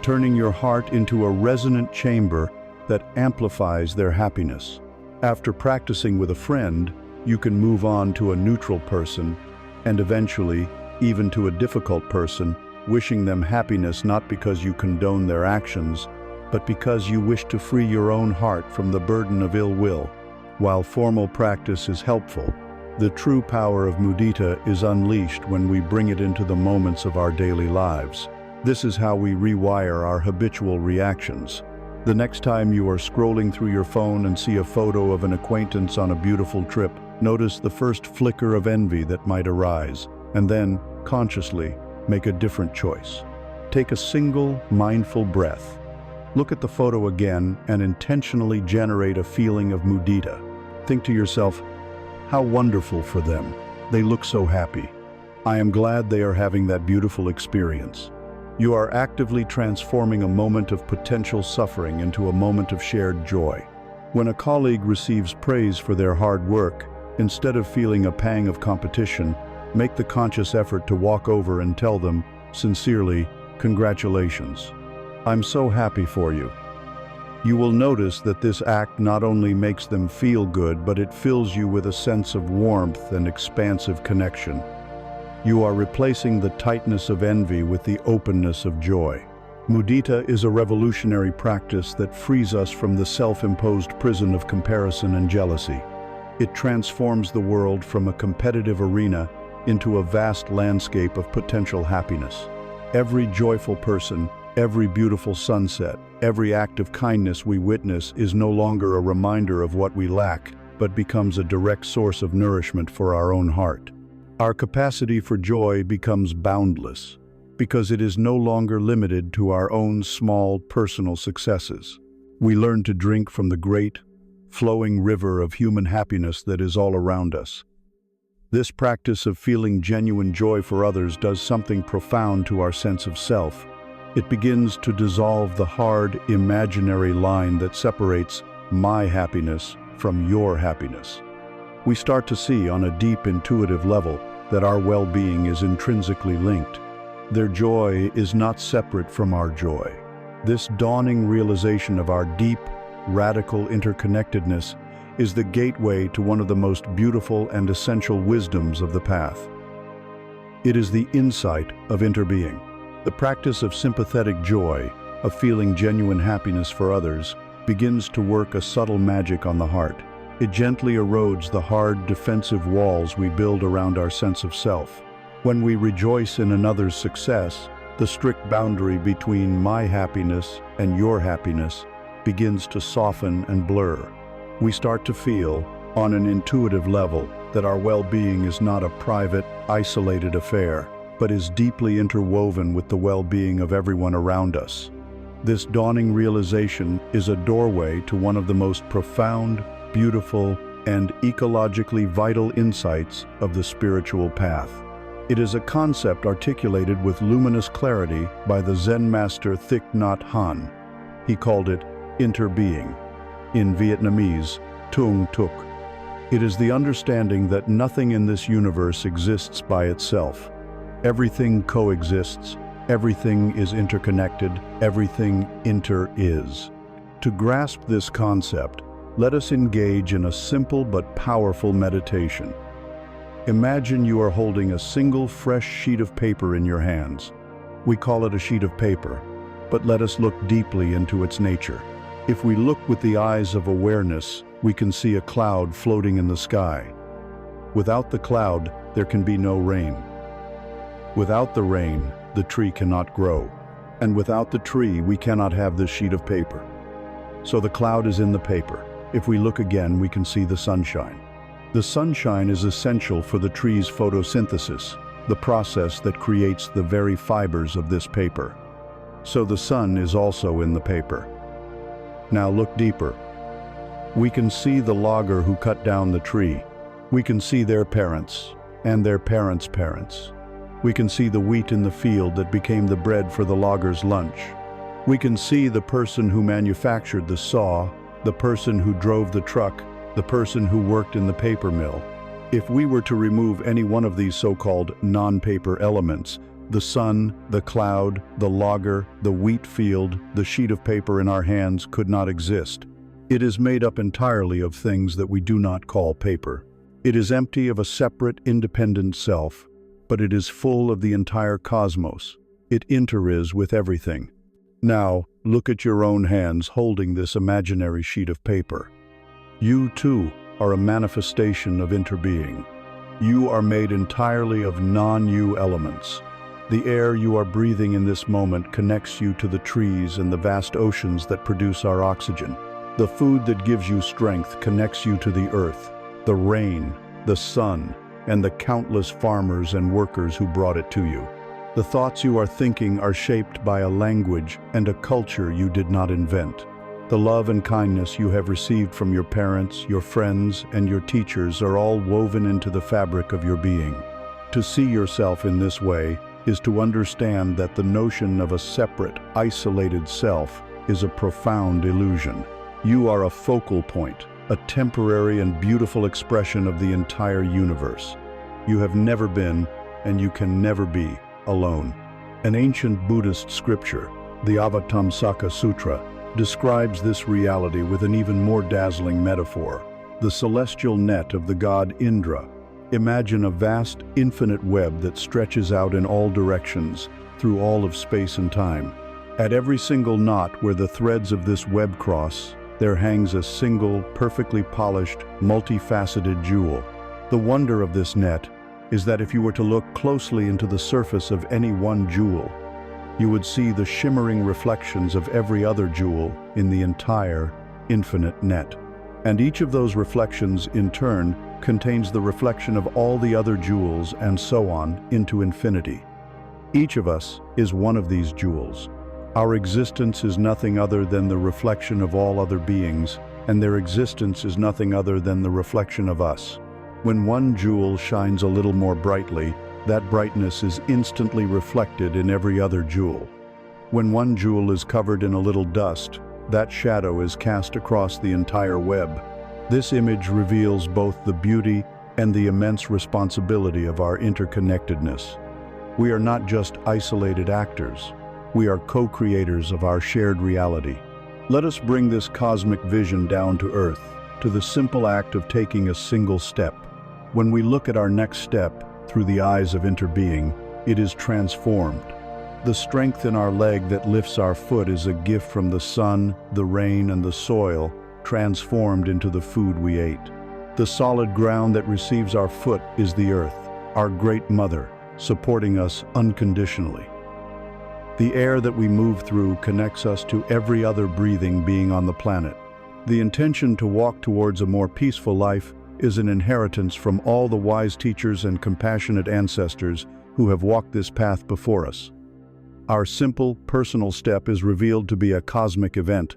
turning your heart into a resonant chamber that amplifies their happiness. After practicing with a friend, you can move on to a neutral person, and eventually, even to a difficult person, wishing them happiness not because you condone their actions, but because you wish to free your own heart from the burden of ill will. While formal practice is helpful, the true power of mudita is unleashed when we bring it into the moments of our daily lives. This is how we rewire our habitual reactions. The next time you are scrolling through your phone and see a photo of an acquaintance on a beautiful trip, notice the first flicker of envy that might arise, and then, consciously, make a different choice. Take a single, mindful breath. Look at the photo again and intentionally generate a feeling of mudita. Think to yourself, how wonderful for them. They look so happy. I am glad they are having that beautiful experience. You are actively transforming a moment of potential suffering into a moment of shared joy. When a colleague receives praise for their hard work, instead of feeling a pang of competition, make the conscious effort to walk over and tell them, sincerely, "Congratulations. I'm so happy for you." You will notice that this act not only makes them feel good, but it fills you with a sense of warmth and expansive connection. You are replacing the tightness of envy with the openness of joy. Mudita is a revolutionary practice that frees us from the self-imposed prison of comparison and jealousy. It transforms the world from a competitive arena into a vast landscape of potential happiness. Every joyful person, every beautiful sunset, every act of kindness we witness is no longer a reminder of what we lack, but becomes a direct source of nourishment for our own heart. Our capacity for joy becomes boundless, because it is no longer limited to our own small personal successes. We learn to drink from the great, flowing river of human happiness that is all around us. This practice of feeling genuine joy for others does something profound to our sense of self. It begins to dissolve the hard, imaginary line that separates my happiness from your happiness. We start to see on a deep intuitive level that our well-being is intrinsically linked. Their joy is not separate from our joy. This dawning realization of our deep, radical interconnectedness is the gateway to one of the most beautiful and essential wisdoms of the path. It is the insight of interbeing. The practice of sympathetic joy, of feeling genuine happiness for others, begins to work a subtle magic on the heart. It gently erodes the hard, defensive walls we build around our sense of self. When we rejoice in another's success, the strict boundary between my happiness and your happiness begins to soften and blur. We start to feel, on an intuitive level, that our well-being is not a private, isolated affair, but is deeply interwoven with the well-being of everyone around us. This dawning realization is a doorway to one of the most profound, beautiful, and ecologically vital insights of the spiritual path. It is a concept articulated with luminous clarity by the Zen master Thich Nhat Hanh. He called it interbeing, in Vietnamese, tung tuk. It is the understanding that nothing in this universe exists by itself. Everything coexists, everything is interconnected, everything inter-is. To grasp this concept, let us engage in a simple but powerful meditation. Imagine you are holding a single fresh sheet of paper in your hands. We call it a sheet of paper, but let us look deeply into its nature. If we look with the eyes of awareness, we can see a cloud floating in the sky. Without the cloud, there can be no rain. Without the rain, the tree cannot grow. And without the tree, we cannot have this sheet of paper. So the cloud is in the paper. If we look again, we can see the sunshine. The sunshine is essential for the tree's photosynthesis. the process that creates the very fibers of this paper. So the sun is also in the paper. Now look deeper. We can see the logger who cut down the tree. We can see their parents and their parents' parents. We can see the wheat in the field that became the bread for the logger's lunch. We can see the person who manufactured the saw, the person who drove the truck, the person who worked in the paper mill. If we were to remove any one of these so-called non-paper elements, the sun, the cloud, the logger, the wheat field, the sheet of paper in our hands could not exist. It is made up entirely of things that we do not call paper. It is empty of a separate, independent self, but it is full of the entire cosmos. It inter-is with everything. Now, look at your own hands holding this imaginary sheet of paper. You, too, are a manifestation of interbeing. You are made entirely of non-you elements. The air you are breathing in this moment connects you to the trees and the vast oceans that produce our oxygen. The food that gives you strength connects you to the earth, the rain, the sun, and the countless farmers and workers who brought it to you. The thoughts you are thinking are shaped by a language and a culture you did not invent. The love and kindness you have received from your parents, your friends, and your teachers are all woven into the fabric of your being. To see yourself in this way is to understand that the notion of a separate, isolated self is a profound illusion. You are a focal point, a temporary and beautiful expression of the entire universe. You have never been, and you can never be, alone. An ancient Buddhist scripture, the Avatamsaka Sutra, describes this reality with an even more dazzling metaphor: the celestial net of the god Indra. Imagine a vast, infinite web that stretches out in all directions, through all of space and time. At every single knot where the threads of this web cross, there hangs a single, perfectly polished, multifaceted jewel. The wonder of this net is that if you were to look closely into the surface of any one jewel, you would see the shimmering reflections of every other jewel in the entire, infinite net. And each of those reflections, in turn, contains the reflection of all the other jewels and so on into infinity. Each of us is one of these jewels. Our existence is nothing other than the reflection of all other beings, and their existence is nothing other than the reflection of us. When one jewel shines a little more brightly, that brightness is instantly reflected in every other jewel. When one jewel is covered in a little dust, that shadow is cast across the entire web. This image reveals both the beauty and the immense responsibility of our interconnectedness. We are not just isolated actors. We are co-creators of our shared reality. Let us bring this cosmic vision down to earth, to the simple act of taking a single step. When we look at our next step through the eyes of interbeing, it is transformed. The strength in our leg that lifts our foot is a gift from the sun, the rain, and the soil, transformed into the food we ate. The solid ground that receives our foot is the earth, our great mother, supporting us unconditionally. The air that we move through connects us to every other breathing being on the planet. The intention to walk towards a more peaceful life is an inheritance from all the wise teachers and compassionate ancestors who have walked this path before us. Our simple, personal step is revealed to be a cosmic event.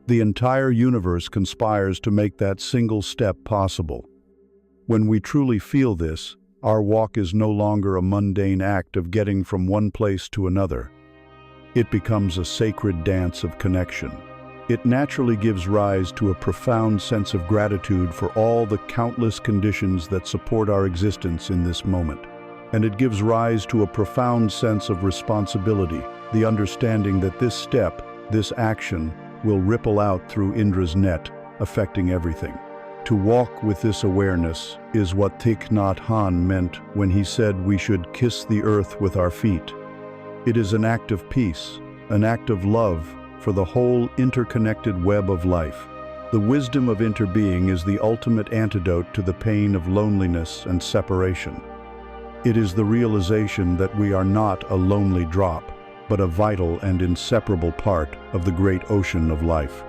The entire universe conspires to make that single step possible. When we truly feel this, our walk is no longer a mundane act of getting from one place to another. It becomes a sacred dance of connection. It naturally gives rise to a profound sense of gratitude for all the countless conditions that support our existence in this moment. And it gives rise to a profound sense of responsibility, the understanding that this step, this action, will ripple out through Indra's net, affecting everything. To walk with this awareness is what Thich Nhat Hanh meant when he said we should kiss the earth with our feet. It is an act of peace, an act of love for the whole interconnected web of life. The wisdom of interbeing is the ultimate antidote to the pain of loneliness and separation. It is the realization that we are not a lonely drop, but a vital and inseparable part of the great ocean of life.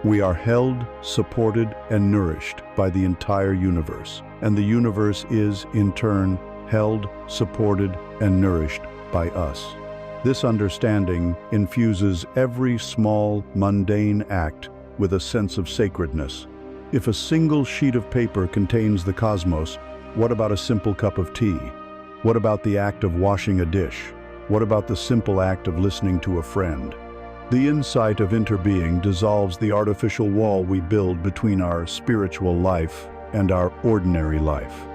We are held, supported, and nourished by the entire universe, and the universe is, in turn, held, supported, and nourished by us. This understanding infuses every small, mundane act with a sense of sacredness. If a single sheet of paper contains the cosmos, what about a simple cup of tea? What about the act of washing a dish? What about the simple act of listening to a friend? The insight of interbeing dissolves the artificial wall we build between our spiritual life and our ordinary life.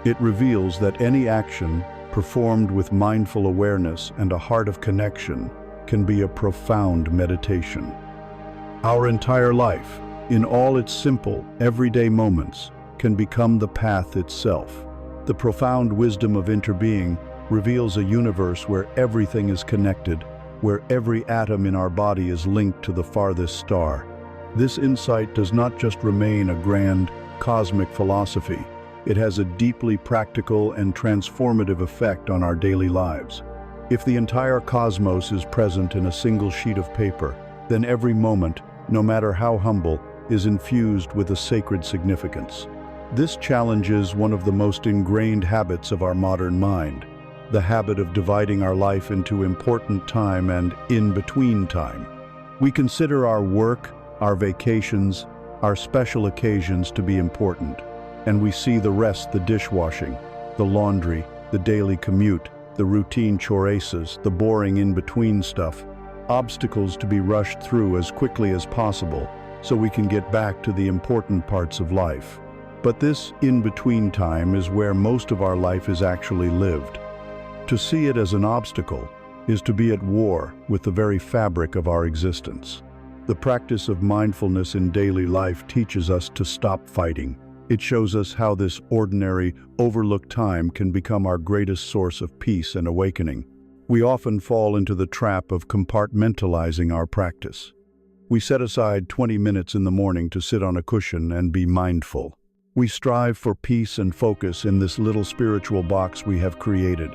It reveals that any action performed with mindful awareness and a heart of connection can be a profound meditation. Our entire life, in all its simple, everyday moments, can become the path itself. The profound wisdom of interbeing reveals a universe where everything is connected, where every atom in our body is linked to the farthest star. This insight does not just remain a grand, cosmic philosophy. It has a deeply practical and transformative effect on our daily lives. If the entire cosmos is present in a single sheet of paper, then every moment, no matter how humble, is infused with a sacred significance. This challenges one of the most ingrained habits of our modern mind, the habit of dividing our life into important time and in-between time. We consider our work, our vacations, our special occasions to be important, and we see the rest, the dishwashing, the laundry, the daily commute, the routine choices, the boring in-between stuff, obstacles to be rushed through as quickly as possible so we can get back to the important parts of life. But this in-between time is where most of our life is actually lived. To see it as an obstacle is to be at war with the very fabric of our existence. The practice of mindfulness in daily life teaches us to stop fighting. It shows us how this ordinary, overlooked time can become our greatest source of peace and awakening. We often fall into the trap of compartmentalizing our practice. We set aside 20 minutes in the morning to sit on a cushion and be mindful. We strive for peace and focus in this little spiritual box we have created.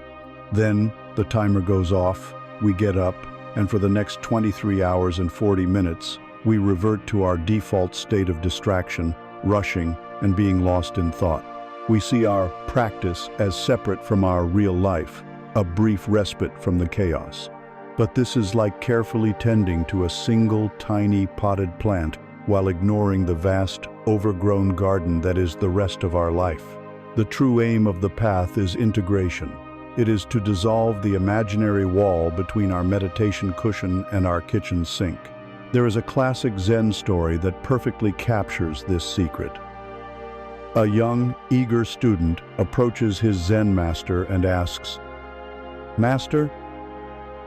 Then, the timer goes off, we get up, and for the next 23 hours and 40 minutes, we revert to our default state of distraction, rushing, and being lost in thought. We see our practice as separate from our real life, a brief respite from the chaos. But this is like carefully tending to a single tiny potted plant while ignoring the vast, overgrown garden that is the rest of our life. The true aim of the path is integration. It is to dissolve the imaginary wall between our meditation cushion and our kitchen sink. There is a classic Zen story that perfectly captures this secret. A young, eager student approaches his Zen master and asks, "Master,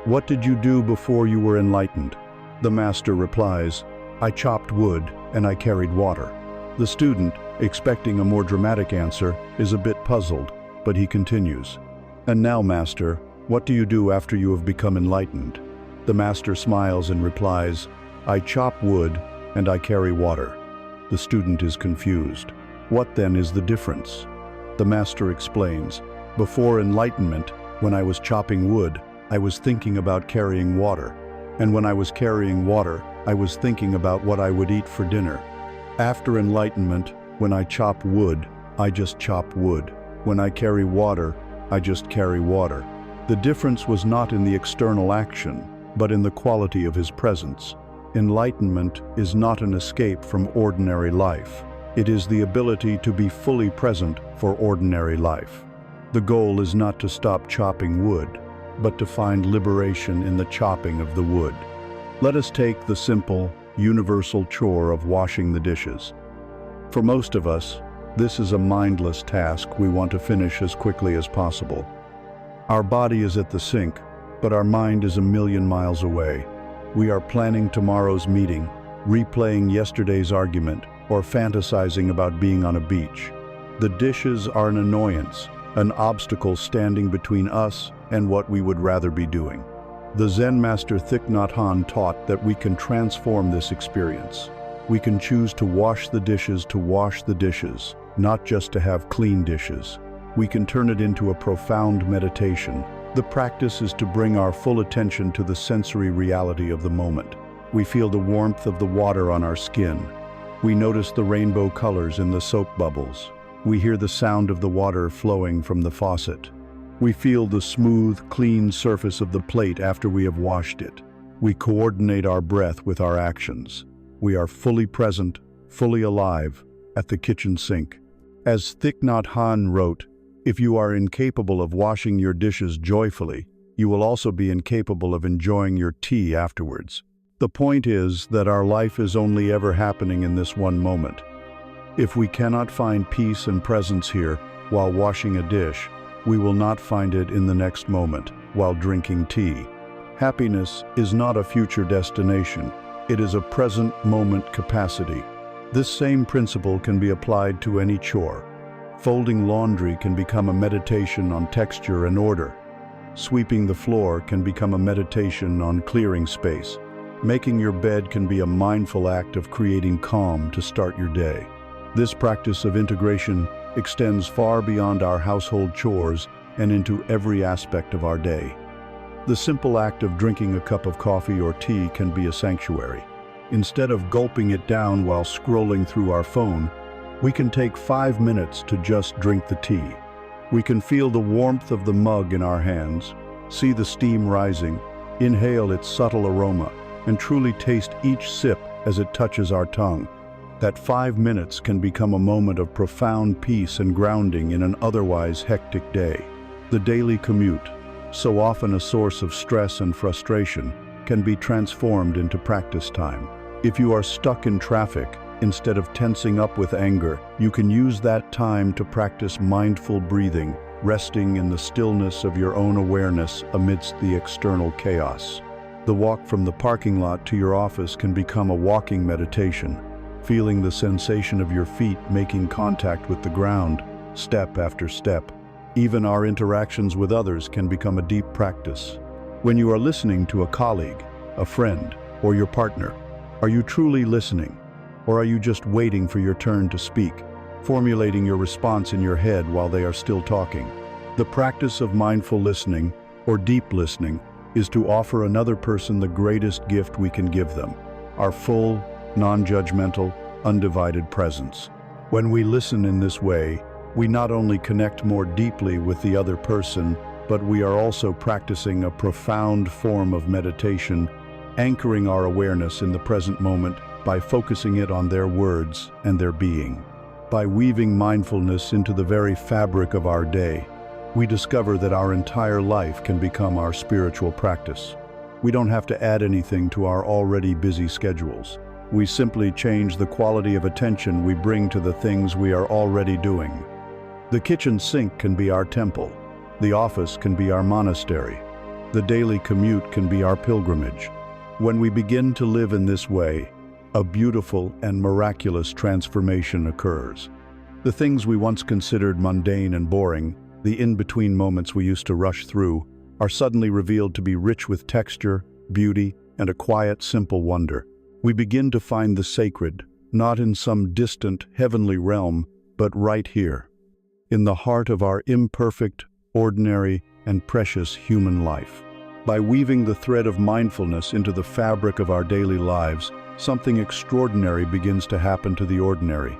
what did you do before you were enlightened?" The master replies, "I chopped wood and I carried water." The student, expecting a more dramatic answer, is a bit puzzled, but he continues, "And now, master, what do you do after you have become enlightened?" The master smiles and replies, "I chop wood and I carry water." The student is confused. What then is the difference? The master explains, "Before enlightenment, when I was chopping wood, I was thinking about carrying water. And when I was carrying water, I was thinking about what I would eat for dinner. After enlightenment, when I chop wood, I just chop wood. When I carry water, I just carry water." The difference was not in the external action, but in the quality of his presence. Enlightenment is not an escape from ordinary life. It is the ability to be fully present for ordinary life. The goal is not to stop chopping wood, but to find liberation in the chopping of the wood. Let us take the simple, universal chore of washing the dishes. For most of us, this is a mindless task we want to finish as quickly as possible. Our body is at the sink, but our mind is a million miles away. We are planning tomorrow's meeting, replaying yesterday's argument, or fantasizing about being on a beach. The dishes are an annoyance, an obstacle standing between us and what we would rather be doing. The Zen master Thich Nhat Hanh taught that we can transform this experience. We can choose to wash the dishes, not just to have clean dishes. We can turn it into a profound meditation. The practice is to bring our full attention to the sensory reality of the moment. We feel the warmth of the water on our skin. We notice the rainbow colors in the soap bubbles. We hear the sound of the water flowing from the faucet. We feel the smooth, clean surface of the plate after we have washed it. We coordinate our breath with our actions. We are fully present, fully alive, at the kitchen sink. As Thich Nhat Hanh wrote, "If you are incapable of washing your dishes joyfully, you will also be incapable of enjoying your tea afterwards." The point is that our life is only ever happening in this one moment. If we cannot find peace and presence here while washing a dish, we will not find it in the next moment while drinking tea. Happiness is not a future destination. It is a present moment capacity. This same principle can be applied to any chore. Folding laundry can become a meditation on texture and order. Sweeping the floor can become a meditation on clearing space. Making your bed can be a mindful act of creating calm to start your day. This practice of integration extends far beyond our household chores and into every aspect of our day. The simple act of drinking a cup of coffee or tea can be a sanctuary. Instead of gulping it down while scrolling through our phone, we can take 5 minutes to just drink the tea. We can feel the warmth of the mug in our hands, see the steam rising, inhale its subtle aroma, and truly taste each sip as it touches our tongue. That 5 minutes can become a moment of profound peace and grounding in an otherwise hectic day. The daily commute, so often a source of stress and frustration, can be transformed into practice time. If you are stuck in traffic, instead of tensing up with anger, you can use that time to practice mindful breathing, resting in the stillness of your own awareness amidst the external chaos. The walk from the parking lot to your office can become a walking meditation, feeling the sensation of your feet making contact with the ground, step after step. Even our interactions with others can become a deep practice. When you are listening to a colleague, a friend, or your partner, are you truly listening? Or are you just waiting for your turn to speak, formulating your response in your head while they are still talking? The practice of mindful listening, or deep listening, is to offer another person the greatest gift we can give them, our full, non-judgmental, undivided presence. When we listen in this way, we not only connect more deeply with the other person, but we are also practicing a profound form of meditation, anchoring our awareness in the present moment by focusing it on their words and their being. By weaving mindfulness into the very fabric of our day, we discover that our entire life can become our spiritual practice. We don't have to add anything to our already busy schedules. We simply change the quality of attention we bring to the things we are already doing. The kitchen sink can be our temple. The office can be our monastery. The daily commute can be our pilgrimage. When we begin to live in this way, a beautiful and miraculous transformation occurs. The things we once considered mundane and boring, the in-between moments we used to rush through, are suddenly revealed to be rich with texture, beauty, and a quiet, simple wonder. We begin to find the sacred, not in some distant, heavenly realm, but right here, in the heart of our imperfect, ordinary, and precious human life. By weaving the thread of mindfulness into the fabric of our daily lives, something extraordinary begins to happen to the ordinary.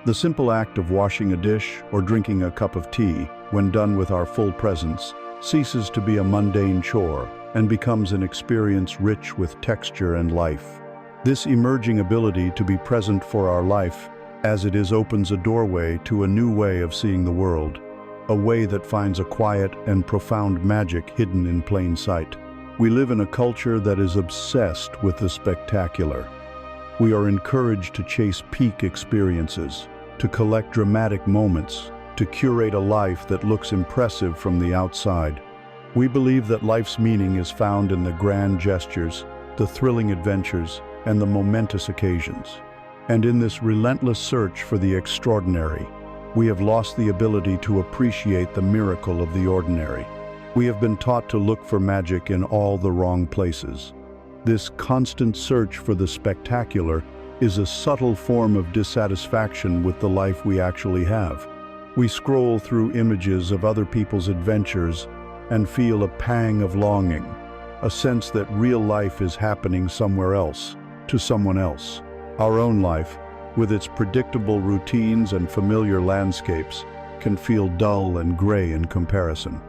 The simple act of washing a dish or drinking a cup of tea, when done with our full presence, ceases to be a mundane chore and becomes an experience rich with texture and life. This emerging ability to be present for our life as it is opens a doorway to a new way of seeing the world, a way that finds a quiet and profound magic hidden in plain sight. We live in a culture that is obsessed with the spectacular. We are encouraged to chase peak experiences, to collect dramatic moments, to curate a life that looks impressive from the outside. We believe that life's meaning is found in the grand gestures, the thrilling adventures, and the momentous occasions. And in this relentless search for the extraordinary, we have lost the ability to appreciate the miracle of the ordinary. We have been taught to look for magic in all the wrong places. This constant search for the spectacular is a subtle form of dissatisfaction with the life we actually have. We scroll through images of other people's adventures and feel a pang of longing, a sense that real life is happening somewhere else, to someone else. Our own life, with its predictable routines and familiar landscapes, can feel dull and gray in comparison.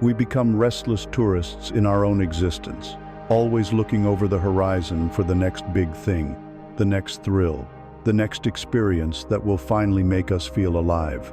We become restless tourists in our own existence, always looking over the horizon for the next big thing, the next thrill, the next experience that will finally make us feel alive.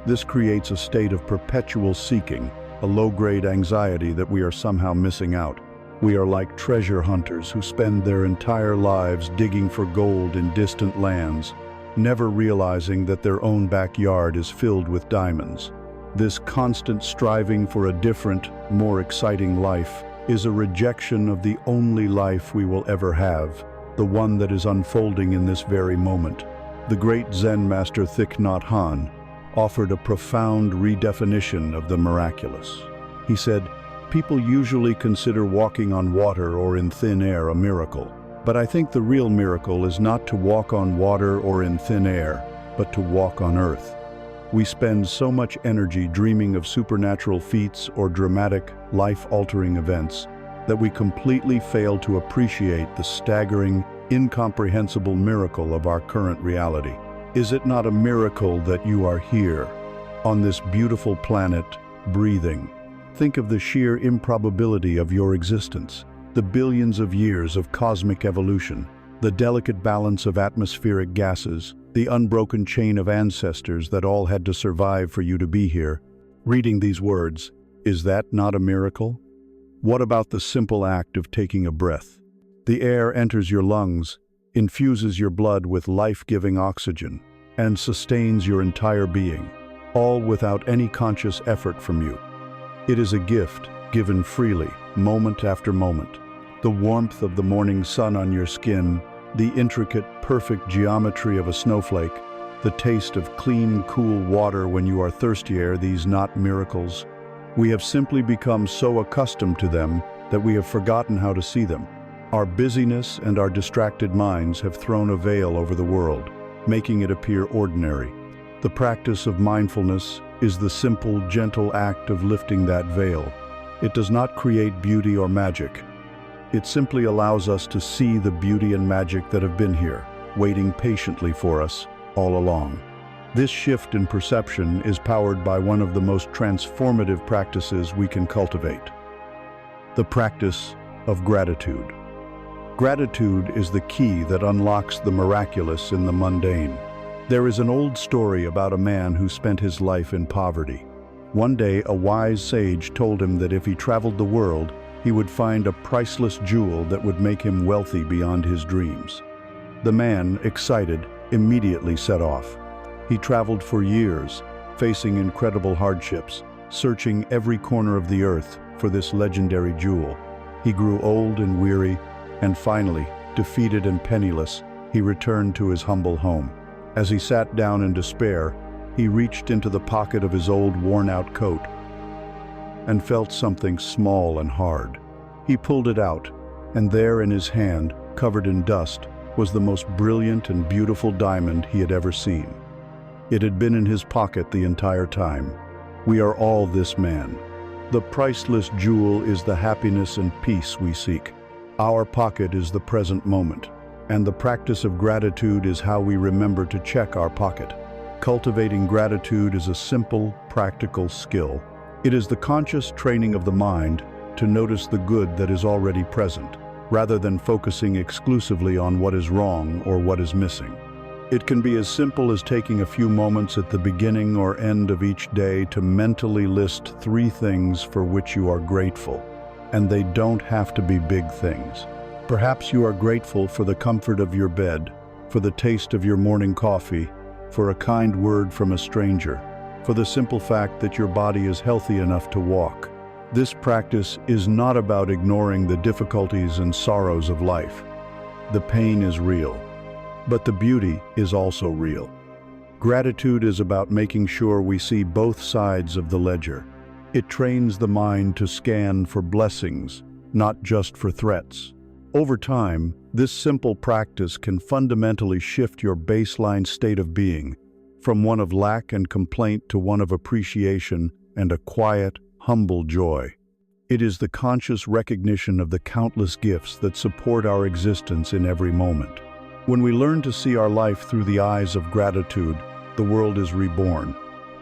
This creates a state of perpetual seeking, a low-grade anxiety that we are somehow missing out. We are like treasure hunters who spend their entire lives digging for gold in distant lands, never realizing that their own backyard is filled with diamonds. This constant striving for a different, more exciting life is a rejection of the only life we will ever have, the one that is unfolding in this very moment. The great Zen master Thich Nhat Hanh offered a profound redefinition of the miraculous. He said, "People usually consider walking on water or in thin air a miracle. But I think the real miracle is not to walk on water or in thin air, but to walk on earth." We spend so much energy dreaming of supernatural feats or dramatic, life-altering events that we completely fail to appreciate the staggering, incomprehensible miracle of our current reality. Is it not a miracle that you are here, on this beautiful planet, breathing? Think of the sheer improbability of your existence, the billions of years of cosmic evolution, the delicate balance of atmospheric gases, the unbroken chain of ancestors that all had to survive for you to be here. Reading these words, is that not a miracle? What about the simple act of taking a breath? The air enters your lungs, infuses your blood with life-giving oxygen, and sustains your entire being, all without any conscious effort from you. It is a gift given freely, moment after moment. The warmth of the morning sun on your skin, the intricate, perfect geometry of a snowflake, the taste of clean, cool water when you are thirsty, are these not miracles? We have simply become so accustomed to them that we have forgotten how to see them. Our busyness and our distracted minds have thrown a veil over the world, making it appear ordinary. The practice of mindfulness is the simple, gentle act of lifting that veil. It does not create beauty or magic. It simply allows us to see the beauty and magic that have been here, waiting patiently for us all along. This shift in perception is powered by one of the most transformative practices we can cultivate: the practice of gratitude. Gratitude is the key that unlocks the miraculous in the mundane. There is an old story about a man who spent his life in poverty. One day, a wise sage told him that if he traveled the world, he would find a priceless jewel that would make him wealthy beyond his dreams. The man, excited, immediately set off. He traveled for years, facing incredible hardships, searching every corner of the earth for this legendary jewel. He grew old and weary, and finally, defeated and penniless, he returned to his humble home. As he sat down in despair, he reached into the pocket of his old worn-out coat and felt something small and hard. He pulled it out, and there in his hand, covered in dust, was the most brilliant and beautiful diamond he had ever seen. It had been in his pocket the entire time. We are all this man. The priceless jewel is the happiness and peace we seek. Our pocket is the present moment, and the practice of gratitude is how we remember to check our pocket. Cultivating gratitude is a simple, practical skill. It is the conscious training of the mind to notice the good that is already present, rather than focusing exclusively on what is wrong or what is missing. It can be as simple as taking a few moments at the beginning or end of each day to mentally list 3 things for which you are grateful, and they don't have to be big things. Perhaps you are grateful for the comfort of your bed, for the taste of your morning coffee, for a kind word from a stranger, for the simple fact that your body is healthy enough to walk. This practice is not about ignoring the difficulties and sorrows of life. The pain is real, but the beauty is also real. Gratitude is about making sure we see both sides of the ledger. It trains the mind to scan for blessings, not just for threats. Over time, this simple practice can fundamentally shift your baseline state of being, from one of lack and complaint to one of appreciation and a quiet, humble joy. It is the conscious recognition of the countless gifts that support our existence in every moment. When we learn to see our life through the eyes of gratitude, the world is reborn.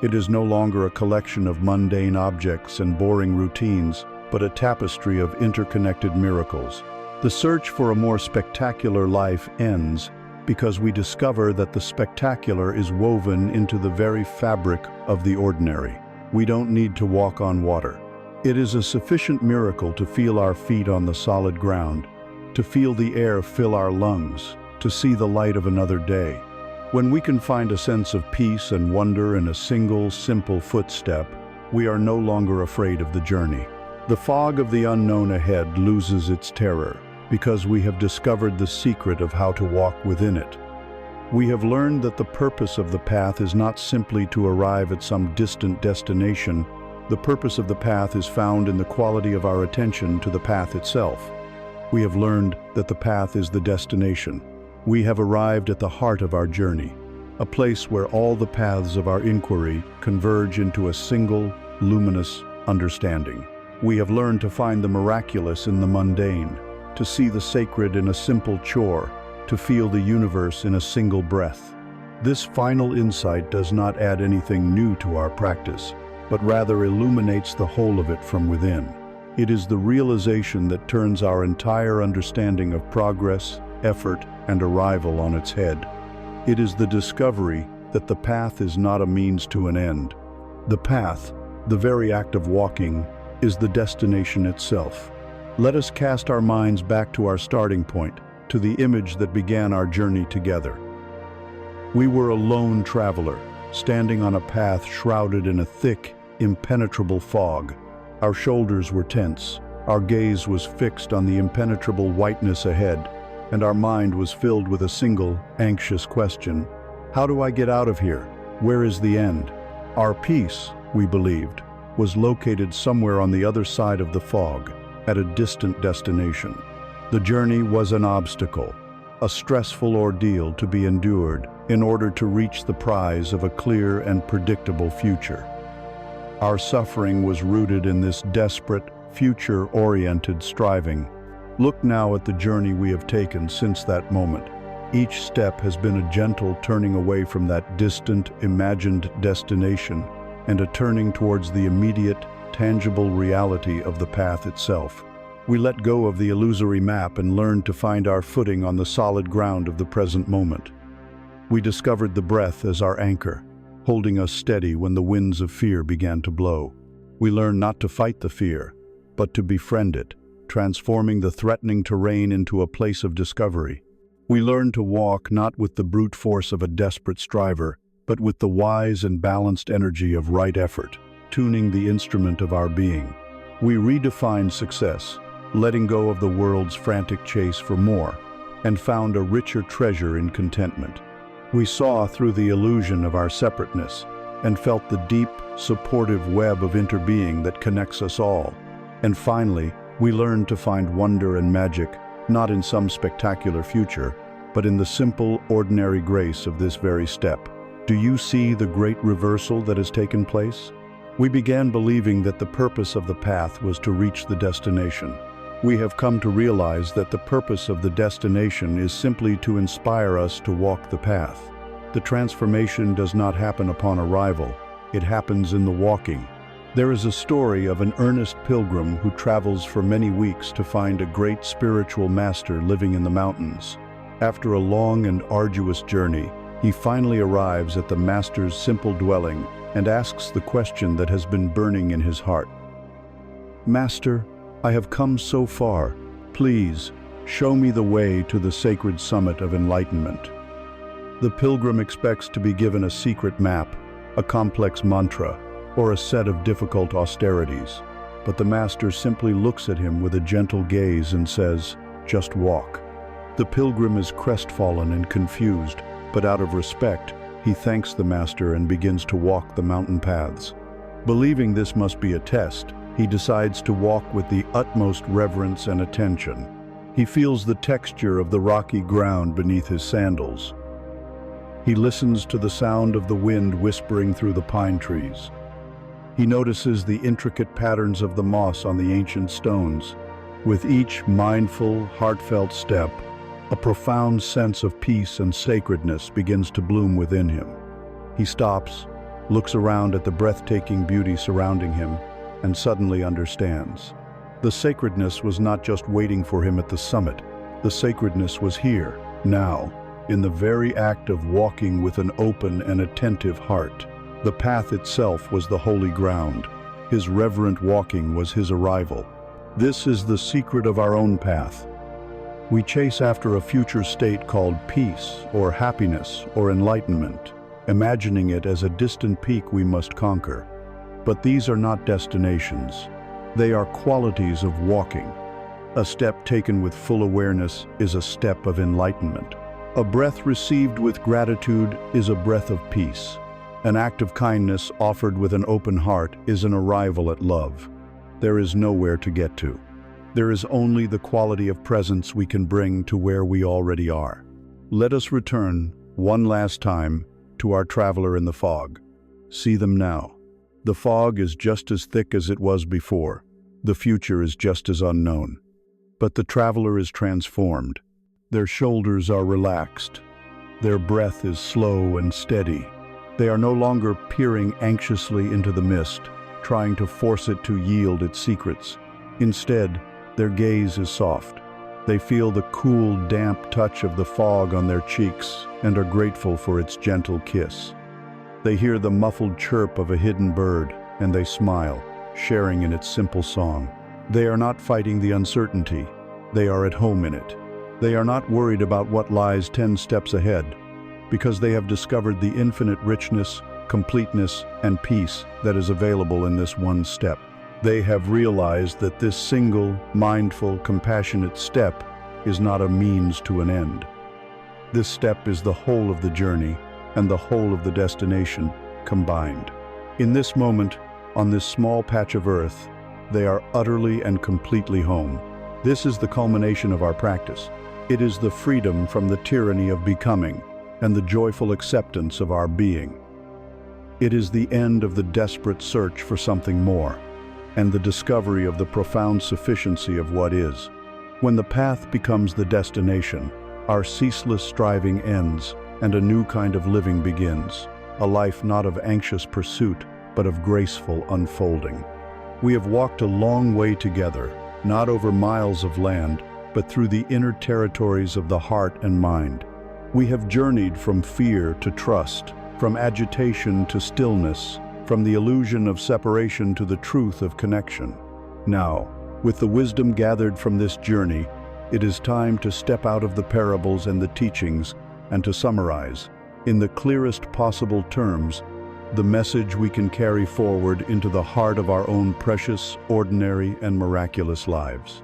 It is no longer a collection of mundane objects and boring routines, but a tapestry of interconnected miracles. The search for a more spectacular life ends because we discover that the spectacular is woven into the very fabric of the ordinary. We don't need to walk on water. It is a sufficient miracle to feel our feet on the solid ground, to feel the air fill our lungs, to see the light of another day. When we can find a sense of peace and wonder in a single, simple footstep, we are no longer afraid of the journey. The fog of the unknown ahead loses its terror because we have discovered the secret of how to walk within it. We have learned that the purpose of the path is not simply to arrive at some distant destination. The purpose of the path is found in the quality of our attention to the path itself. We have learned that the path is the destination. We have arrived at the heart of our journey, a place where all the paths of our inquiry converge into a single, luminous understanding. We have learned to find the miraculous in the mundane, to see the sacred in a simple chore, to feel the universe in a single breath. This final insight does not add anything new to our practice, but rather illuminates the whole of it from within. It is the realization that turns our entire understanding of progress, effort, and arrival on its head. It is the discovery that the path is not a means to an end. The path, the very act of walking, is the destination itself. Let us cast our minds back to our starting point, to the image that began our journey together. We were a lone traveler, standing on a path shrouded in a thick, impenetrable fog. Our shoulders were tense, our gaze was fixed on the impenetrable whiteness ahead, and our mind was filled with a single, anxious question: how do I get out of here? Where is the end? Our peace, we believed, was located somewhere on the other side of the fog, at a distant destination. The journey was an obstacle, a stressful ordeal to be endured in order to reach the prize of a clear and predictable future. Our suffering was rooted in this desperate, future-oriented striving. Look now at the journey we have taken since that moment. Each step has been a gentle turning away from that distant, imagined destination and a turning towards the immediate, tangible reality of the path itself. We let go of the illusory map and learned to find our footing on the solid ground of the present moment. We discovered the breath as our anchor, holding us steady when the winds of fear began to blow. We learned not to fight the fear, but to befriend it, transforming the threatening terrain into a place of discovery. We learned to walk not with the brute force of a desperate striver, but with the wise and balanced energy of right effort, tuning the instrument of our being. We redefined success, letting go of the world's frantic chase for more, and found a richer treasure in contentment. We saw through the illusion of our separateness and felt the deep, supportive web of interbeing that connects us all. And finally, we learned to find wonder and magic, not in some spectacular future, but in the simple, ordinary grace of this very step. Do you see the great reversal that has taken place? We began believing that the purpose of the path was to reach the destination. We have come to realize that the purpose of the destination is simply to inspire us to walk the path. The transformation does not happen upon arrival, it happens in the walking. There is a story of an earnest pilgrim who travels for many weeks to find a great spiritual master living in the mountains. After a long and arduous journey, he finally arrives at the master's simple dwelling and asks the question that has been burning in his heart. "Master, I have come so far. Please, show me the way to the sacred summit of enlightenment." The pilgrim expects to be given a secret map, a complex mantra, or a set of difficult austerities. But the master simply looks at him with a gentle gaze and says, "Just walk." The pilgrim is crestfallen and confused, but out of respect, he thanks the master and begins to walk the mountain paths. Believing this must be a test, he decides to walk with the utmost reverence and attention. He feels the texture of the rocky ground beneath his sandals. He listens to the sound of the wind whispering through the pine trees. He notices the intricate patterns of the moss on the ancient stones. With each mindful, heartfelt step, a profound sense of peace and sacredness begins to bloom within him. He stops, looks around at the breathtaking beauty surrounding him, and suddenly understands. The sacredness was not just waiting for him at the summit. The sacredness was here, now, in the very act of walking with an open and attentive heart. The path itself was the holy ground. His reverent walking was his arrival. This is the secret of our own path. We chase after a future state called peace, or happiness, or enlightenment, imagining it as a distant peak we must conquer. But these are not destinations. They are qualities of walking. A step taken with full awareness is a step of enlightenment. A breath received with gratitude is a breath of peace. An act of kindness offered with an open heart is an arrival at love. There is nowhere to get to. There is only the quality of presence we can bring to where we already are. Let us return, one last time, to our traveler in the fog. See them now. The fog is just as thick as it was before. The future is just as unknown. But the traveler is transformed. Their shoulders are relaxed. Their breath is slow and steady. They are no longer peering anxiously into the mist, trying to force it to yield its secrets. Instead, their gaze is soft. They feel the cool, damp touch of the fog on their cheeks and are grateful for its gentle kiss. They hear the muffled chirp of a hidden bird, and they smile, sharing in its simple song. They are not fighting the uncertainty. They are at home in it. They are not worried about what lies 10 steps ahead, because they have discovered the infinite richness, completeness, and peace that is available in this one step. They have realized that this single, mindful, compassionate step is not a means to an end. This step is the whole of the journey and the whole of the destination combined. In this moment, on this small patch of earth, they are utterly and completely home. This is the culmination of our practice. It is the freedom from the tyranny of becoming and the joyful acceptance of our being. It is the end of the desperate search for something more, and the discovery of the profound sufficiency of what is. When the path becomes the destination, our ceaseless striving ends, and a new kind of living begins, a life not of anxious pursuit, but of graceful unfolding. We have walked a long way together, not over miles of land, but through the inner territories of the heart and mind. We have journeyed from fear to trust, from agitation to stillness, from the illusion of separation to the truth of connection. Now, with the wisdom gathered from this journey, it is time to step out of the parables and the teachings and to summarize, in the clearest possible terms, the message we can carry forward into the heart of our own precious, ordinary, and miraculous lives.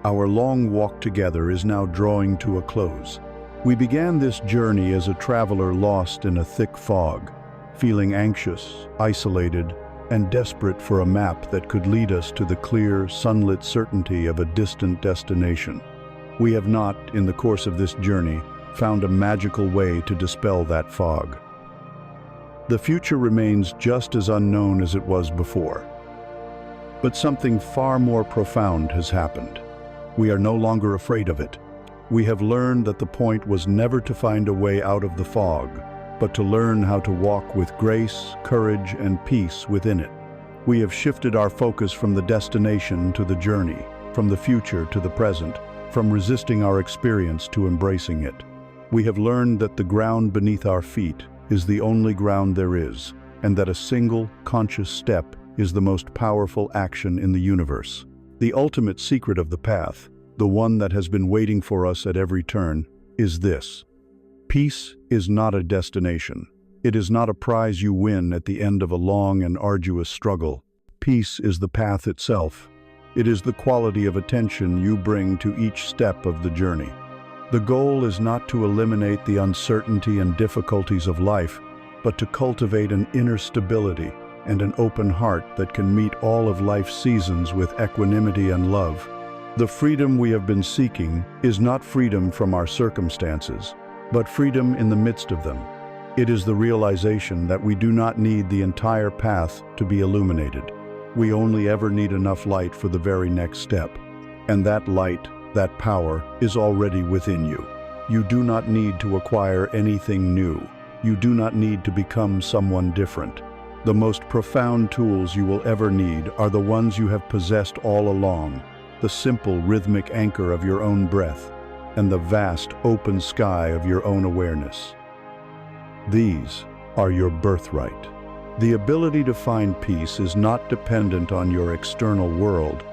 Our long walk together is now drawing to a close. We began this journey as a traveler lost in a thick fog, feeling anxious, isolated, and desperate for a map that could lead us to the clear, sunlit certainty of a distant destination. We have not, in the course of this journey, found a magical way to dispel that fog. The future remains just as unknown as it was before. But something far more profound has happened. We are no longer afraid of it. We have learned that the point was never to find a way out of the fog, but to learn how to walk with grace, courage, and peace within it. We have shifted our focus from the destination to the journey, from the future to the present, from resisting our experience to embracing it. We have learned that the ground beneath our feet is the only ground there is, and that a single, conscious step is the most powerful action in the universe. The ultimate secret of the path, the one that has been waiting for us at every turn, is this. Peace is not a destination. It is not a prize you win at the end of a long and arduous struggle. Peace is the path itself. It is the quality of attention you bring to each step of the journey. The goal is not to eliminate the uncertainty and difficulties of life, but to cultivate an inner stability and an open heart that can meet all of life's seasons with equanimity and love. The freedom we have been seeking is not freedom from our circumstances, but freedom in the midst of them. It is the realization that we do not need the entire path to be illuminated. We only ever need enough light for the very next step. And that light, that power, is already within you. You do not need to acquire anything new. You do not need to become someone different. The most profound tools you will ever need are the ones you have possessed all along, the simple rhythmic anchor of your own breath, and the vast open sky of your own awareness. These are your birthright. The ability to find peace is not dependent on your external world,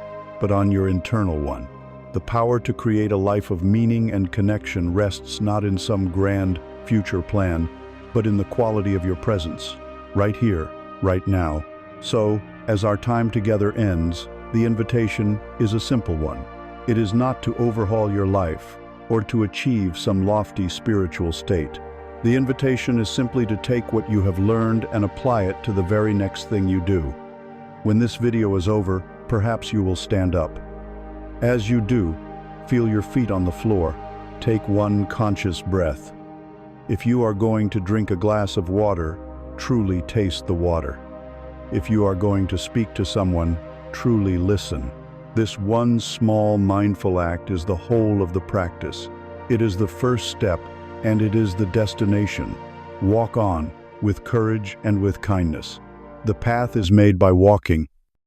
but on your internal one. The power to create a life of meaning and connection rests not in some grand future plan, but in the quality of your presence, right here, right now. So, as our time together ends, the invitation is a simple one. It is not to overhaul your life or to achieve some lofty spiritual state. The invitation is simply to take what you have learned and apply it to the very next thing you do. When this video is over, perhaps you will stand up. As you do, feel your feet on the floor. Take one conscious breath. If you are going to drink a glass of water, truly taste the water. If you are going to speak to someone, truly listen. This one small mindful act is the whole of the practice. It is the first step, and it is the destination. Walk on, with courage and with kindness. The path is made by walking,